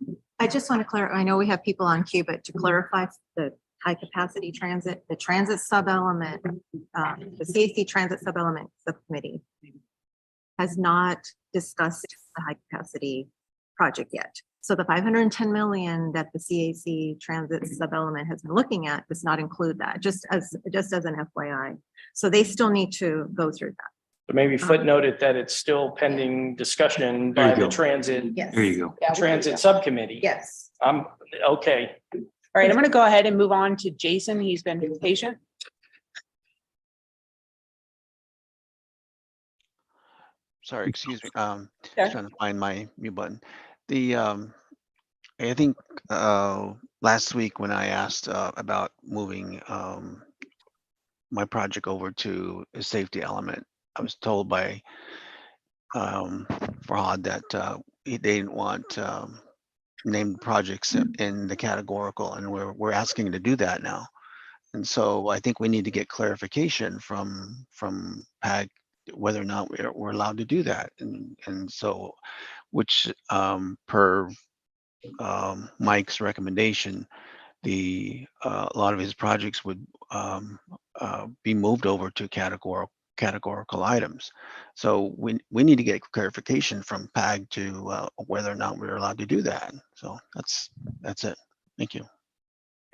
S2: just want to clarify, I know we have people on queue, but to clarify the high capacity transit, the transit sub-element, the CAC transit sub-element subcommittee has not discussed the high capacity project yet. So the 510 million that the CAC transit sub-element has been looking at does not include that, just as an FYI. So they still need to go through that.
S4: but maybe footnote it that it's still pending discussion by the transit,
S2: Yes.
S13: There you go.
S4: transit subcommittee.
S2: Yes.
S4: I'm okay.
S1: All right, I'm going to go ahead and move on to Jason. He's been patient.
S15: Sorry, excuse me.
S1: Sure.
S15: Trying to find my mute button. I think last week when I asked about moving my project over to a safety element, I was told by Farhad that they didn't want named projects in the categorical, and we're asking to do that now. And so I think we need to get clarification from PAG whether or not we're allowed to do that. And so, which per Mike's recommendation, a lot of his projects would be moved over to categorical items. So we need to get clarification from PAG to whether or not we're allowed to do that. So that's it. Thank you.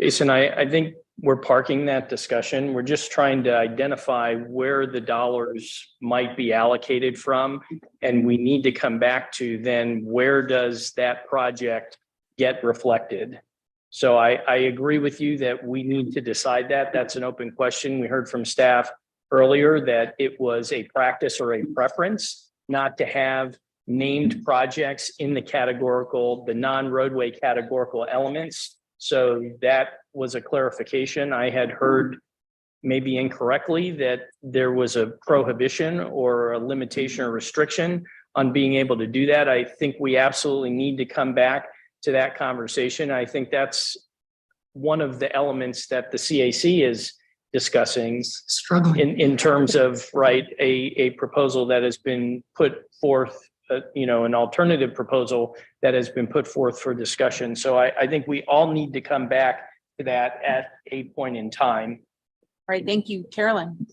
S4: Jason, I think we're parking that discussion. We're just trying to identify where the dollars might be allocated from. And we need to come back to then where does that project get reflected? So I agree with you that we need to decide that. That's an open question. We heard from staff earlier that it was a practice or a preference not to have named projects in the categorical, the non-roadway categorical elements. So that was a clarification. I had heard maybe incorrectly that there was a prohibition or a limitation or restriction on being able to do that. I think we absolutely need to come back to that conversation. I think that's one of the elements that the CAC is discussing
S7: Struggling.
S4: in terms of, right, a proposal that has been put forth, an alternative proposal that has been put forth for discussion. So I think we all need to come back to that at a point in time.
S1: All right, thank you, Carolyn.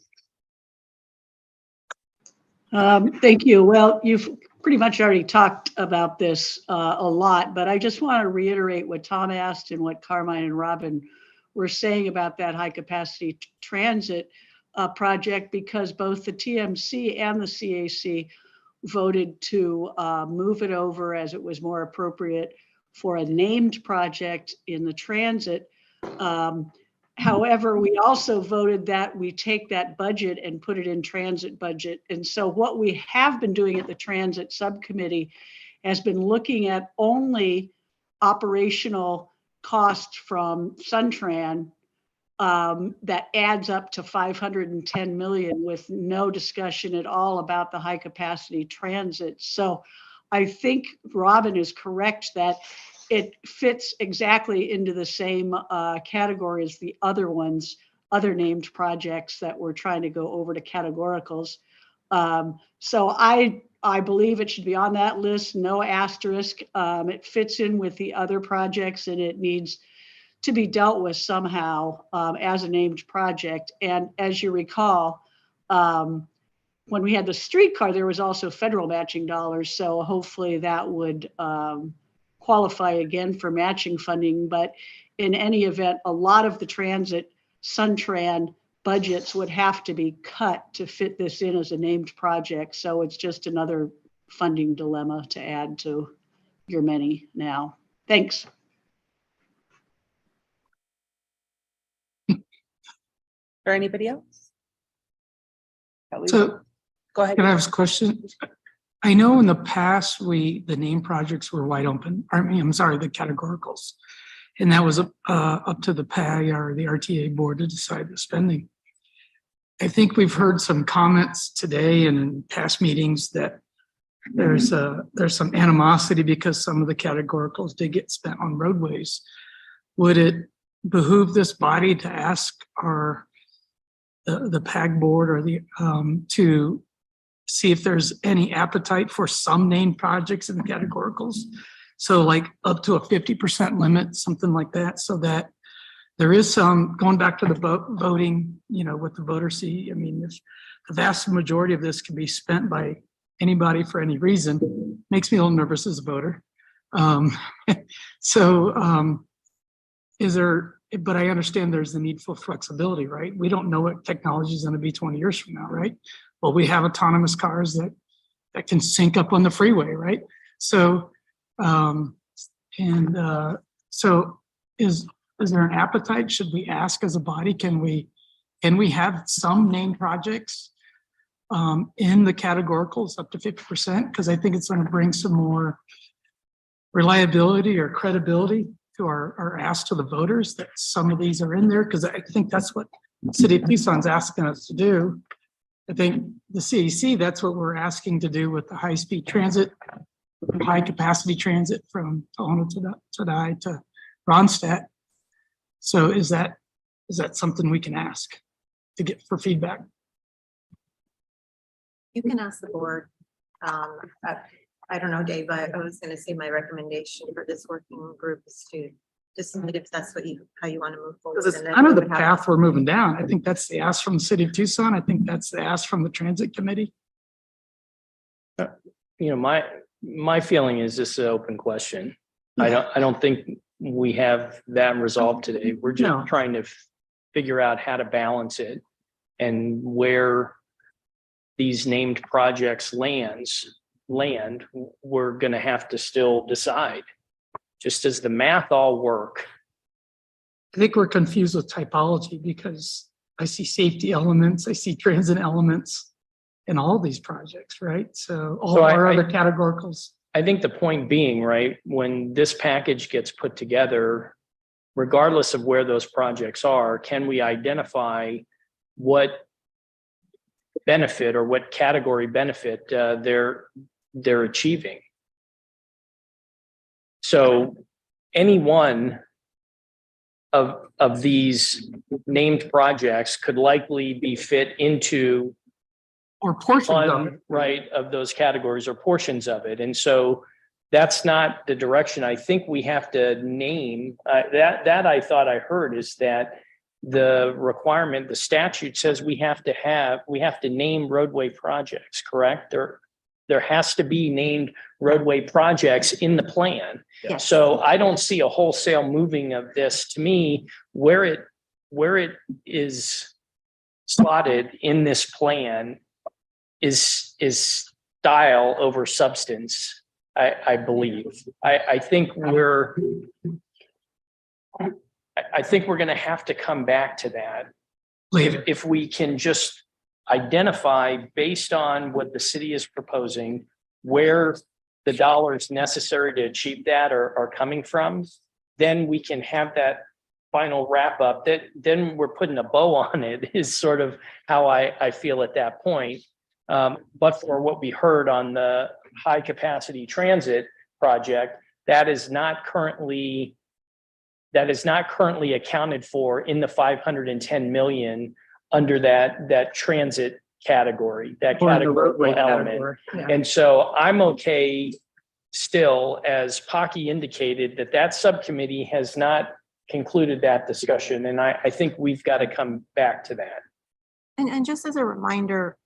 S6: Thank you. Well, you've pretty much already talked about this a lot, but I just want to reiterate what Tom asked and what Carmine and Robin were saying about that high capacity transit project, because both the TMC and the CAC voted to move it over as it was more appropriate for a named project in the transit. However, we also voted that we take that budget and put it in transit budget. And so what we have been doing at the transit subcommittee has been looking at only operational cost from Suntran that adds up to 510 million with no discussion at all about the high capacity transit. So I think Robin is correct that it fits exactly into the same category as the other ones, other named projects that we're trying to go over to categoricals. So I believe it should be on that list, no asterisk. It fits in with the other projects and it needs to be dealt with somehow as a named project. And as you recall, when we had the streetcar, there was also federal matching dollars. So hopefully that would qualify again for matching funding. But in any event, a lot of the transit Suntran budgets would have to be cut to fit this in as a named project. So it's just another funding dilemma to add to your many now. Thanks.
S1: Or anybody else?
S7: So
S1: Go ahead.
S7: can I ask a question? I know in the past, the name projects were wide open. I'm sorry, the categoricals. And that was up to the PAG or the RTA board to decide the spending. I think we've heard some comments today and in past meetings that there's some animosity because some of the categoricals did get spent on roadways. Would it behoove this body to ask the PAG board or to see if there's any appetite for some named projects in the categoricals? So like up to a 50% limit, something like that, so that there is some, going back to the voting, what the voters see. I mean, if the vast majority of this can be spent by anybody for any reason, makes me a little nervous as a voter. But I understand there's the need for flexibility, right? We don't know what technology is going to be 20 years from now, right? Well, we have autonomous cars that can sync up on the freeway, right? So, is there an appetite? Should we ask as a body, can we have some named projects in the categoricals up to 50%? Because I think it's going to bring some more reliability or credibility to our ask to the voters that some of these are in there, because I think that's what City of Tucson's asking us to do. I think the CAC, that's what we're asking to do with the high-speed transit, high-capacity transit from Tohono O'Dahi to Ronstadt. So is that something we can ask to get for feedback?
S2: You can ask the board. I don't know, Dave, I was gonna say my recommendation for this working group is to decide if that's how you want to move forward.
S7: Because it's
S2: and then
S7: kind of
S2: we
S7: the
S2: would have-
S7: path we're moving down. I think that's the ask from the City of Tucson. I think that's the ask from the Transit Committee.
S4: My feeling is this is an open question. I don't think we have that resolved today. We're just
S7: No.
S4: trying to figure out how to balance it and where these named projects land, we're going to have to still decide. Just does the math all work?
S7: I think we're confused with typology because I see safety elements, I see transit elements in all these projects, right? So all
S4: So
S7: our
S4: I-
S7: other categoricals.
S4: I think the point being, right, when this package gets put together, regardless of where those projects are, can we identify what benefit or what category benefit they're achieving? So any one of these named projects could likely be fit into
S7: Or portions of
S4: one,
S7: it.
S4: right, of those categories or portions of it. And so that's not the direction I think we have to name. That I thought I heard is that the requirement, the statute says we have to name roadway projects, correct? There has to be named roadway projects in the plan.
S2: Yes.
S4: So I don't see a wholesale moving of this. To me, where it is slotted in this plan is style over substance. I believe. I think I think we're gonna have to come back to that. If we can just identify based on what the city is proposing, where the dollars necessary to achieve that are coming from, then we can have that final wrap up. That then we're putting a bow on it is sort of how I feel at that point. But for what we heard on the high capacity transit project, that is not currently accounted for in the 510 million under that transit category, that
S7: Or in the
S4: categorical
S7: roadway
S4: element.
S7: category. Yeah.
S4: And so I'm okay still, as Pocky indicated, that subcommittee has not concluded that discussion. And I think we've got to come back to that.
S2: And just as a reminder,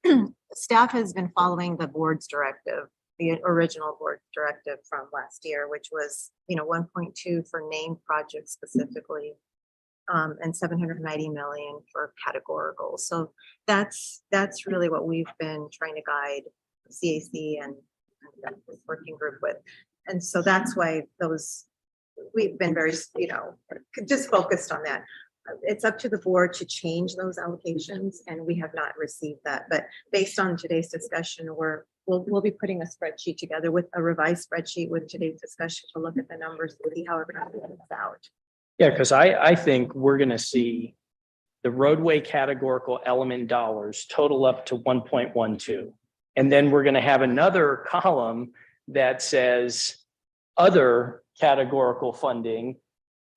S2: staff has been following the board's directive, the original board directive from last year, which was, 1.2 for named projects specifically, and 790 million for categorical. So that's really what we've been trying to guide CAC and this working group with. And so that's why we've been very, just focused on that. It's up to the board to change those allocations, and we have not received that. But based on today's discussion, we'll be putting a spreadsheet together with a revised spreadsheet with today's discussion to look at the numbers to see how everything comes out.
S4: Yeah, because I think we're going to see the roadway categorical element dollars total up to 1.12. And then we're going to have another column that says other categorical funding,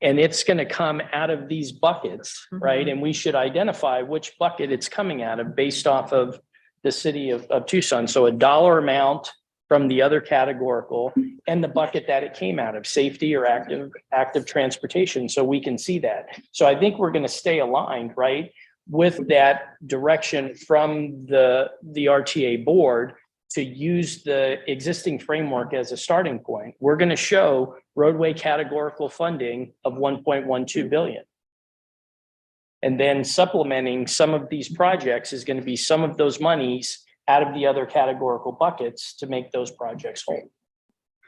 S4: and it's going to come out of these buckets, right? And we should identify which bucket it's coming out of based off of the city of Tucson. So a dollar amount from the other categorical and the bucket that it came out of, safety or active transportation, so we can see that. So I think we're going to stay aligned, right, with that direction from the RTA board to use the existing framework as a starting point. We're going to show roadway categorical funding of 1.12 billion. And then supplementing some of these projects is going to be some of those monies out of the other categorical buckets to make those projects whole.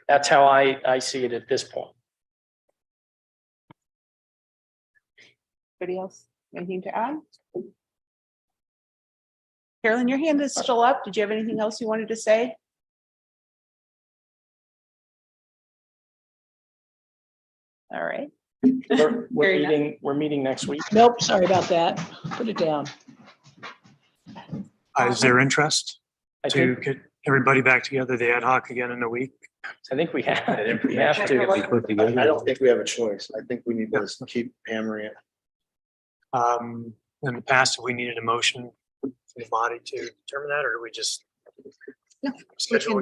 S4: That's how I see it at this point.
S1: Anybody else? Anything to add? Carolyn, your hand is still up. Did you have anything else you wanted to say? All right.
S4: We're meeting next week.
S6: Nope, sorry about that. Put it down.
S16: Is there interest
S4: I
S16: to
S4: think,
S16: get everybody back together, the ad hoc again in a week?
S4: I think we have to.
S3: I don't think we have a choice. I think we need to keep hammering it.
S16: In the past, have we needed a motion for the body to determine that, or do we just
S2: No,
S16: schedule,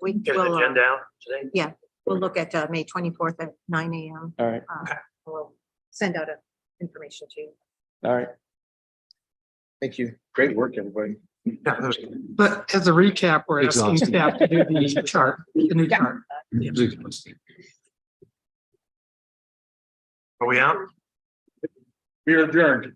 S2: we
S16: get an
S2: will,
S16: agenda out today?
S2: we'll look at May 24th at 9 a.m.
S4: All right.
S2: We'll send out information to you.
S4: All right.
S3: Thank you. Great work, everybody.
S16: Yeah, that was good.
S7: But as a recap, we're asking
S3: Exhausting.
S7: staff to do the chart, the new chart.
S16: Are we out?
S9: We are adjourned.